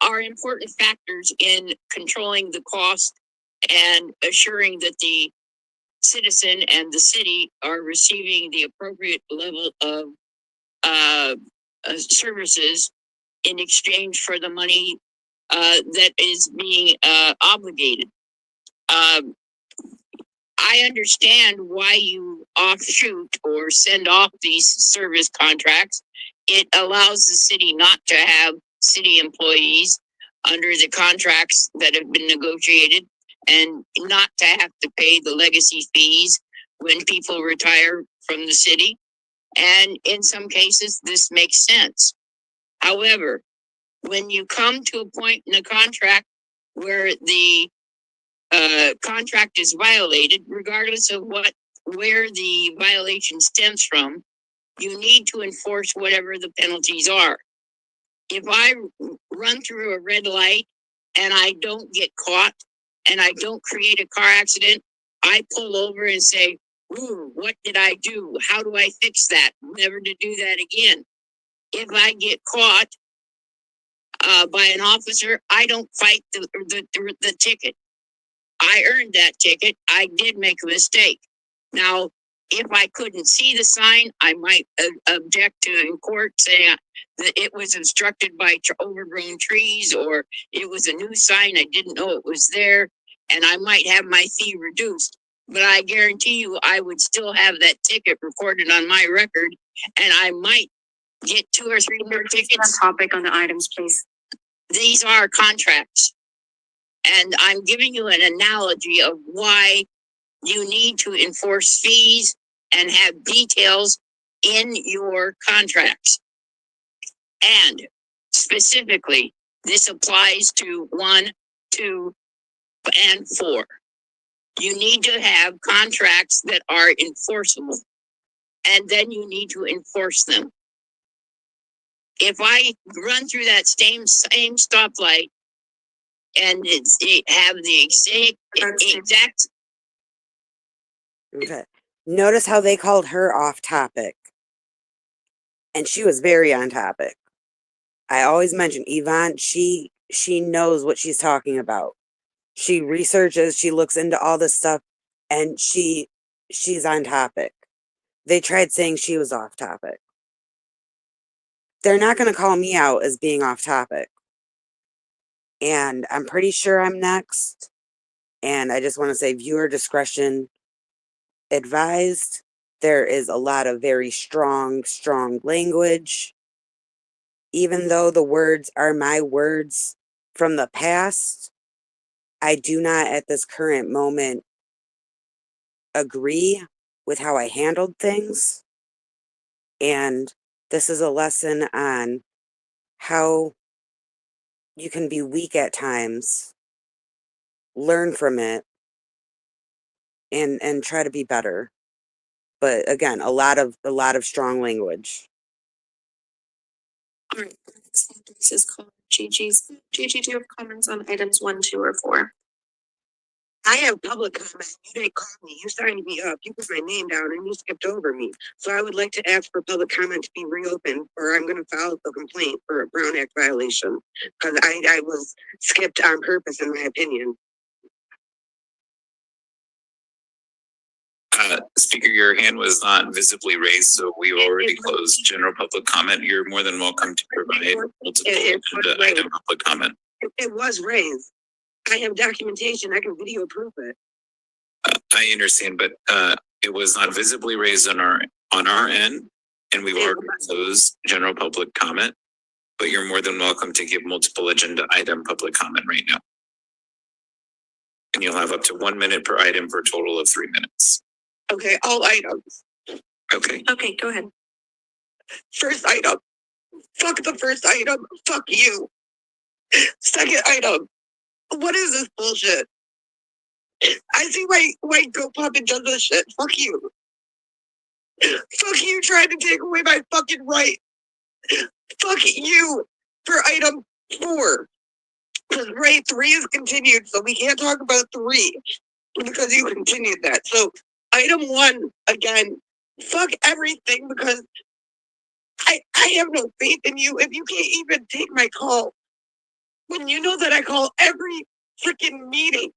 are important factors in controlling the cost and assuring that the citizen and the city are receiving the appropriate level of services in exchange for the money that is being obligated. I understand why you offshoot or send off these service contracts. It allows the city not to have city employees under the contracts that have been negotiated and not to have to pay the legacy fees when people retire from the city. And in some cases, this makes sense. However, when you come to a point in a contract where the contract is violated, regardless of where the violation stems from, you need to enforce whatever the penalties are. If I run through a red light and I don't get caught and I don't create a car accident, I pull over and say, ooh, what did I do? How do I fix that? Never to do that again. If I get caught by an officer, I don't fight the ticket. I earned that ticket. I did make a mistake. Now, if I couldn't see the sign, I might object to in court saying that it was obstructed by overgrown trees, or it was a new sign. I didn't know it was there, and I might have my fee reduced. But I guarantee you, I would still have that ticket recorded on my record, and I might get 2 or 3 more tickets. Topic on the items, please. These are contracts. And I'm giving you an analogy of why you need to enforce fees and have details in your contracts. And specifically, this applies to 1, 2, and 4. You need to have contracts that are enforceable, and then you need to enforce them. If I run through that same stoplight and have the exact. Okay. Notice how they called her off topic. And she was very on topic. I always mention Yvonne, she knows what she's talking about. She researches, she looks into all this stuff, and she's on topic. They tried saying she was off topic. They're not going to call me out as being off topic. And I'm pretty sure I'm next. And I just want to say viewer discretion advised. There is a lot of very strong language. Even though the words are my words from the past, I do not at this current moment agree with how I handled things. And this is a lesson on how you can be weak at times, learn from it, and try to be better. But again, a lot of strong language. All right, this is called Gigi's. Gigi, do you have comments on items 1, 2, or 4? I have public comment. You didn't call me. You signed me up. You put my name down and you skipped over me. So I would like to ask for public comment to be reopened, or I'm going to file a complaint for a Brown Act violation because I was skipped on purpose, in my opinion. Speaker, your hand was not visibly raised, so we've already closed general public comment. You're more than welcome to provide multiple agenda item public comment. It was raised. I have documentation. I can video proof it. I understand, but it was not visibly raised on our end, and we've already closed general public comment. But you're more than welcome to give multiple agenda item public comment right now. And you'll have up to 1 minute per item for a total of 3 minutes. Okay, all items. Okay. Okay, go ahead. First item. Fuck the first item. Fuck you. Second item. What is this bullshit? I see why GoPuppet does this shit. Fuck you. Fuck you trying to take away my fucking right. Fuck you for item 4. Because right 3 is continued, so we can't talk about 3 because you continued that. So item 1, again, fuck everything because I have no faith in you if you can't even take my call. When you know that I call every freaking meeting.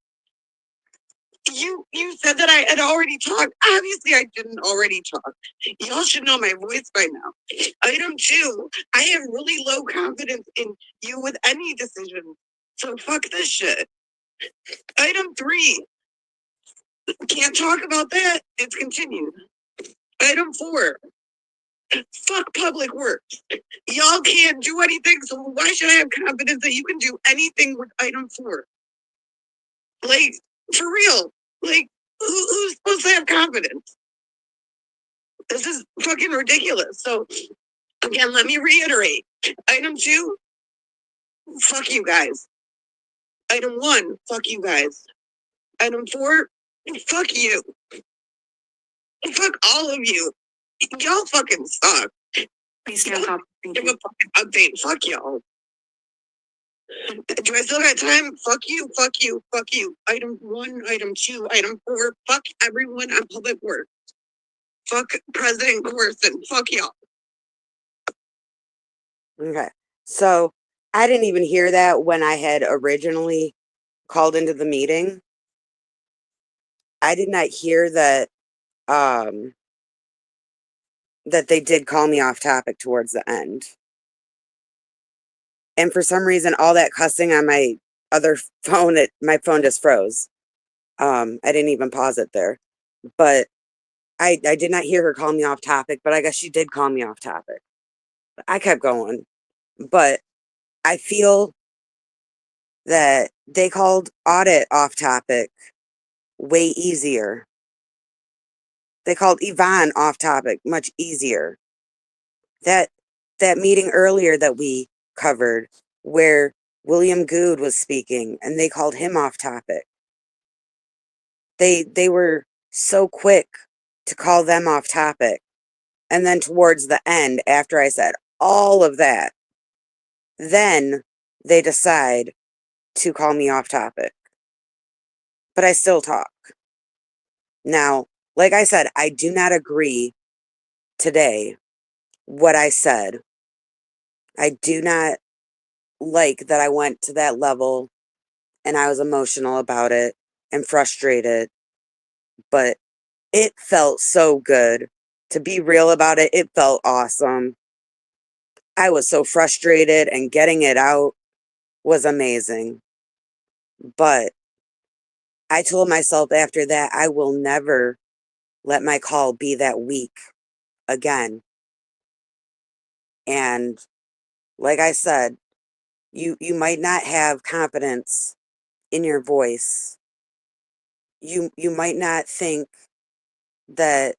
You said that I had already talked. Obviously, I didn't already talk. Y'all should know my voice by now. Item 2, I have really low confidence in you with any decision. So fuck this shit. Item 3, can't talk about that. It's continued. Item 4, fuck public works. Y'all can't do anything, so why should I have confidence that you can do anything with item 4? Like, for real. Like, who's supposed to have confidence? This is fucking ridiculous. So, again, let me reiterate. Item 2, fuck you guys. Item 1, fuck you guys. Item 4, fuck you. Fuck all of you. Y'all fucking suck. Please stand up. Give a fucking update. Fuck y'all. Do I still got time? Fuck you, fuck you, fuck you. Item 1, item 2, item 4, fuck everyone on public works. Fuck President Corson. Fuck y'all. Okay. So I didn't even hear that when I had originally called into the meeting. I did not hear that that they did call me off topic towards the end. And for some reason, all that cussing on my other phone, my phone just froze. I didn't even pause it there. But I did not hear her call me off topic, but I guess she did call me off topic. I kept going. But I feel that they called audit off topic way easier. They called Yvonne off topic much easier. That meeting earlier that we covered where William Good was speaking and they called him off topic. They were so quick to call them off topic. And then towards the end, after I said all of that, then they decide to call me off topic. But I still talk. Now, like I said, I do not agree today what I said. I do not like that I went to that level and I was emotional about it and frustrated. But it felt so good to be real about it. It felt awesome. I was so frustrated and getting it out was amazing. But I told myself after that, I will never let my call be that weak again. And like I said, you might not have confidence in your voice. You might not think that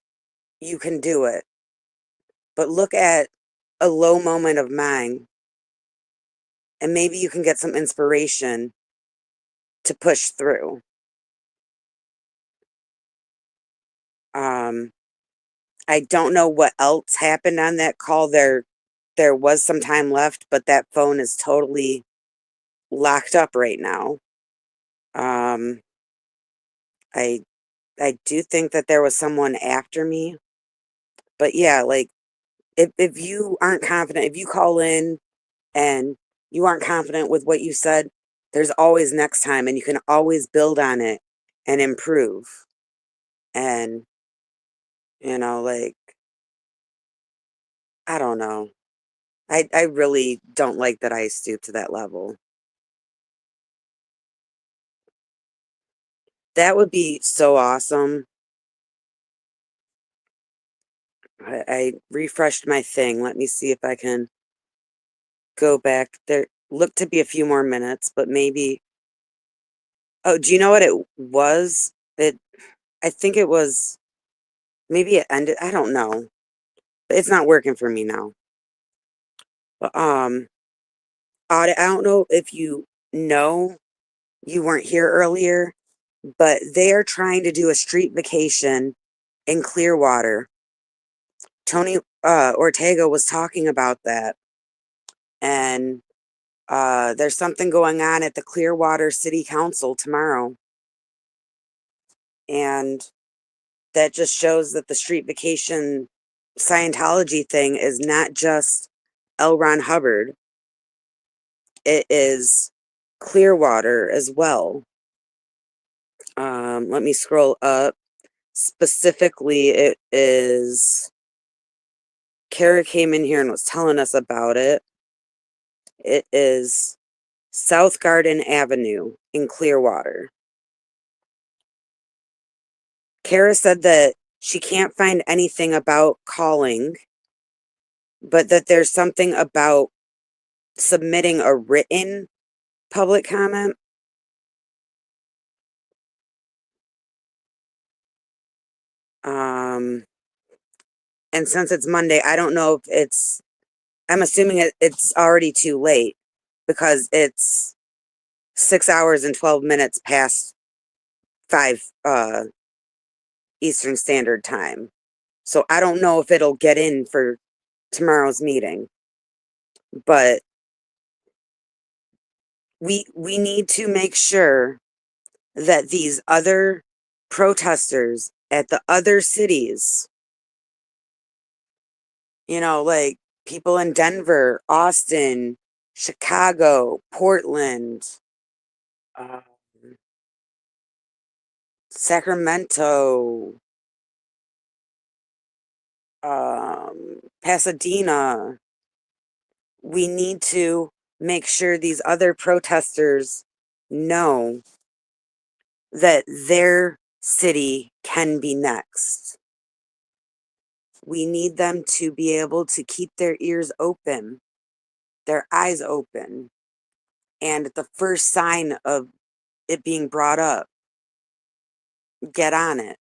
you can do it. But look at a low moment of mine and maybe you can get some inspiration to push through. I don't know what else happened on that call. There was some time left, but that phone is totally locked up right now. I do think that there was someone after me. But yeah, like if you aren't confident, if you call in and you aren't confident with what you said, there's always next time and you can always build on it and improve. And You know, like, I don't know. I really don't like that I stoop to that level. That would be so awesome. I refreshed my thing. Let me see if I can go back. There looked to be a few more minutes, but maybe. Oh, do you know what it was? I think it was, maybe it ended. I don't know. It's not working for me now. But audit. I don't know if you know. You weren't here earlier, but they are trying to do a street vacation in Clearwater. Tony Ortega was talking about that, and there's something going on at the Clearwater City Council tomorrow, and that just shows that the street vacation Scientology thing is not just L. Ron Hubbard. It is Clearwater as well. Let me scroll up. Specifically, it is Kara came in here and was telling us about it. It is South Garden Avenue in Clearwater. Kara said that she can't find anything about calling, but that there's something about submitting a written public comment. And since it's Monday, I don't know if I'm assuming it's already too late because it's 6 hours and 12 minutes past 5 Eastern Standard Time. So I don't know if it'll get in for tomorrow's meeting. But we need to make sure that these other protesters at the other cities, you know, like people in Denver, Austin, Chicago, Portland, Sacramento, Pasadena, we need to make sure these other protesters know that their city can be next. We need them to be able to keep their ears open, their eyes open, and at the first sign of it being brought up, get on it.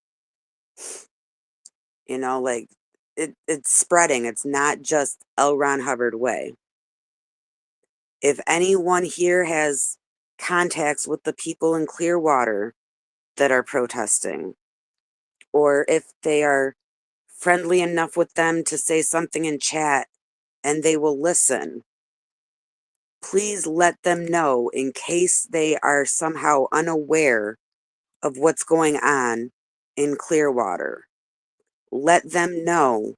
You know, like it's spreading. It's not just L. Ron Hubbard way. If anyone here has contacts with the people in Clearwater that are protesting, or if they are friendly enough with them to say something in chat and they will listen, please let them know in case they are somehow unaware of what's going on in Clearwater. Let them know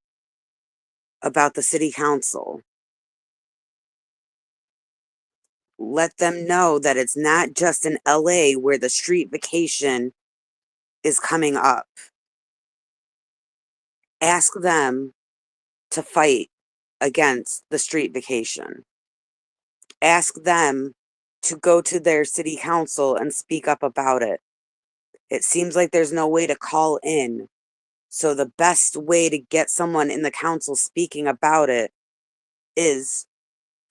about the city council. Let them know that it's not just in LA where the street vacation is coming up. Ask them to fight against the street vacation. Ask them to go to their city council and speak up about it. It seems like there's no way to call in. So the best way to get someone in the council speaking about it is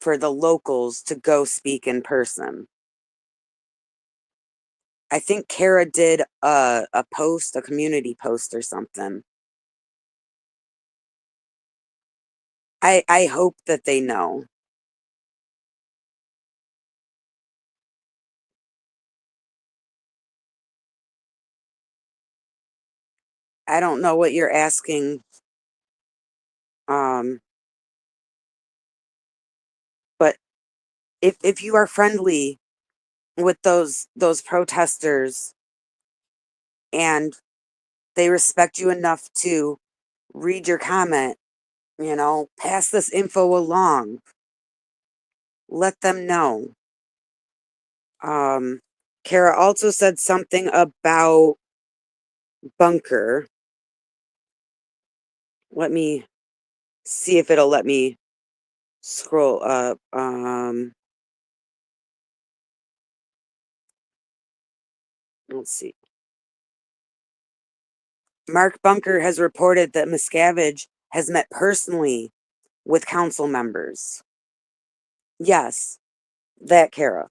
for the locals to go speak in person. I think Kara did a post, a community post or something. I hope that they know. I don't know what you're asking. But if you are friendly with those protesters and they respect you enough to read your comment, you know, pass this info along. Let them know. Kara also said something about Bunker. let me see if it'll let me scroll up. Let's see. Mark Bunker has reported that Miscavige has met personally with council members. Yes, that Kara.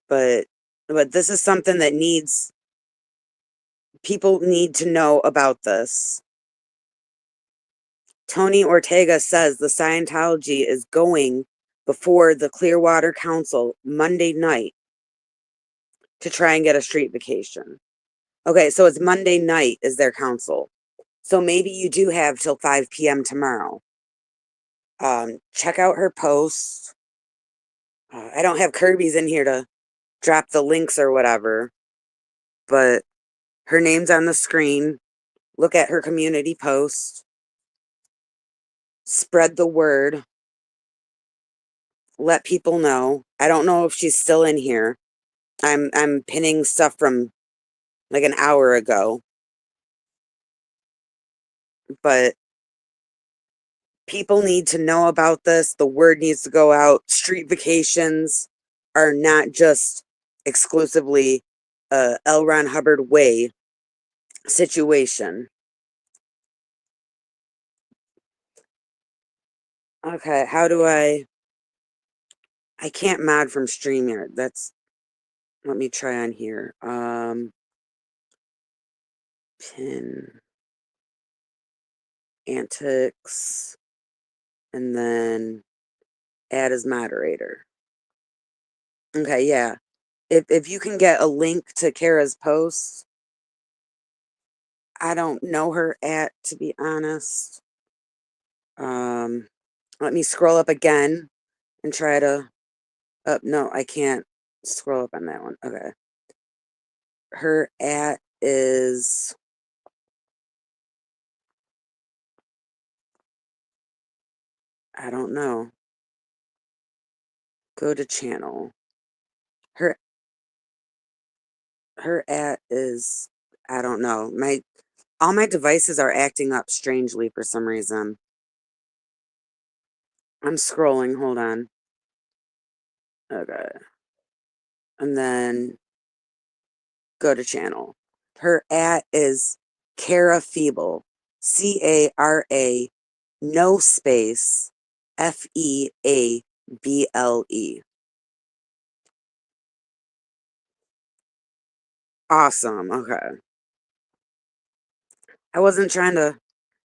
But this is something that people need to know about this. Tony Ortega says the Scientology is going before the Clearwater Council Monday night to try and get a street vacation. Okay, so it's Monday night is their council. So maybe you do have till 5 p.m. tomorrow. Check out her post. I don't have Kirby's in here to drop the links or whatever, but her name's on the screen. Look at her community post. Spread the word. Let people know. I don't know if she's still in here. I'm pinning stuff from like an hour ago. But people need to know about this. The word needs to go out. Street vacations are not just exclusively a L. Ron Hubbard way situation. Okay, how do I can't mod from StreamYard. Let me try on here. Pin antics and then add as moderator. Okay, yeah. If you can get a link to Kara's post, I don't know her to be honest. Let me scroll up again and try to no, I can't scroll up on that one. Okay. Her is I don't know. Go to channel. Her is I don't know. All my devices are acting up strangely for some reason. I'm scrolling, hold on. Okay. And then go to channel. Her is Cara Feeble. CARA no space FEABLE. Awesome. Okay. I wasn't trying to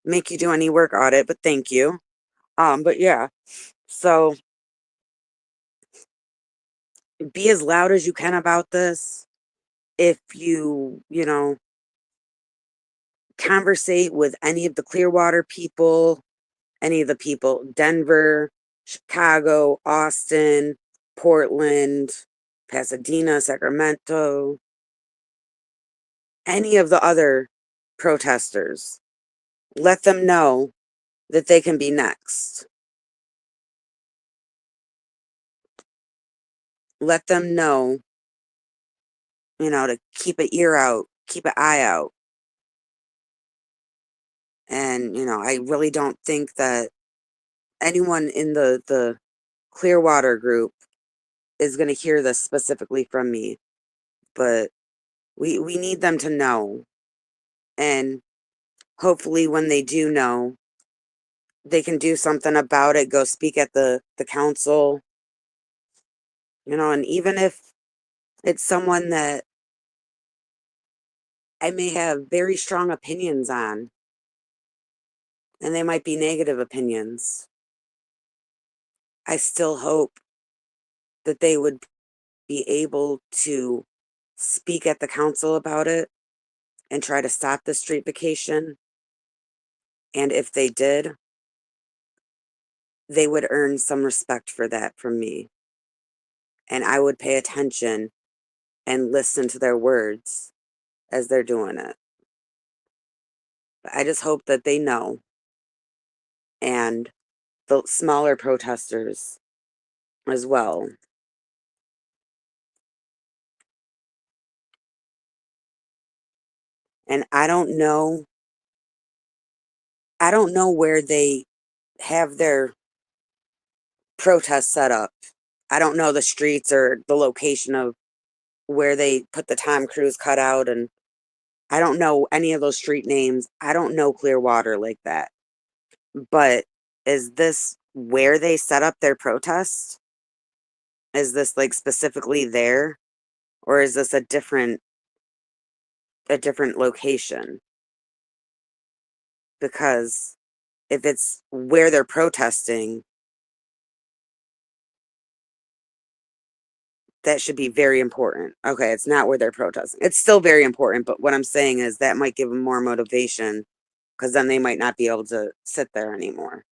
make you do any work audit, but thank you. But yeah. So be as loud as you can about this. If you conversate with any of the Clearwater people, any of the people, Denver, Chicago, Austin, Portland, Pasadena, Sacramento, any of the other protesters, let them know that they can be next. Let them know, to keep an ear out, keep an eye out. And, I really don't think that anyone in the Clearwater group is going to hear this specifically from me. But we need them to know. And hopefully when they do know, they can do something about it, go speak at the council. And even if it's someone that I may have very strong opinions on, and they might be negative opinions, I still hope that they would be able to speak at the council about it and try to stop the street vacation. And if they did, they would earn some respect for that from me. And I would pay attention and listen to their words as they're doing it. But I just hope that they know. And the smaller protesters as well. And I don't know where they have their protests set up. I don't know the streets or the location of where they put the Tom Cruise cutout, and I don't know any of those street names. I don't know Clearwater like that. But is this where they set up their protest? Is this like specifically there? Or is this a different location? Because if it's where they're protesting, that should be very important. Okay, it's not where they're protesting. It's still very important, but what I'm saying is that might give them more motivation, because then they might not be able to sit there anymore.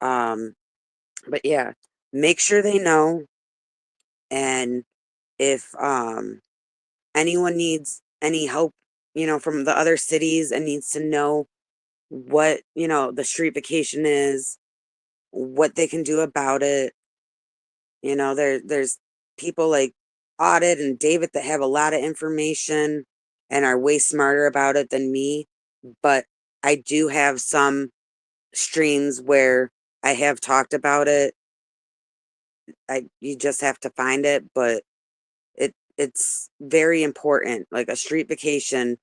But yeah, make sure they know. And if anyone needs any help, from the other cities and needs to know what, the street vacation is, what they can do about it. There's people like Audit and David that have a lot of information and are way smarter about it than me. But I do have some streams where I have talked about it. You just have to find it, but it's very important. Like, a street vacation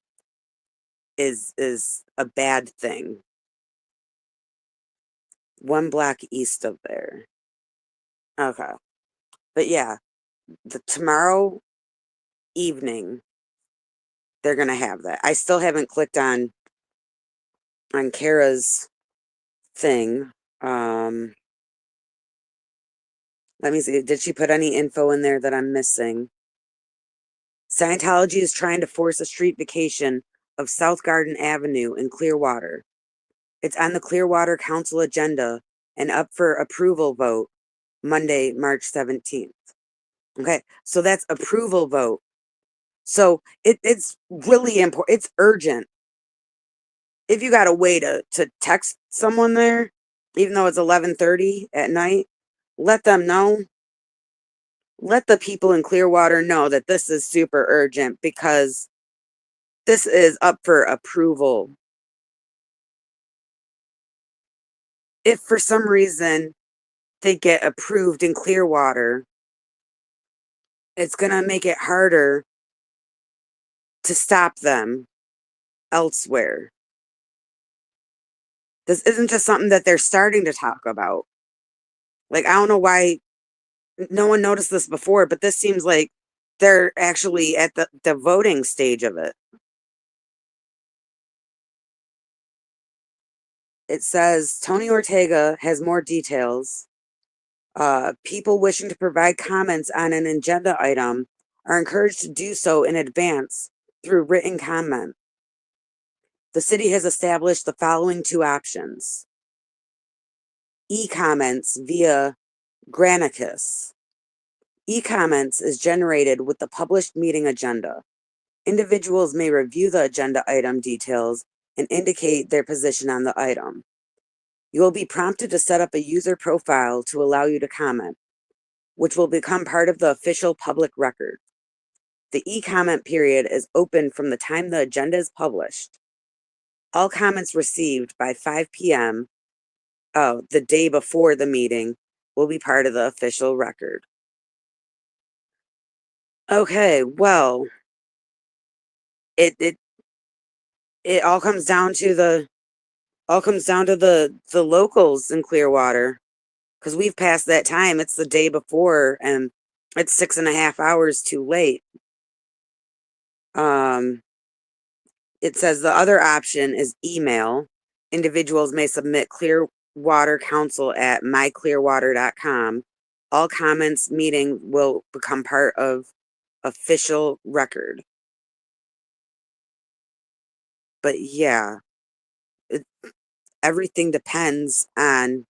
is a bad thing. 1 block east of there. Okay. But yeah, tomorrow evening, they're going to have that. I still haven't clicked on Kara's thing. Let me see. Did she put any info in there that I'm missing? Scientology is trying to force a street vacation of South Garden Avenue in Clearwater. It's on the Clearwater Council agenda and up for approval vote Monday, March 17th. Okay, so that's approval vote. So it's really important. It's urgent. If you got a way to text someone there, even though it's 11:30 at night, let them know. Let the people in Clearwater know that this is super urgent, because this is up for approval. If for some reason they get approved in Clearwater, it's going to make it harder to stop them elsewhere. This isn't just something that they're starting to talk about. Like, I don't know why no one noticed this before, but this seems like they're actually at the voting stage of it. It says Tony Ortega has more details. People wishing to provide comments on an agenda item are encouraged to do so in advance through written comment. The city has established the following 2 options. E-comments via Granicus. E-comments is generated with the published meeting agenda. Individuals may review the agenda item details and indicate their position on the item. You will be prompted to set up a user profile to allow you to comment, which will become part of the official public record. The e-comment period is open from the time the agenda is published. All comments received by 5 p.m. The day before the meeting will be part of the official record. Okay, well, it all comes down to the locals in Clearwater, because we've passed that time. It's the day before, and it's 6.5 hours too late. It says the other option is email. Individuals may submit clearwatercouncil@myclearwater.com. All comments meeting will become part of official record. But yeah, everything depends on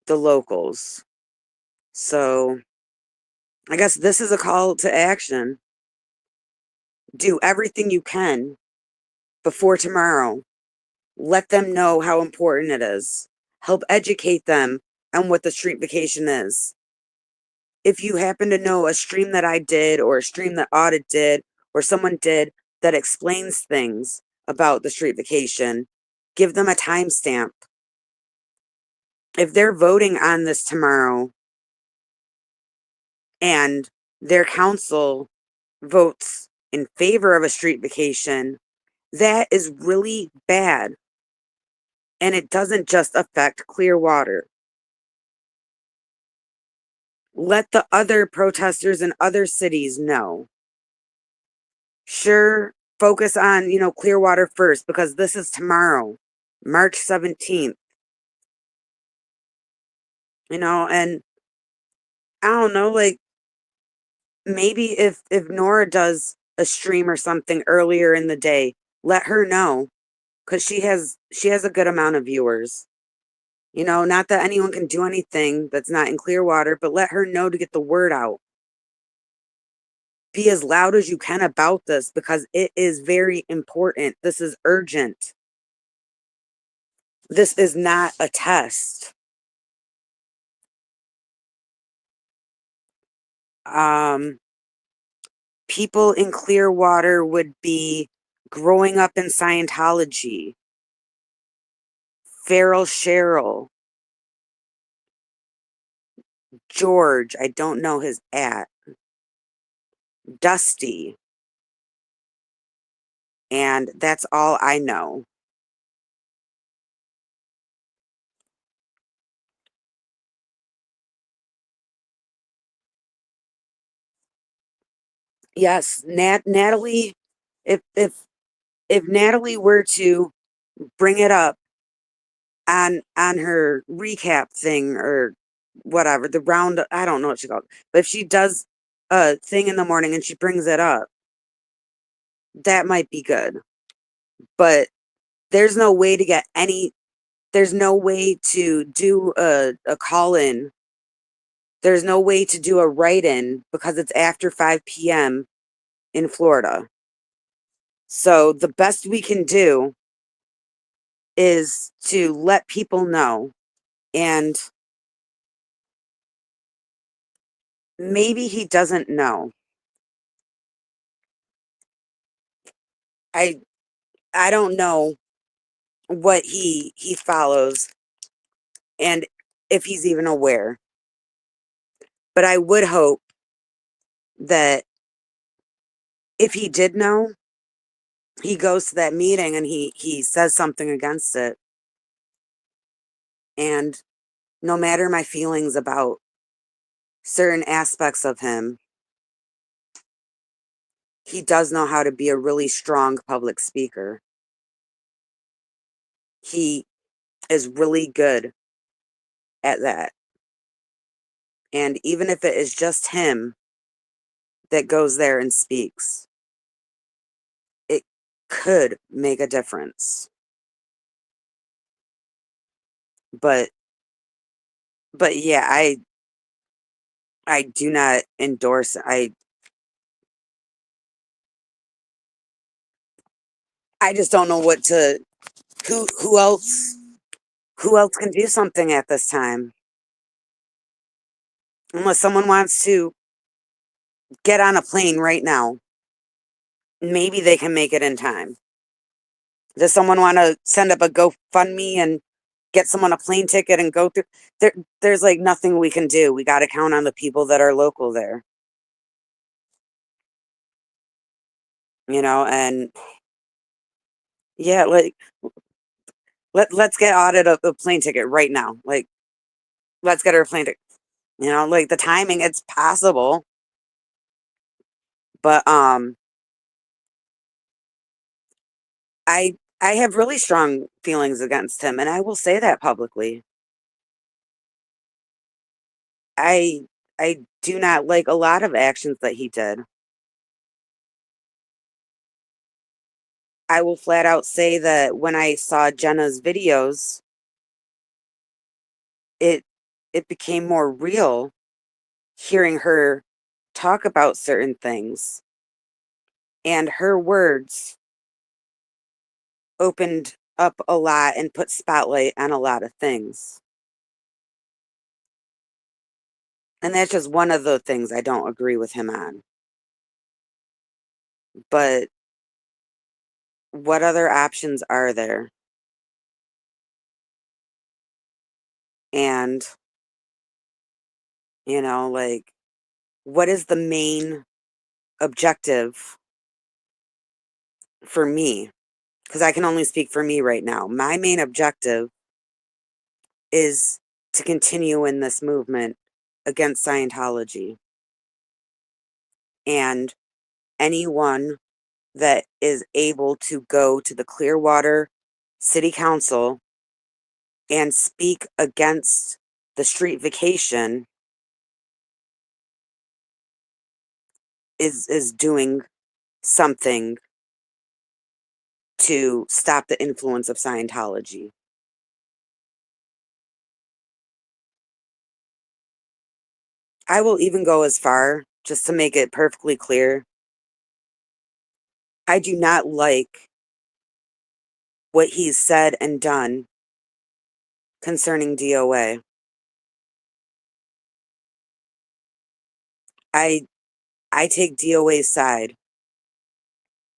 the locals. So I guess this is a call to action. Do everything you can before tomorrow. Let them know how important it is. Help educate them on what the street vacation is. If you happen to know a stream that I did, or a stream that Audit did, or someone did that explains things about the street vacation, give them a timestamp. If they're voting on this tomorrow and their council votes in favor of a street vacation, that is really bad. And it doesn't just affect Clearwater. Let the other protesters in other cities know. Sure, focus on, Clearwater first, because this is tomorrow, March 17th. And I don't know, like, maybe if Nora does a stream or something earlier in the day, let her know, because she has a good amount of viewers. Not that anyone can do anything that's not in Clearwater, but let her know to get the word out. Be as loud as you can about this, because it is very important. This is urgent. This is not a test. People in Clearwater would be growing up in Scientology. Farrell Cheryl. George, I don't know his @ Dusty. And that's all I know. Yes, Natalie, if Natalie were to bring it up on her recap thing or whatever, the round, I don't know what she called it, but if she does a thing in the morning and she brings it up, that might be good. But there's no way to get there's no way to do a call-in. There's no way to do a write-in because it's after 5 p.m. in Florida. So the best we can do is to let people know, and maybe he doesn't know. I don't know what he follows and if he's even aware. But I would hope that if he did know, he goes to that meeting and he says something against it. And no matter my feelings about certain aspects of him, he does know how to be a really strong public speaker. He is really good at that. And even if it is just him that goes there and speaks, it could make a difference. But yeah, I do not endorse. I just don't know what to. Who else can do something at this time? Unless someone wants to get on a plane right now, maybe they can make it in time. Does someone want to send up a GoFundMe and get someone a plane ticket and go through? There's like nothing we can do. We got to count on the people that are local there. And yeah, like let's get Audit a plane ticket right now. Like, let's get her a plane ticket. Like the timing, it's possible. But I have really strong feelings against him, and I will say that publicly. I do not like a lot of actions that he did. I will flat out say that when I saw Jenna's videos, it became more real hearing her talk about certain things. And her words opened up a lot and put spotlight on a lot of things. And that's just one of the things I don't agree with him on. But what other options are there? And, you know, like, what is the main objective for me? Because I can only speak for me right now. My main objective is to continue in this movement against Scientology. And anyone that is able to go to the Clearwater City Council and speak against the street vacation is doing something to stop the influence of Scientology. I will even go as far, just to make it perfectly clear, I do not like what he's said and done concerning DOA. I take DOA's side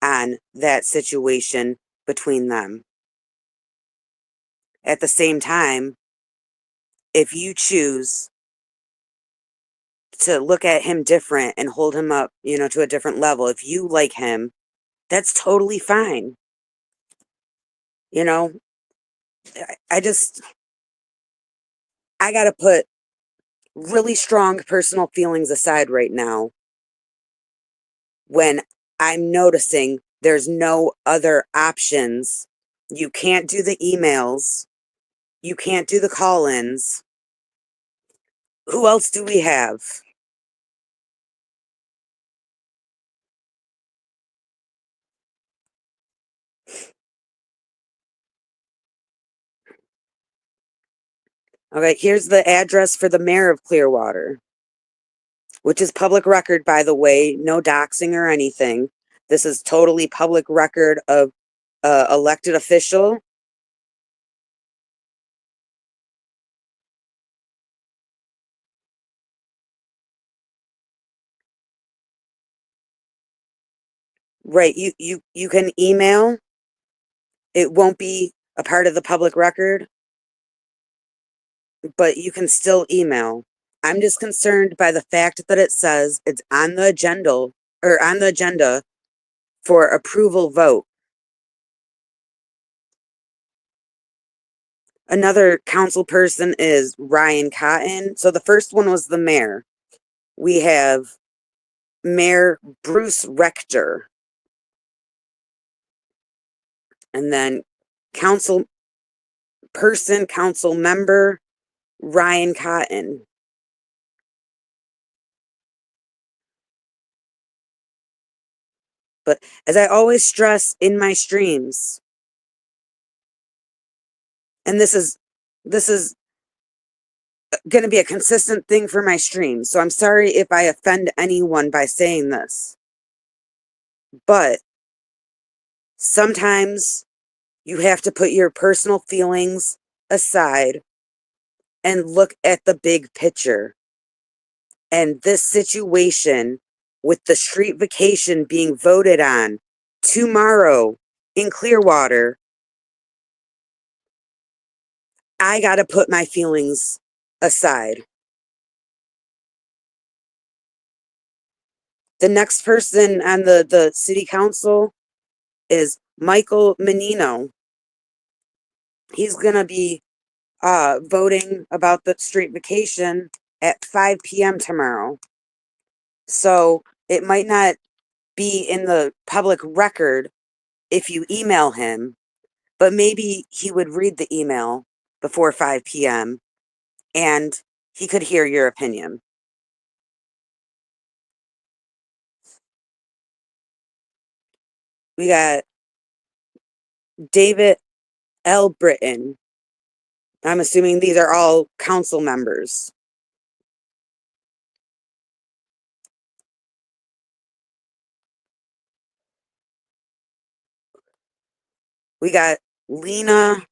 on that situation between them. At the same time, if you choose to look at him different and hold him up, you know, to a different level, if you like him, that's totally fine. You know, I got to put really strong personal feelings aside right now when I'm noticing there's no other options. You can't do the emails. You can't do the call-ins. Who else do we have? Okay, here's the address for the mayor of Clearwater, which is public record, by the way, no doxing or anything. This is totally public record of elected official. Right, you can email. It won't be a part of the public record, but you can still email. I'm just concerned by the fact that it says it's on the agenda for approval vote. Another council person is Ryan Cotton. So the first one was the mayor. We have Mayor Bruce Rector. And then council member Ryan Cotton. But as I always stress in my streams, and this is going to be a consistent thing for my streams, so I'm sorry if I offend anyone by saying this, but sometimes you have to put your personal feelings aside and look at the big picture. And this situation with the street vacation being voted on tomorrow in Clearwater, I got to put my feelings aside. The next person on the city council is Michael Menino. He's going to be voting about the street vacation at 5 p.m. tomorrow. So it might not be in the public record if you email him, but maybe he would read the email before 5 p.m. and he could hear your opinion. We got David L. Britton. I'm assuming these are all council members. We got Lena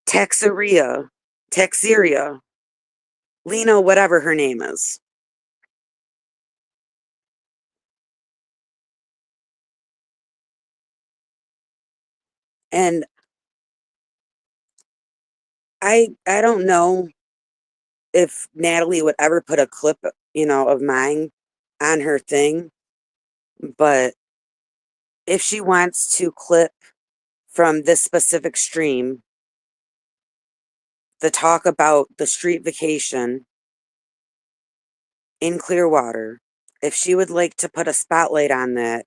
Texeria, Lena, whatever her name is. And I don't know if Natalie would ever put a clip, of mine on her thing, but if she wants to clip from this specific stream the talk about the street vacation in Clearwater, if she would like to put a spotlight on that,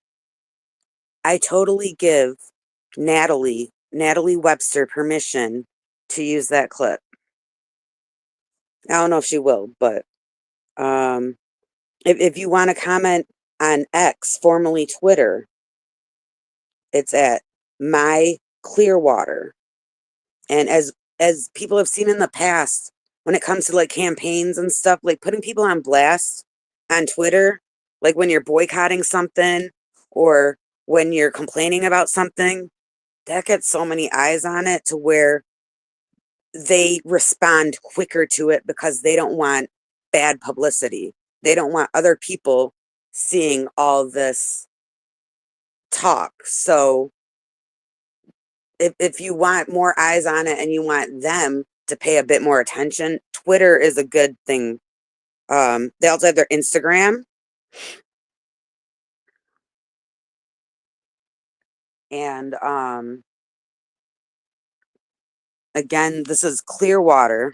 I totally give Natalie Webster permission to use that clip. I don't know if she will, but if you want to comment on X, formerly Twitter, it's at My Clearwater. And as people have seen in the past, when it comes to like campaigns and stuff, like putting people on blast on Twitter, like when you're boycotting something or when you're complaining about something, that gets so many eyes on it to where they respond quicker to it because they don't want bad publicity. They don't want other people seeing all this talk. So if you want more eyes on it and you want them to pay a bit more attention, Twitter is a good thing. They also have their Instagram. And again, this is Clearwater,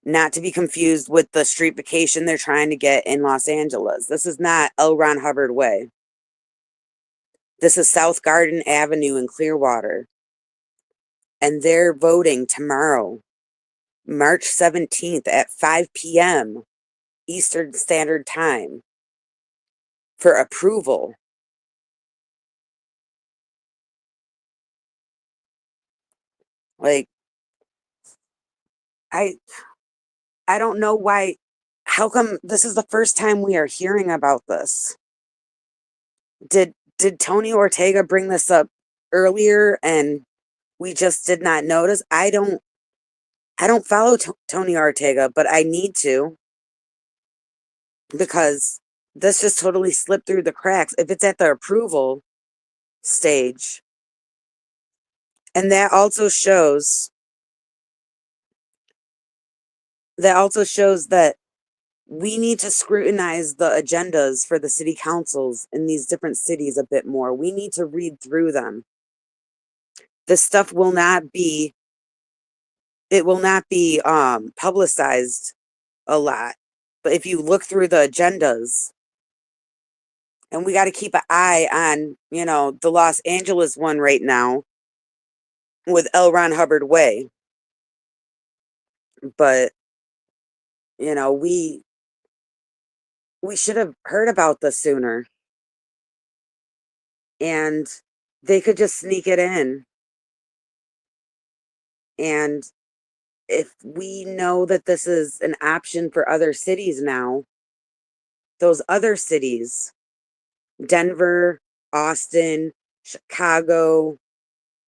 not to be confused with the street vacation they're trying to get in Los Angeles. This is not L. Ron Hubbard Way. This is South Garden Avenue in Clearwater. And they're voting tomorrow, March 17th at 5 p.m. Eastern Standard Time for approval. Like, I don't know why, how come this is the first time we are hearing about this? Did Tony Ortega bring this up earlier and we just did not notice? I don't follow Tony Ortega, but I need to, because this just totally slipped through the cracks. If it's at the approval stage, and that also shows that we need to scrutinize the agendas for the city councils in these different cities a bit more. We need to read through them. This stuff will not be publicized a lot. But if you look through the agendas, and we got to keep an eye on, the Los Angeles one right now with L. Ron Hubbard Way. But, we should have heard about this sooner. And they could just sneak it in. And if we know that this is an option for other cities now, those other cities, Denver, Austin, Chicago,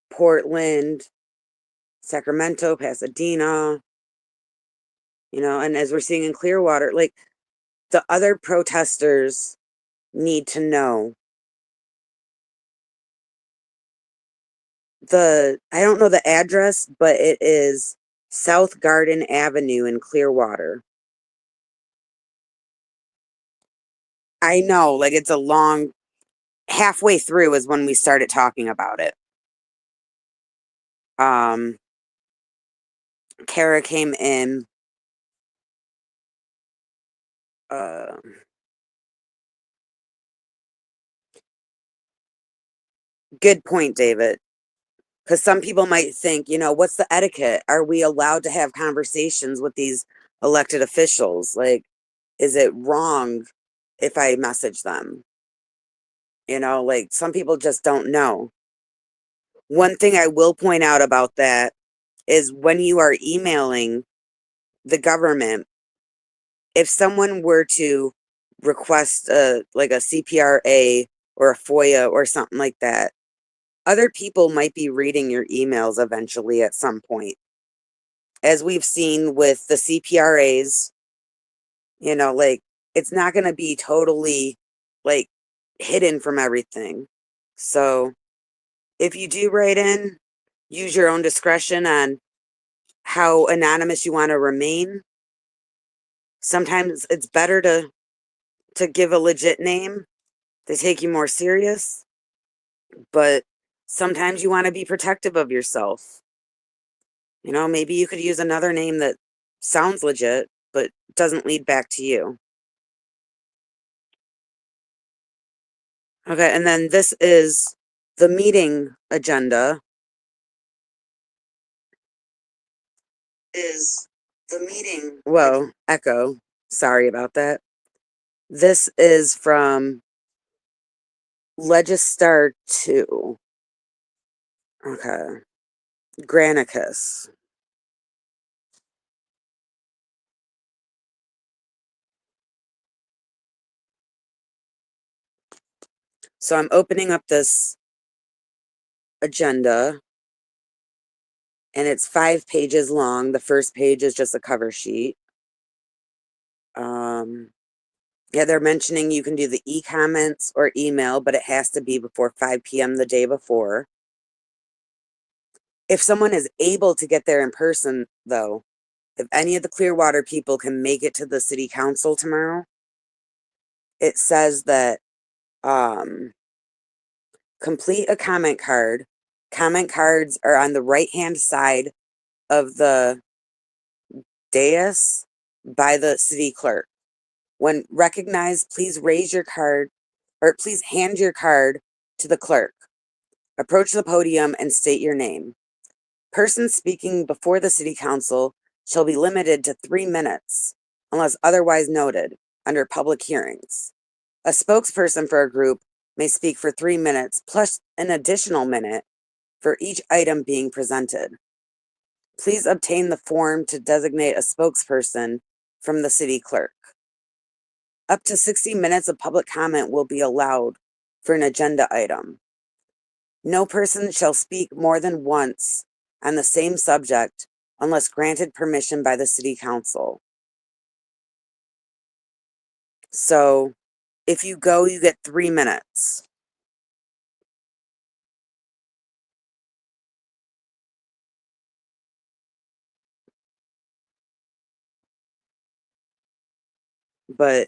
Portland, Sacramento, Pasadena, and as we're seeing in Clearwater, like the other protesters need to know. I don't know the address, but it is South Garden Avenue in Clearwater. I know, like it's a long, halfway through is when we started talking about it. Kara came in. Good point, David. Because some people might think, what's the etiquette? Are we allowed to have conversations with these elected officials? Like, is it wrong if I message them? Like some people just don't know. One thing I will point out about that is when you are emailing the government, if someone were to request like a CPRA or a FOIA or something like that, other people might be reading your emails eventually at some point. As we've seen with the CPRAs, like it's not going to be totally like hidden from everything. So if you do write in, use your own discretion on how anonymous you want to remain. Sometimes it's better to give a legit name. They take you more serious. But sometimes you want to be protective of yourself. You know, maybe you could use another name that sounds legit, but doesn't lead back to you. Okay, and then this is the meeting agenda. Whoa, echo. Sorry about that. This is from Legistar 2. Okay. Granicus. So I'm opening up this agenda, and it's 5 pages long. The first page is just a cover sheet. Yeah, they're mentioning you can do the e-comments or email, but it has to be before 5 p.m. the day before. If someone is able to get there in person, though, if any of the Clearwater people can make it to the city council tomorrow, it says that complete a comment card. Comment cards are on the right-hand side of the dais by the city clerk. When recognized, please raise your card, or please hand your card to the clerk. Approach the podium and state your name. Persons speaking before the city council shall be limited to 3 minutes, unless otherwise noted, under public hearings. A spokesperson for a group may speak for 3 minutes, plus an additional minute for each item being presented. Please obtain the form to designate a spokesperson from the city clerk. Up to 60 minutes of public comment will be allowed for an agenda item. No person shall speak more than once on the same subject unless granted permission by the city council. So if you go, you get 3 minutes. But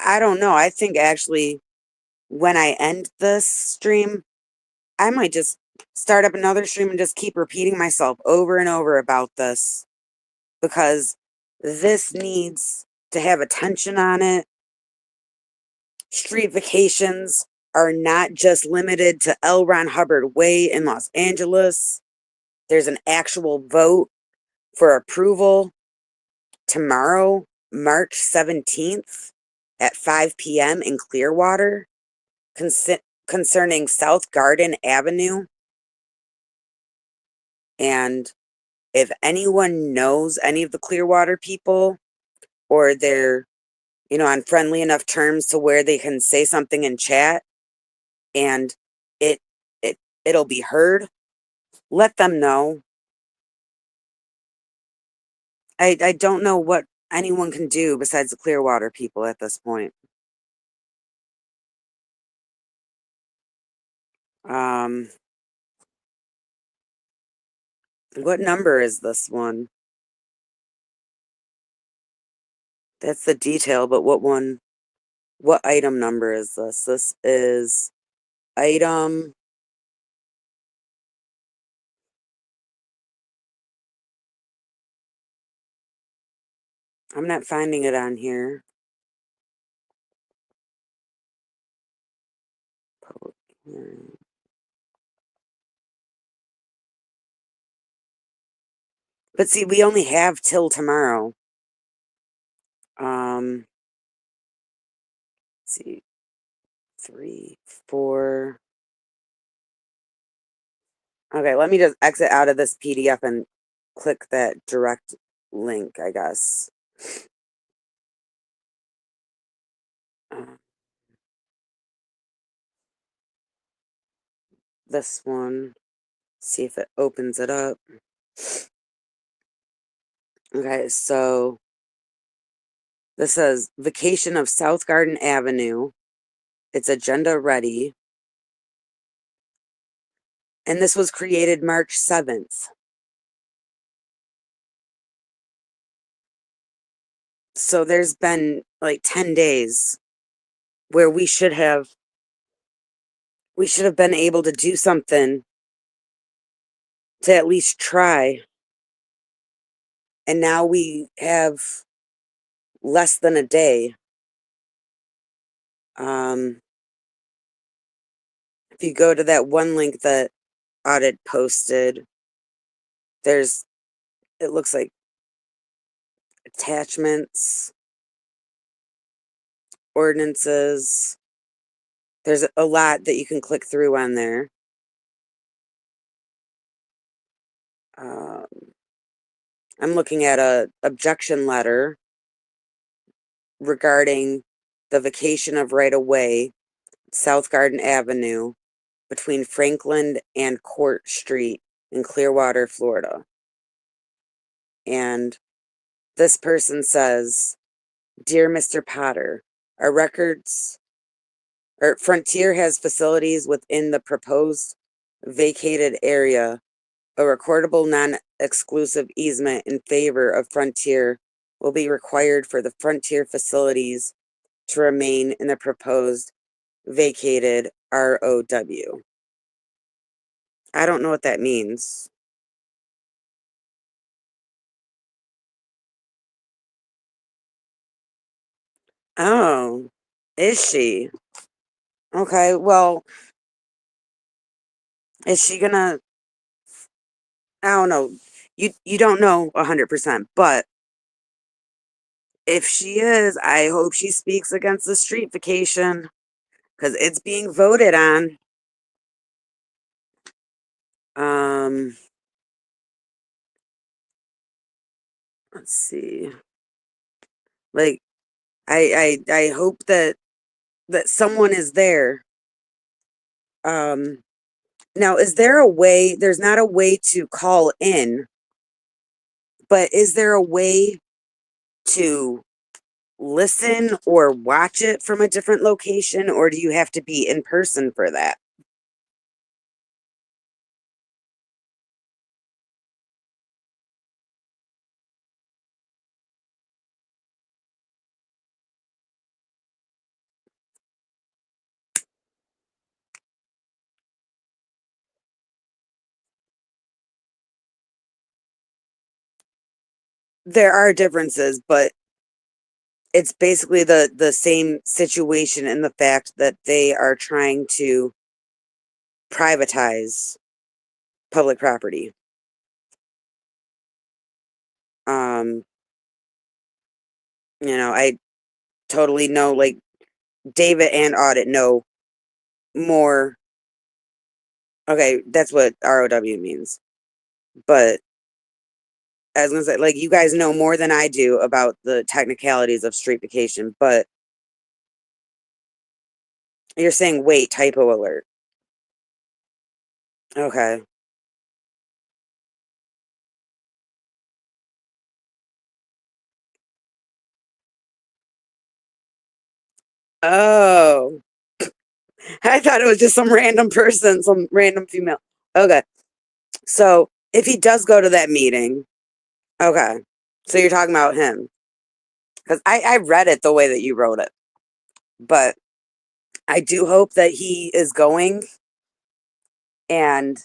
I don't know. I think actually when I end this stream, I might just start up another stream and just keep repeating myself over and over about this, because this needs to have attention on it. Street vacations are not just limited to L. Ron Hubbard Way in Los Angeles. There's an actual vote for approval tomorrow, March 17th at 5 p.m. in Clearwater concerning South Garden Avenue. And if anyone knows any of the Clearwater people, or they're, you know, on friendly enough terms to where they can say something in chat and it'll be heard, let them know. I don't know what anyone can do besides the Clearwater people at this point. What number is this one? That's the detail, but what item number is this? This is item... I'm not finding it on here. Public hearing. But see, we only have till tomorrow. Let's see, 3, 4. Okay, let me just exit out of this PDF and click that direct link, I guess. This one, see if it opens it up. Okay, so this says vacation of South Garden Avenue. It's agenda ready. And this was created March 7th. So there's been like 10 days where we should have been able to do something to at least try. And now we have less than a day. If you go to that one link that Audit posted, it looks like attachments, ordinances. There's a lot that you can click through on there. I'm looking at a objection letter regarding the vacation of right-of-way, South Garden Avenue, between Franklin and Court Street in Clearwater, Florida. And this person says, "Dear Mr. Potter, our Frontier has facilities within the proposed vacated area. A recordable non-exclusive easement in favor of Frontier will be required for the Frontier facilities to remain in the proposed vacated ROW." I don't know what that means. Oh, is she? Okay, well, is she gonna, I don't know. You don't know 100%, but if she is, I hope she speaks against the street vacation because it's being voted on. Let's see. Like, I hope that someone is there. Now, is there a way? There's not a way to call in, but is there a way to listen or watch it from a different location, or do you have to be in person for that? There are differences, but it's basically the same situation in the fact that they are trying to privatize public property. I totally know, like, David and Audit know more. Okay, that's what ROW means. But I was gonna say, like, you guys know more than I do about the technicalities of street vacation, but you're saying, wait, typo alert. Okay. Oh. I thought it was just some random person, some random female. Okay. So if he does go to that meeting, okay. So you're talking about him. Because I read it the way that you wrote it. But I do hope that he is going. And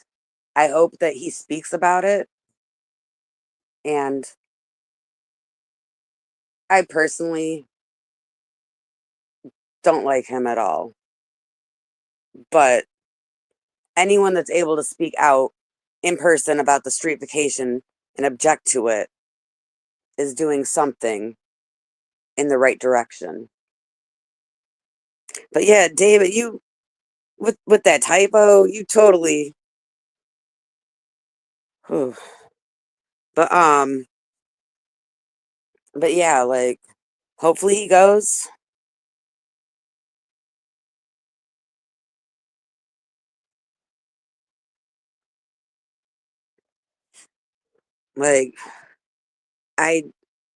I hope that he speaks about it. And I personally don't like him at all. But anyone that's able to speak out in person about the street vacation and object to it is doing something in the right direction. But yeah, David, you with that typo, you totally. Whew. But yeah, like, hopefully he goes. Like, I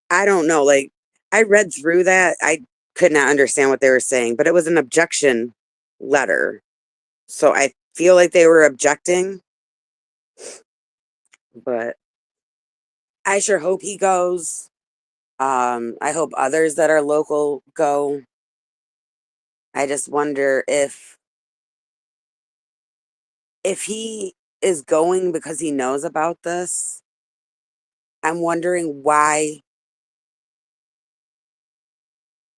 don't know. Like, I read through that. I could not understand what they were saying, but it was an objection letter. So I feel like they were objecting. but I sure hope he goes. I hope others that are local go. I just wonder if he is going because he knows about this. I'm wondering why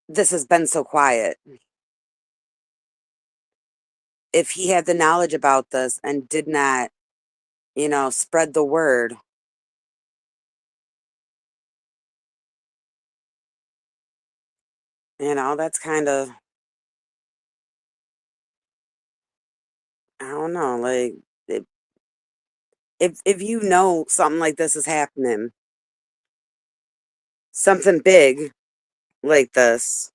this has been so quiet. If he had the knowledge about this and did not, spread the word. That's kind of, I don't know, like, if you know something like this is happening, something big like this,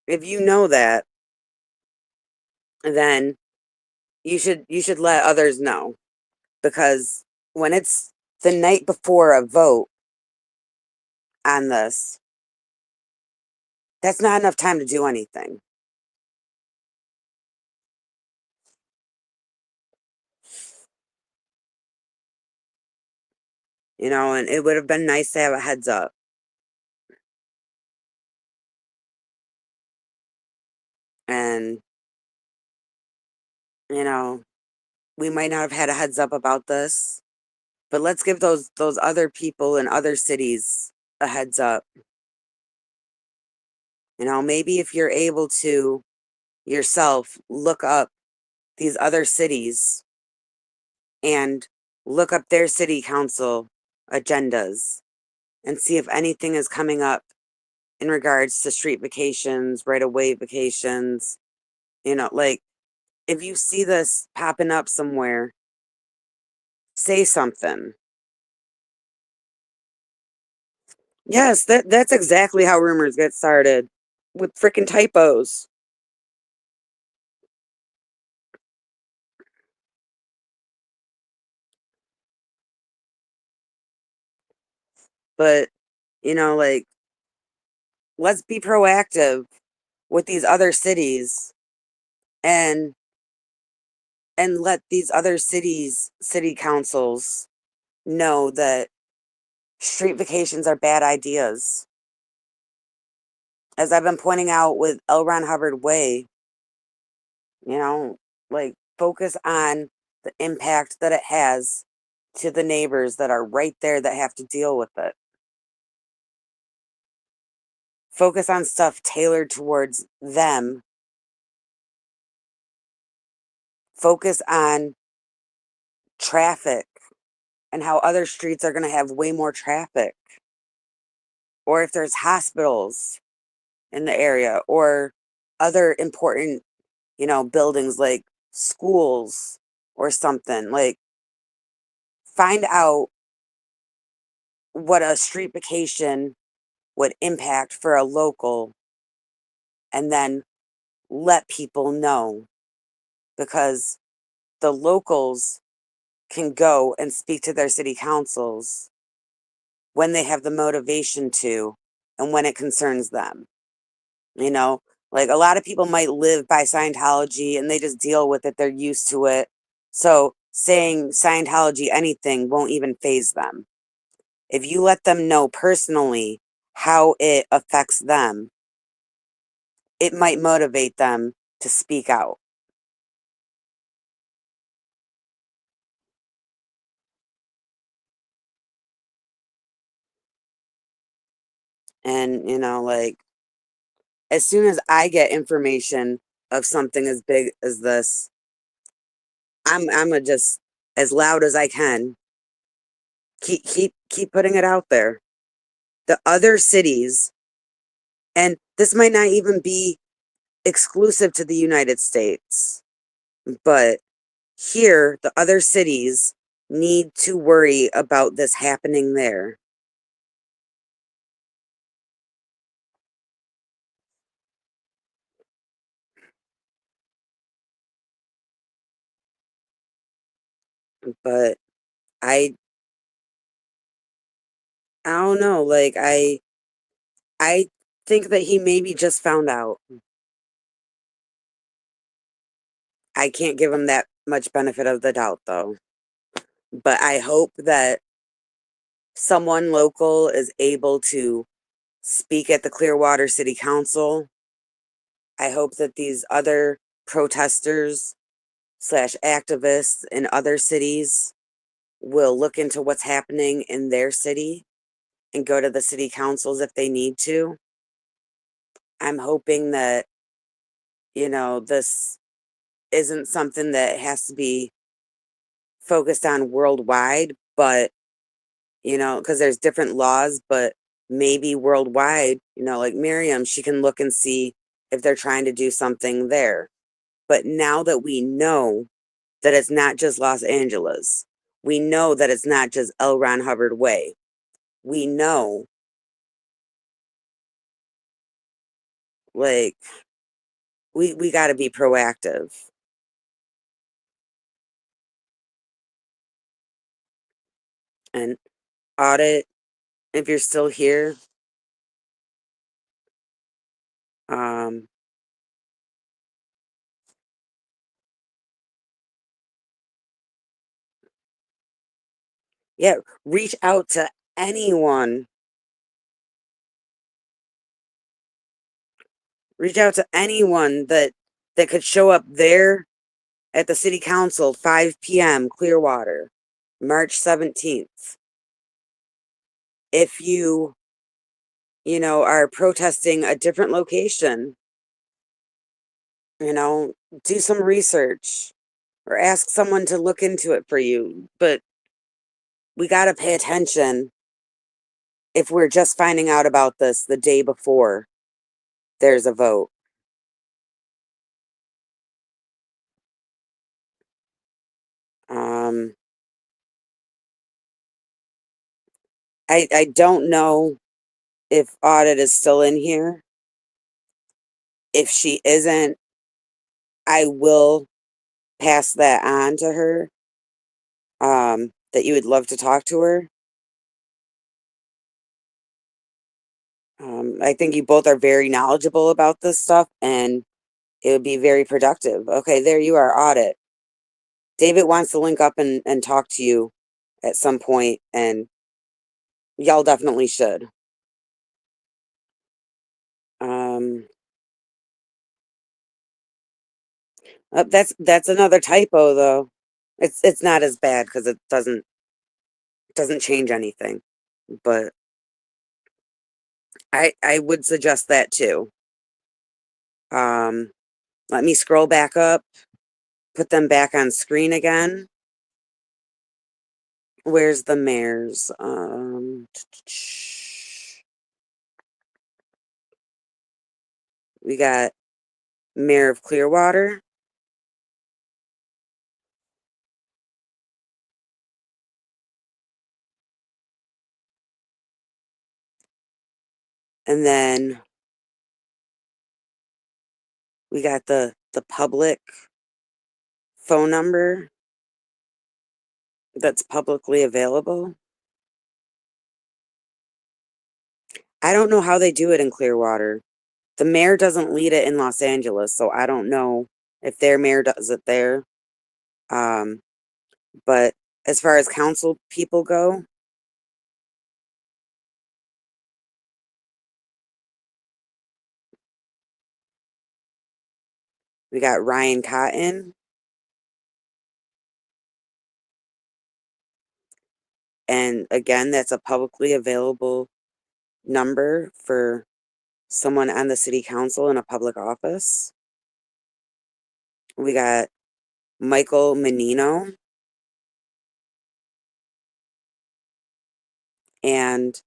if you know that, then you should let others know, because when it's the night before a vote on this, that's not enough time to do anything. And it would have been nice to have a heads up. And, we might not have had a heads up about this, but let's give those other people in other cities a heads up. Maybe if you're able to yourself look up these other cities and look up their city council agendas and see if anything is coming up in regards to street vacations, right-of-way vacations. Like, if you see this popping up somewhere, say something. Yes, that's exactly how rumors get started, with freaking typos. But, like, let's be proactive with these other cities and let these other cities, city councils know that street vacations are bad ideas. As I've been pointing out with L. Ron Hubbard Way, like, focus on the impact that it has to the neighbors that are right there that have to deal with it. Focus on stuff tailored towards them. Focus on traffic and how other streets are going to have way more traffic. Or if there's hospitals in the area or other important, buildings like schools or something. Like, find out what a street vacation would impact for a local and then let people know, because the locals can go and speak to their city councils when they have the motivation to and when it concerns them. Like, a lot of people might live by Scientology and they just deal with it. They're used to it. So saying Scientology anything won't even faze them. If you let them know personally how it affects them, it might motivate them to speak out. And, like, as soon as I get information of something as big as this, I'm gonna just, as loud as I can, keep putting it out there. The other cities, and this might not even be exclusive to the United States, but here, the other cities need to worry about this happening there. But I don't know, like, I think that he maybe just found out. I can't give him that much benefit of the doubt, though. But I hope that someone local is able to speak at the Clearwater City Council. I hope that these other protesters slash activists in other cities will look into what's happening in their city and go to the city councils if they need to. I'm hoping that, this isn't something that has to be focused on worldwide, but, because there's different laws, but maybe worldwide, like Miriam, she can look and see if they're trying to do something there. But now that we know that it's not just Los Angeles, we know that it's not just L. Ron Hubbard Way, we know, like, we got to be proactive. And Audit, if you're still here, yeah, reach out to anyone. Reach out to anyone that could show up there at the city council, 5 p.m. Clearwater, March 17th. If you are protesting a different location, do some research or ask someone to look into it for you. But we got to pay attention if we're just finding out about this the day before there's a vote. I don't know if Audit is still in here. If she isn't, I will pass that on to her, that you would love to talk to her. I think you both are very knowledgeable about this stuff, and it would be very productive. Okay, there you are, Audit. David wants to link up and talk to you at some point, and y'all definitely should. That's another typo though. It's not as bad because it doesn't change anything, but I would suggest that too. Let me scroll back up, put them back on screen again. Where's the mayors? We got Mayor of Clearwater. And then we got the public phone number that's publicly available. I don't know how they do it in Clearwater. The mayor doesn't lead it in Los Angeles, so I don't know if their mayor does it there. But as far as council people go, we got Ryan Cotton. And again, that's a publicly available number for someone on the city council in a public office. We got Michael Menino. And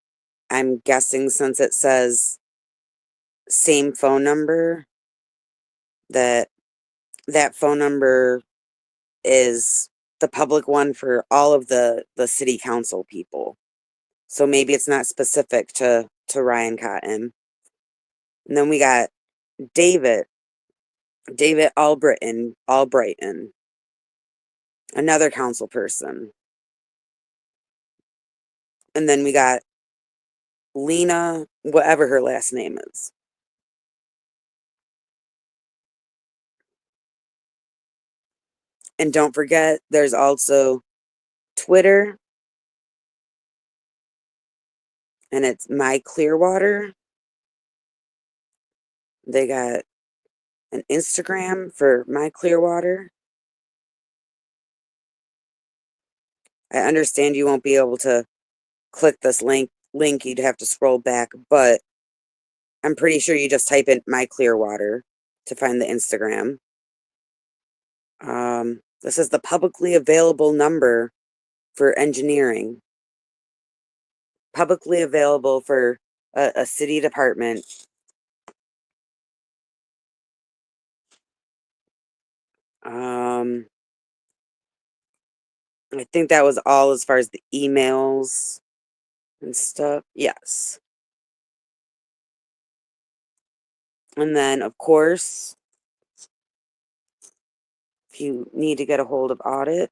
I'm guessing since it says same phone number, that phone number is the public one for all of the city council people. So maybe it's not specific to Ryan Cotton. And then we got David Albrighton, another council person. And then we got Lena, whatever her last name is. And don't forget, there's also Twitter, and it's My Clearwater. They got an Instagram for My Clearwater. I understand you won't be able to click this link, you'd have to scroll back, but I'm pretty sure you just type in My Clearwater to find the Instagram. This is the publicly available number for engineering. Publicly available for a city department. I think that was all as far as the emails and stuff. Yes. And then, of course, if you need to get a hold of audit,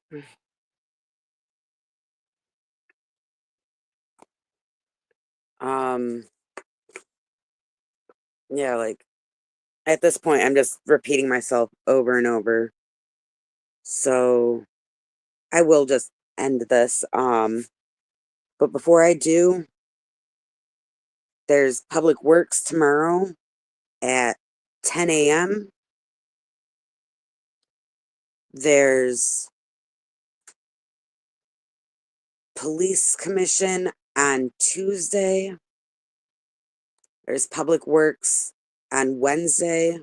yeah, like at this point, I'm just repeating myself over and over. So I will just end this. But before I do, there's Public Works tomorrow at 10 a.m. There's Police Commission on Tuesday. There's Public Works on Wednesday.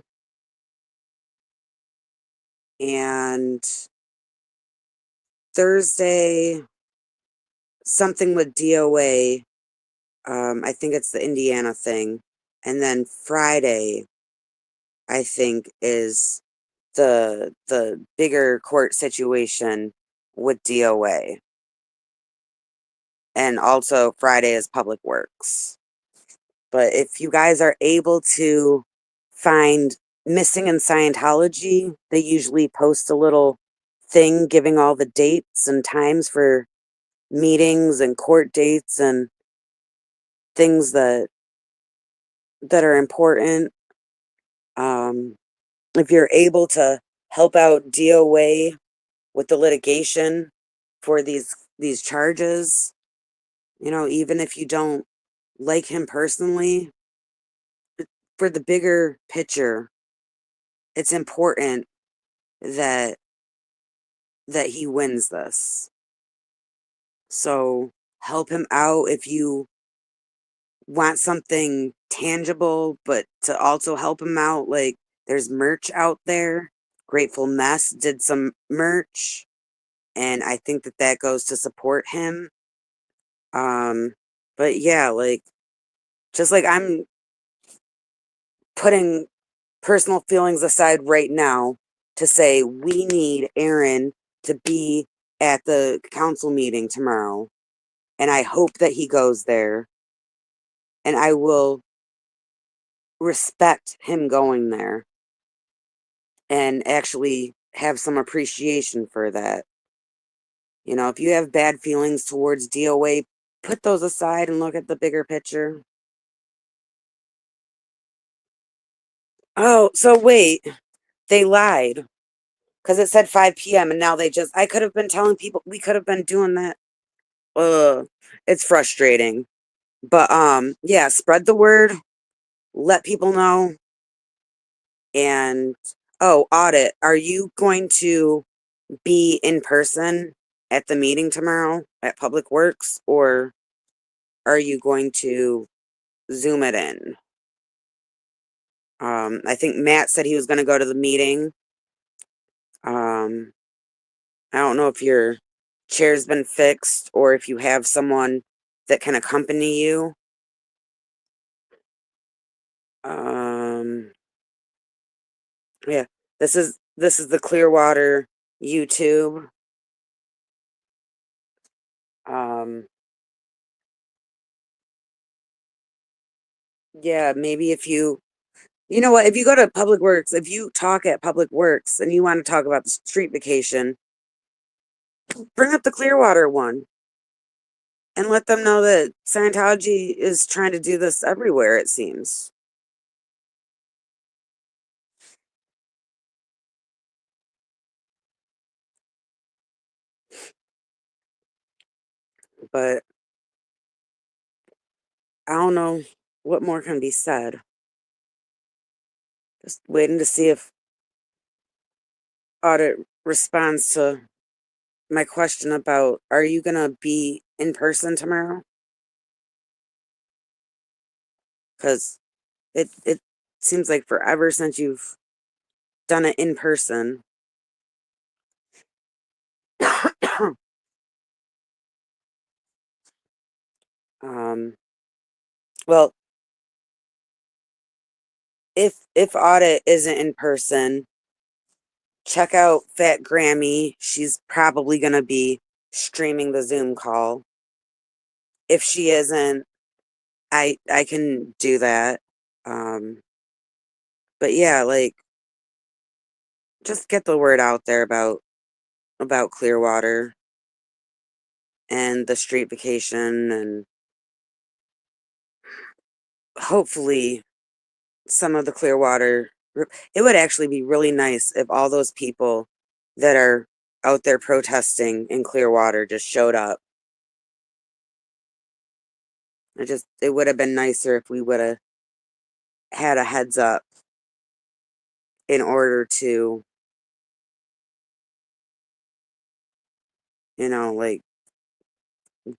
And Thursday, something with DOA. I think it's the Indiana thing. And then Friday, I think, is the bigger court situation with DOA. And also Friday is Public Works. But if you guys are able to find Missing in Scientology, they usually post a little thing giving all the dates and times for meetings and court dates and things that are important. If you're able to help out DOA with the litigation for these charges, you know, even if you don't like him personally, for the bigger picture, it's important that he wins this. So help him out if you want something tangible, but to also help him out, like there's merch out there. Grateful Mess did some merch, and I think that goes to support him. But yeah, like just like I'm putting personal feelings aside right now to say we need Aaron to be at the council meeting tomorrow. And I hope that he goes there. And I will respect him going there and actually have some appreciation for that. You know, if you have bad feelings towards DOA, put those aside and look at the bigger picture. Oh, so wait, they lied because it said 5 p.m. and now I could have been telling people, we could have been doing that. It's frustrating. But yeah, spread the word, let people know. And audit, are you going to be in person at the meeting tomorrow at Public Works, or are you going to Zoom it in? I think Matt said he was going to go to the meeting. I don't know if your chair's been fixed or if you have someone that can accompany you. Yeah, this is the Clearwater YouTube. Yeah, maybe if you know what, if you go to Public Works, if you talk at Public Works and you want to talk about the street vacation, bring up the Clearwater one and let them know that Scientology is trying to do this everywhere, it seems. but I don't know what more can be said. Just waiting to see if audit responds to my question about, are you gonna be in person tomorrow? Because it seems like forever since you've done it in person. Well, if audit isn't in person, check out Fat Grammy. She's probably gonna be streaming the Zoom call. If she isn't, I can do that. But yeah, like, just get the word out there about Clearwater and the street vacation, and hopefully some of the Clearwater group. It would actually be really nice if all those people that are out there protesting in Clearwater just showed up. It would have been nicer if we would have had a heads up in order to, like,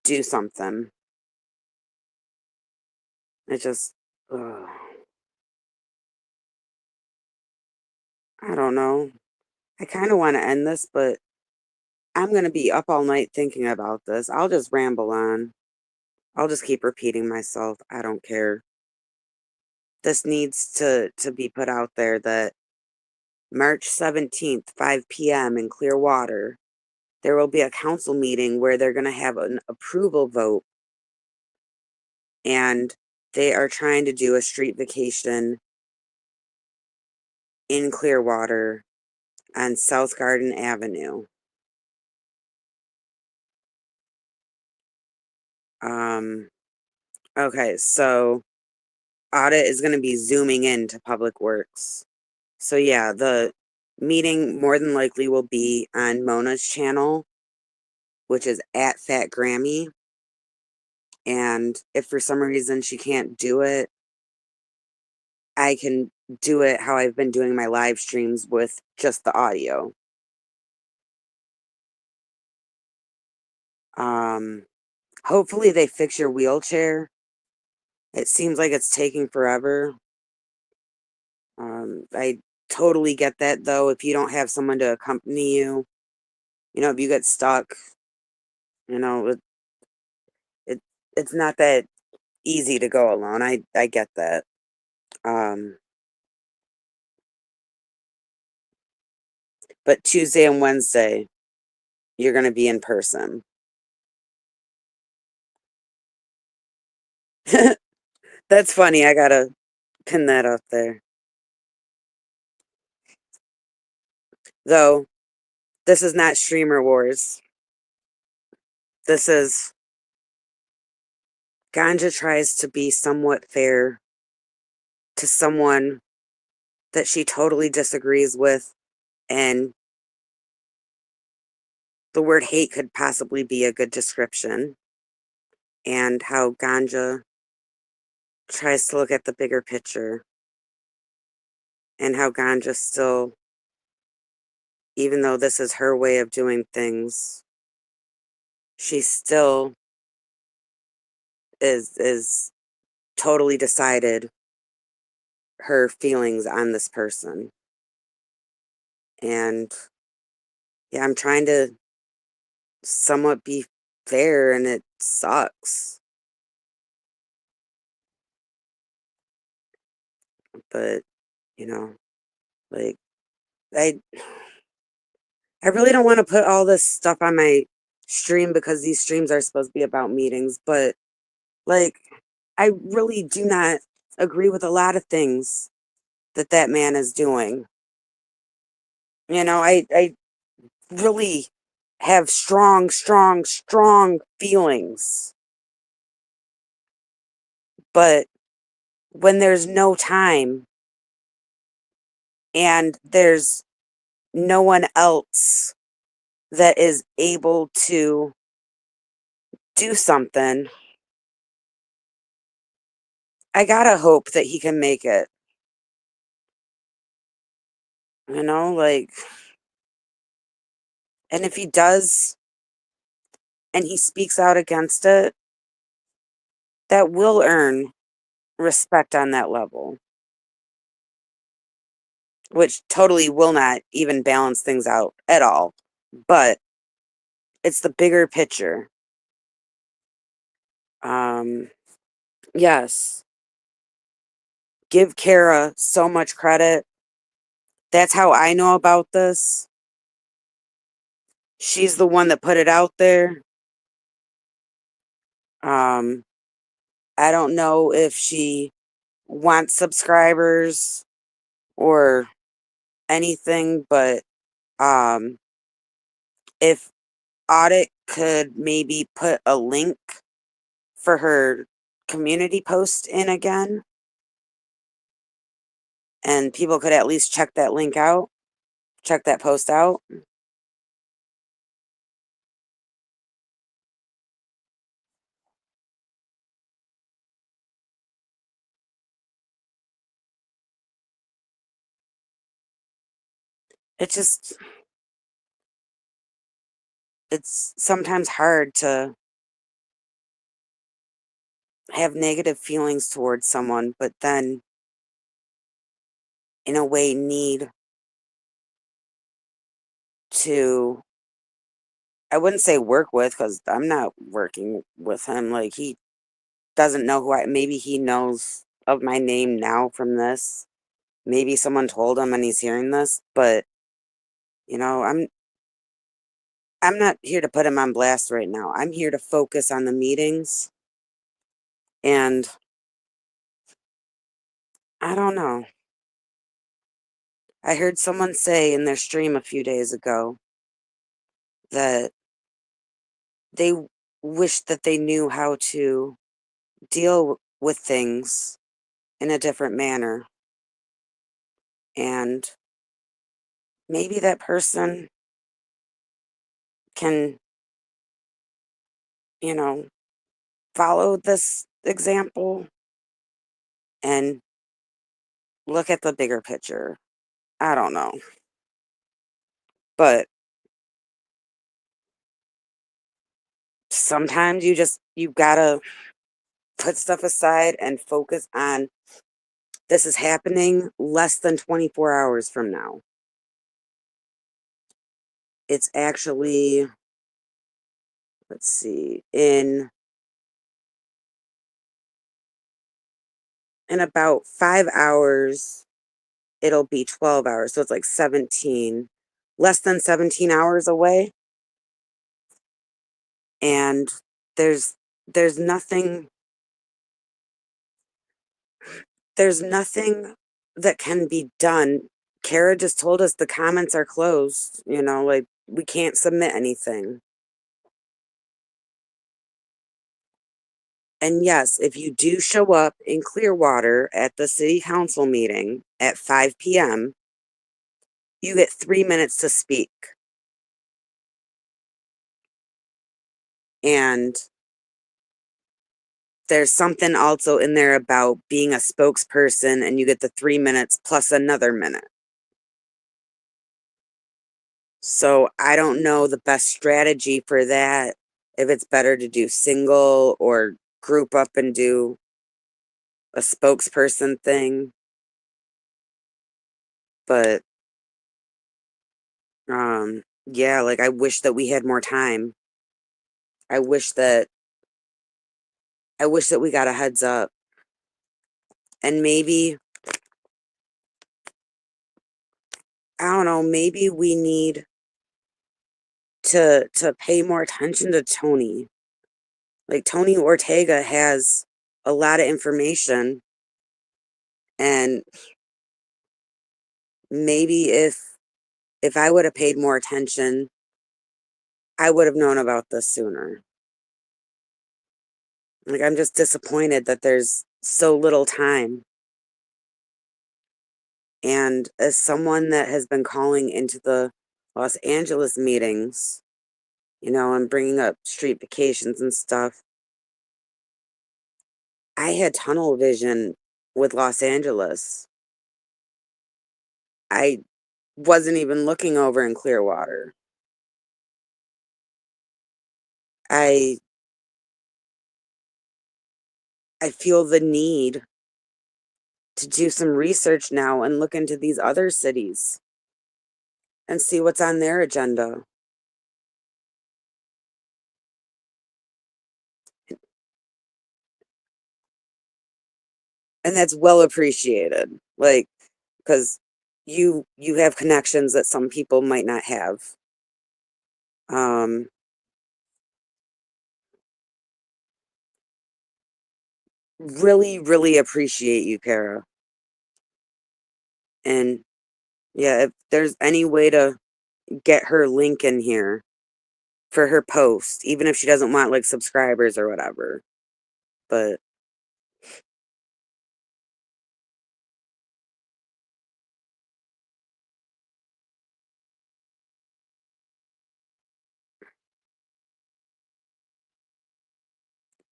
do something. It just, ugh. I don't know. I kind of want to end this, but I'm going to be up all night thinking about this. I'll just ramble on. I'll just keep repeating myself. I don't care. This needs to be put out there that March 17th, 5 p.m. in Clearwater, there will be a council meeting where they're going to have an approval vote. And they are trying to do a street vacation in Clearwater on South Garden Avenue. Okay, so audit is going to be zooming into Public Works. So yeah, the meeting more than likely will be on Mona's channel, which is at Fat Grammy. And if for some reason she can't do it, I can do it how I've been doing my live streams with just the audio. Hopefully they fix your wheelchair. It seems like it's taking forever. I totally get that though. If you don't have someone to accompany you, if you get stuck, it's not that easy to go alone. I get that. But Tuesday and Wednesday, you're going to be in person. That's funny. I got to pin that up there. Though, this is not Streamer Wars. This is Ganja tries to be somewhat fair to someone that she totally disagrees with, and the word hate could possibly be a good description, and how Ganja tries to look at the bigger picture, and how Ganja still, even though this is her way of doing things, she still is totally decided her feelings on this person. And yeah, I'm trying to somewhat be fair, and it sucks. But, like, I really don't want to put all this stuff on my stream because these streams are supposed to be about meetings, but, like, I really do not agree with a lot of things that man is doing. I really have strong feelings. But when there's no time and there's no one else that is able to do something, I gotta hope that he can make it. You know, like, and if he does and he speaks out against it, that will earn respect on that level, which totally will not even balance things out at all. But it's the bigger picture. Yes. Give Kara so much credit. That's how I know about this. She's the one that put it out there. I don't know if she wants subscribers or anything, but if Audit could maybe put a link for her community post in again, and people could at least check that link out, check that post out. It's sometimes hard to have negative feelings towards someone, but then in a way need to, I wouldn't say work with, because I'm not working with him. Like, he doesn't know who maybe he knows of my name now from this. Maybe someone told him and he's hearing this, but you know, I'm not here to put him on blast right now. I'm here to focus on the meetings. And I don't know. I heard someone say in their stream a few days ago that they wish that they knew how to deal with things in a different manner. And maybe that person can, you know, follow this example and look at the bigger picture. I don't know. But sometimes you gotta put stuff aside and focus on this is happening less than 24 hours from now. It's actually, let's see, in about 5 hours, it'll be 12 hours. So it's like 17, less than 17 hours away. And there's nothing that can be done. Kara just told us the comments are closed, you know, like we can't submit anything. And yes, if you do show up in Clearwater at the city council meeting at 5 p.m., you get 3 minutes to speak. And there's something also in there about being a spokesperson, and you get the 3 minutes plus another minute. So I don't know the best strategy for that, if it's better to do single or group up and do a spokesperson thing. But yeah, like I wish that we had more time. I wish that we got a heads up. And maybe, I don't know, maybe we need to pay more attention to Tony. Like, Tony Ortega has a lot of information, and maybe if I would have paid more attention, I would have known about this sooner. Like, I'm just disappointed that there's so little time. And as someone that has been calling into the Los Angeles meetings you know, and bringing up street vacations and stuff. I had tunnel vision with Los Angeles. I wasn't even looking over in Clearwater. I feel the need to do some research now and look into these other cities and see what's on their agenda. And that's well appreciated. Like, because you have connections that some people might not have. Really, really appreciate you, Kara. And yeah, if there's any way to get her link in here for her post, even if she doesn't want like subscribers or whatever. But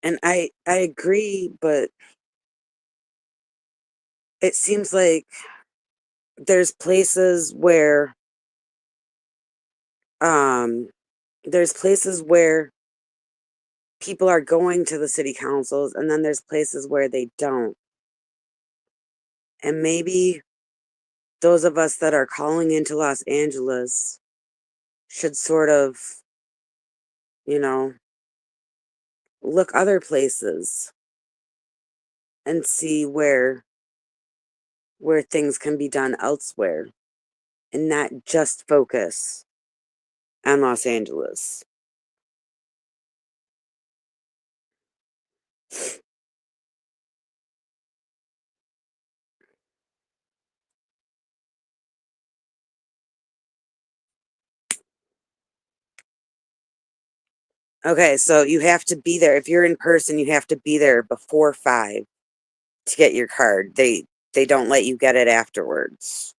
and I agree, but it seems like there's places where there's places where people are going to the city councils, and then there's places where they don't. And maybe those of us that are calling into Los Angeles should sort of, you know, look other places and see where things can be done elsewhere and not just focus on Los Angeles. Okay, so you have to be there. If you're in person, you have to be there before 5 to get your card. They don't let you get it afterwards.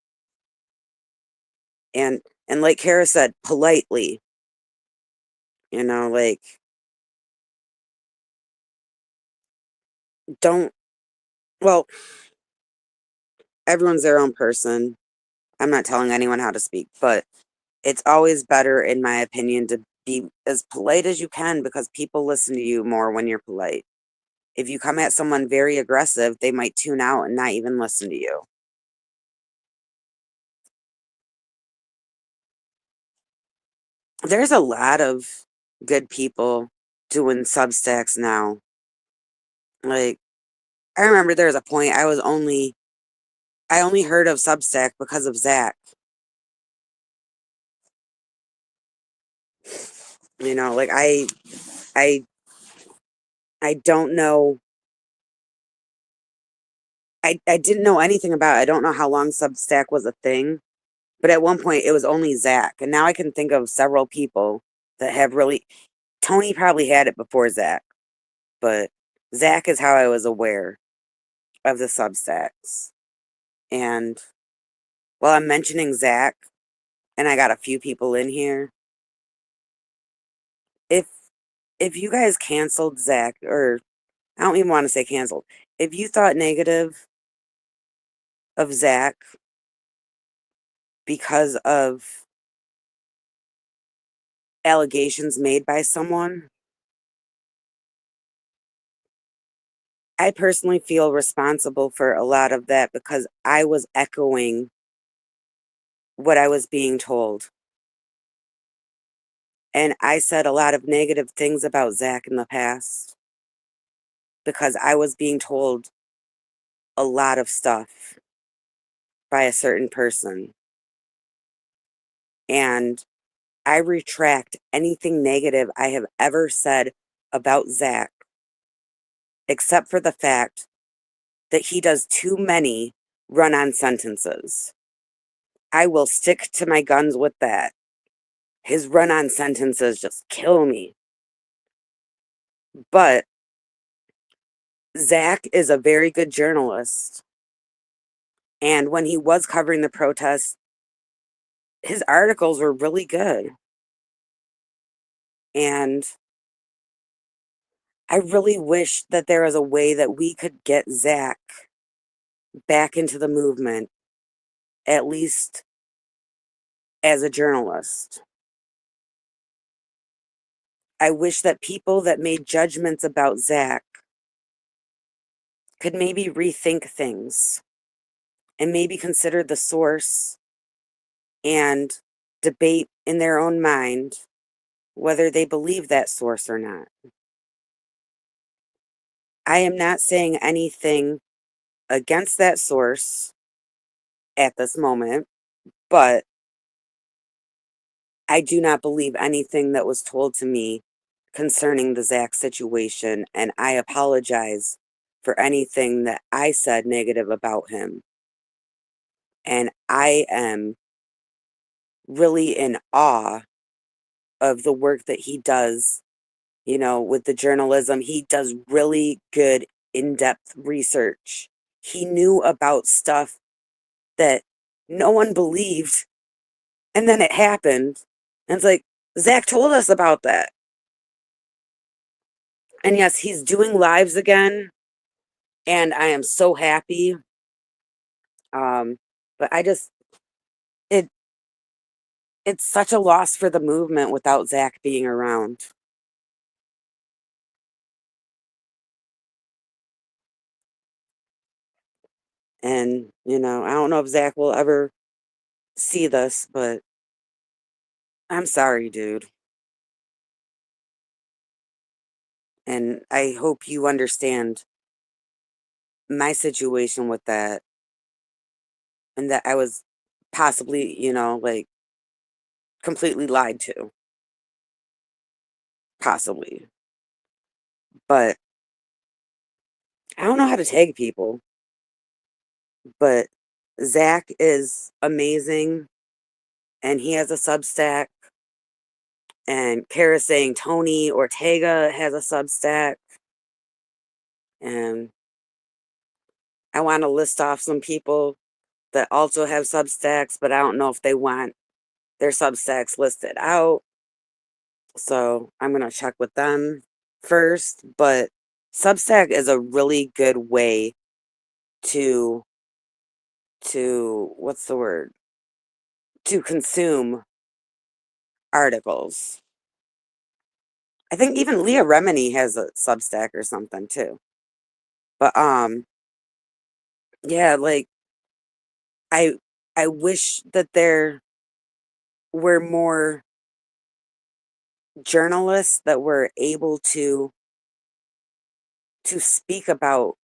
And like Kara said, politely. You know, like, don't, well, everyone's their own person. I'm not telling anyone how to speak, but it's always better, in my opinion, to be as polite as you can, because people listen to you more when you're polite. If you come at someone very aggressive, they might tune out and not even listen to you. There's a lot of good people doing Substacks now. Like, I remember there was a point I only heard of Substack because of Zach. You know, like I don't know. I didn't know anything about it. I don't know how long Substack was a thing, but at one point it was only Zach, and now I can think of several people that have really. Tony probably had it before Zach, but Zach is how I was aware of the Substacks. And while I'm mentioning Zach, and I got a few people in here, if you guys canceled Zach, or I don't even want to say canceled, if you thought negative of Zach because of allegations made by someone, I personally feel responsible for a lot of that, because I was echoing what I was being told. And I said a lot of negative things about Zach in the past because I was being told a lot of stuff by a certain person. And I retract anything negative I have ever said about Zach, except for the fact that he does too many run-on sentences. I will stick to my guns with that. His run-on sentences just kill me. But Zach is a very good journalist. And when he was covering the protests, his articles were really good. And I really wish that there was a way that we could get Zach back into the movement, at least as a journalist. I wish that people that made judgments about Zach could maybe rethink things and maybe consider the source and debate in their own mind whether they believe that source or not. I am not saying anything against that source at this moment, but I do not believe anything that was told to me concerning the Zach situation, and I apologize for anything that I said negative about him. And I am really in awe of the work that he does, you know, with the journalism. He does really good in-depth research. He knew about stuff that no one believed, and then it happened. And it's like, Zach told us about that. And yes, he's doing lives again, and I am so happy. But I just, it's such a loss for the movement without Zach being around. And, you know, I don't know if Zach will ever see this, but I'm sorry, dude. And I hope you understand my situation with that, and that I was possibly, you know, like, completely lied to. Possibly. But I don't know how to tag people. But Zach is amazing, and he has a Substack. And Kara's saying Tony Ortega has a Substack. And I want to list off some people that also have Substacks, but I don't know if they want their Substacks listed out. So I'm going to check with them first. But Substack is a really good way to what's the word? To consume articles. I think even Leah Remini has a Substack or something too. But yeah, like I wish that there were more journalists that were able to speak about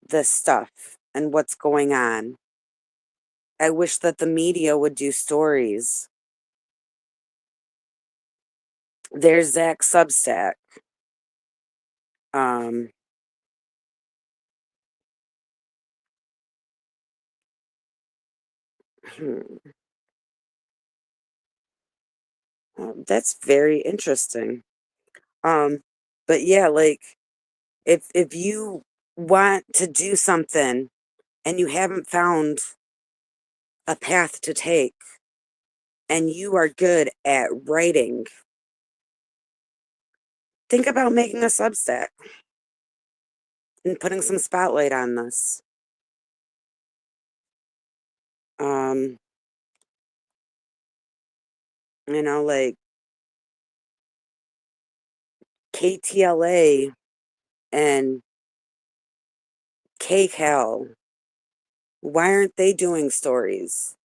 this stuff and what's going on. I wish that the media would do stories. There's Zach Substack. That's very interesting. But yeah, like if you want to do something and you haven't found a path to take, and you are good at writing, think about making a Substack and putting some spotlight on this. You know, like KTLA and KCAL, why aren't they doing stories?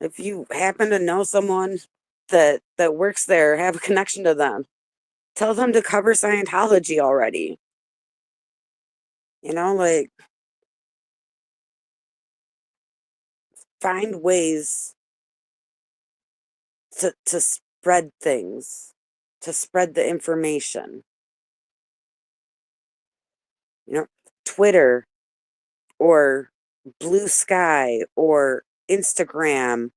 If you happen to know someone that works there, have a connection to them, tell them to cover Scientology already. You know, like, find ways to spread things, to spread the information. You know, Twitter or Blue Sky or Instagram,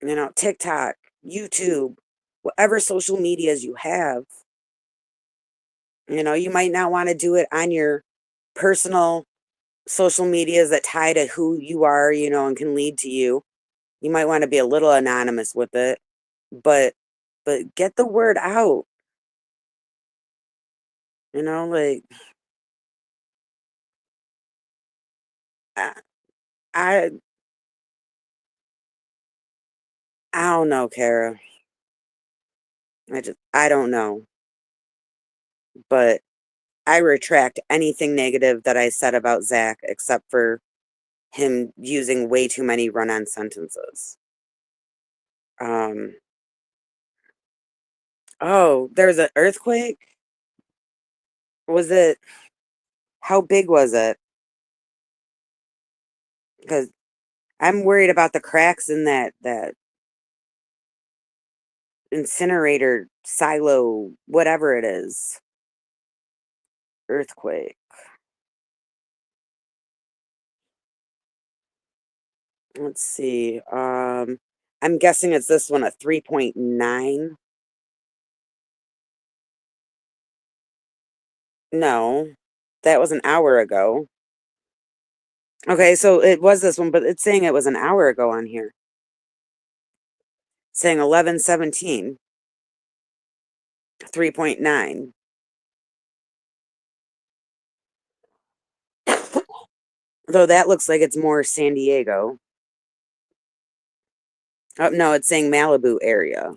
you know, TikTok, YouTube, whatever social medias you have. You know, you might not want to do it on your personal social medias that tie to who you are, you know, and can lead to you. You might want to be a little anonymous with it, but but get the word out. You know, like I I, I don't know, Kara. I don't know. But I retract anything negative that I said about Zach except for him using way too many run-on sentences. Oh, there's an earthquake? Was it, how big was it? Because I'm worried about the cracks in that incinerator silo, whatever it is. Earthquake. Let's see. I'm guessing it's this one at 3.9. No, that was an hour ago. Okay, so it was this one, but it's saying it was an hour ago on here. Saying 11:17. 3.9. Though that looks like it's more San Diego. Oh, no, it's saying Malibu area.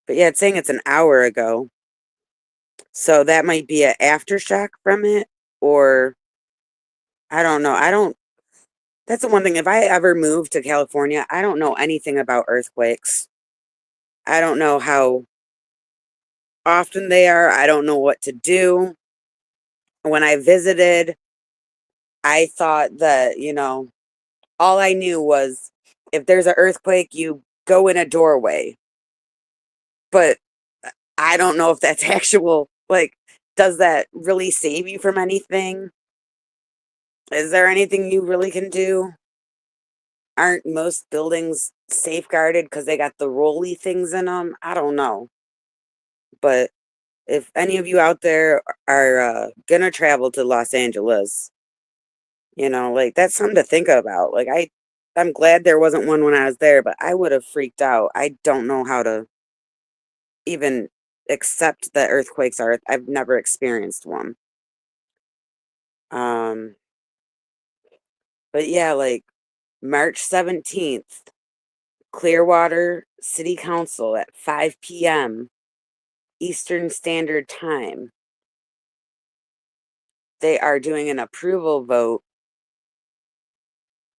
But yeah, it's saying it's an hour ago. So that might be an aftershock from it, or I don't know. That's the one thing. If I ever move to California, I don't know anything about earthquakes. I don't know how often they are. I don't know what to do. When I visited, I thought that, all I knew was if there's an earthquake, you go in a doorway. But I don't know if that's actual, like, does that really save you from anything? Is there anything you really can do? Aren't most buildings safeguarded because they got the rolly things in them? I don't know. But if any of you out there are gonna travel to Los Angeles, like that's something to think about. Like I'm glad there wasn't one when I was there, but I would have freaked out. I don't know how to even accept that earthquakes are. I've never experienced one. But yeah, like March 17th, Clearwater City Council at 5 p.m. Eastern Standard Time. They are doing an approval vote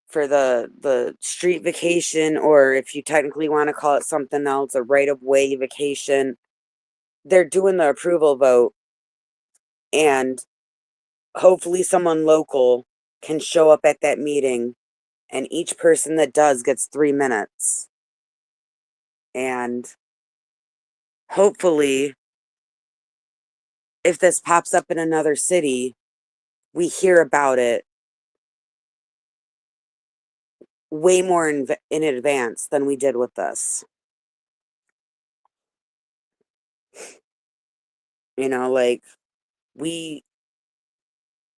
for the street vacation, or if you technically want to call it something else, a right-of-way vacation. They're doing the approval vote, and hopefully someone local can show up at that meeting, and each person that does gets 3 minutes. And hopefully, if this pops up in another city, we hear about it way more in advance than we did with this. Like we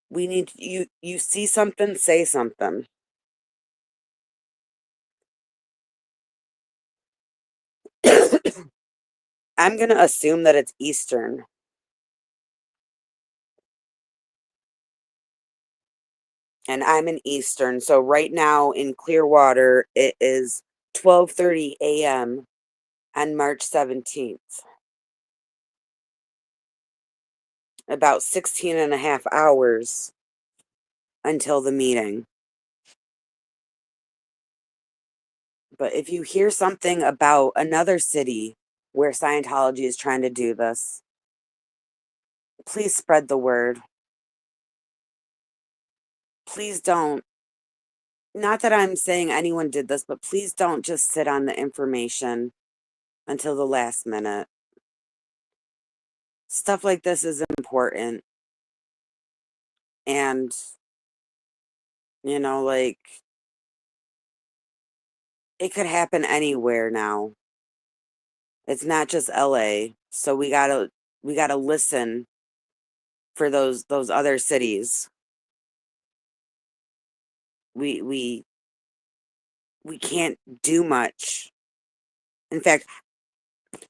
need you see something, say something. I'm going to assume that it's Eastern. And I'm in Eastern. So right now in Clearwater, it is 12:30 a.m. on March 17th. About 16 and a half hours until the meeting. But if you hear something about another city where Scientology is trying to do this, please spread the word. Please don't. Not that I'm saying anyone did this, but please don't just sit on the information until the last minute. Stuff like this is important. And, like, it could happen anywhere now. It's not just LA. So we gotta listen for those other cities. We can't do much. In fact,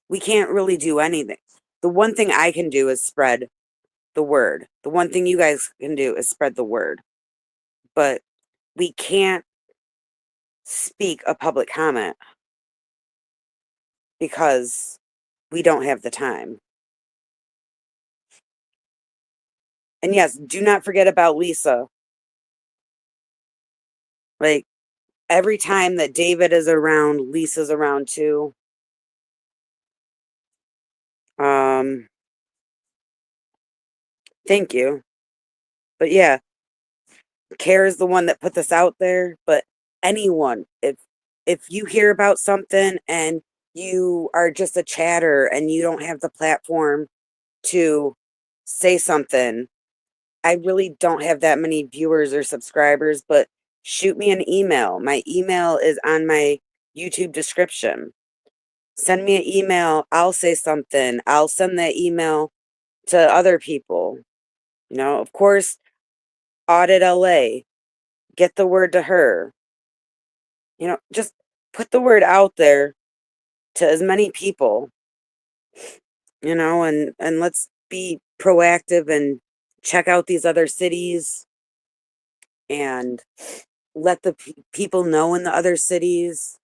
we can't really do anything. The one thing I can do is spread the word. The one thing you guys can do is spread the word. But we can't speak a public comment because we don't have the time. And yes, do not forget about Lisa. Like, every time that David is around, Lisa's around too. Thank you. But yeah, Care is the one that put this out there, but anyone, if you hear about something and you are just a chatter and you don't have the platform to say something, I really don't have that many viewers or subscribers, but shoot me an email. My email is on my YouTube description. Send me an email. I'll say something. I'll send that email to other people. You know, of course, Audit LA. Get the word to her. You know, just put the word out there to as many people. You know, and let's be proactive and check out these other cities and let the people know in the other cities.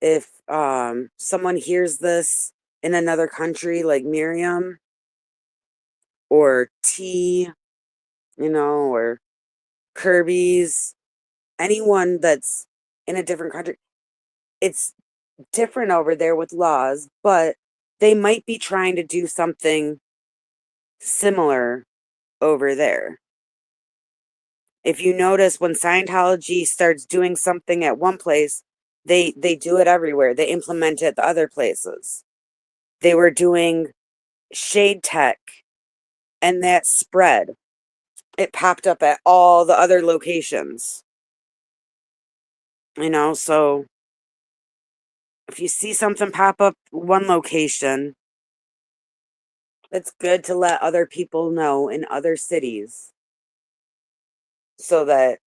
If someone hears this in another country like Miriam or T, you know, or Kirby's, anyone that's in a different country, it's different over there with laws, but they might be trying to do something similar over there. If you notice, when Scientology starts doing something at one place, they do it everywhere. They implement it at the other places. They were doing shade tech, and that spread. It popped up at all the other locations. You know, so if you see something pop up one location, it's good to let other people know in other cities so that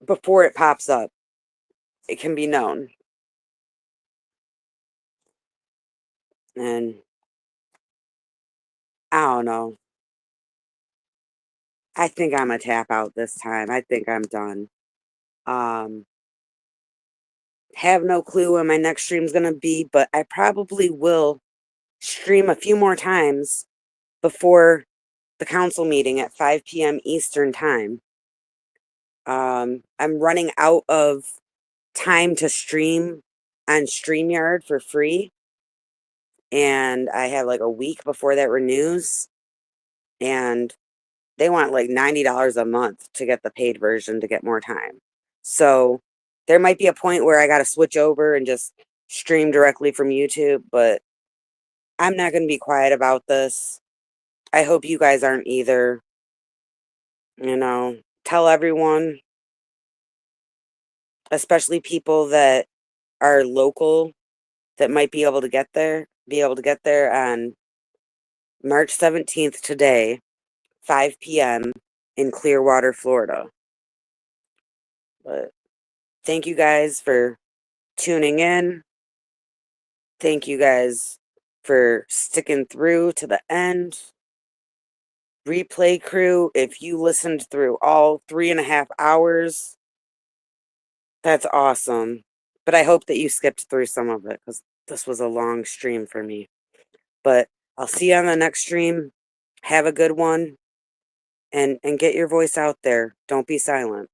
before it pops up, it can be known. And I don't know. I think I'm gonna tap out this time. I think I'm done. Have no clue when my next stream's gonna be, but I probably will stream a few more times before the council meeting at 5 p.m. Eastern time. I'm running out of time to stream on StreamYard for free. And I have like a week before that renews. And they want like $90 a month to get the paid version to get more time. So there might be a point where I got to switch over and just stream directly from YouTube, but I'm not going to be quiet about this. I hope you guys aren't either. You know, tell everyone, especially people that are local that might be able to get there on March 17th today, 5 p.m. in Clearwater, Florida. But thank you guys for tuning in. Thank you guys for sticking through to the end. Replay crew, if you listened through all 3.5 hours, that's awesome. But I hope that you skipped through some of it because this was a long stream for me. But I'll see you on the next stream. Have a good one. And get your voice out there. Don't be silent.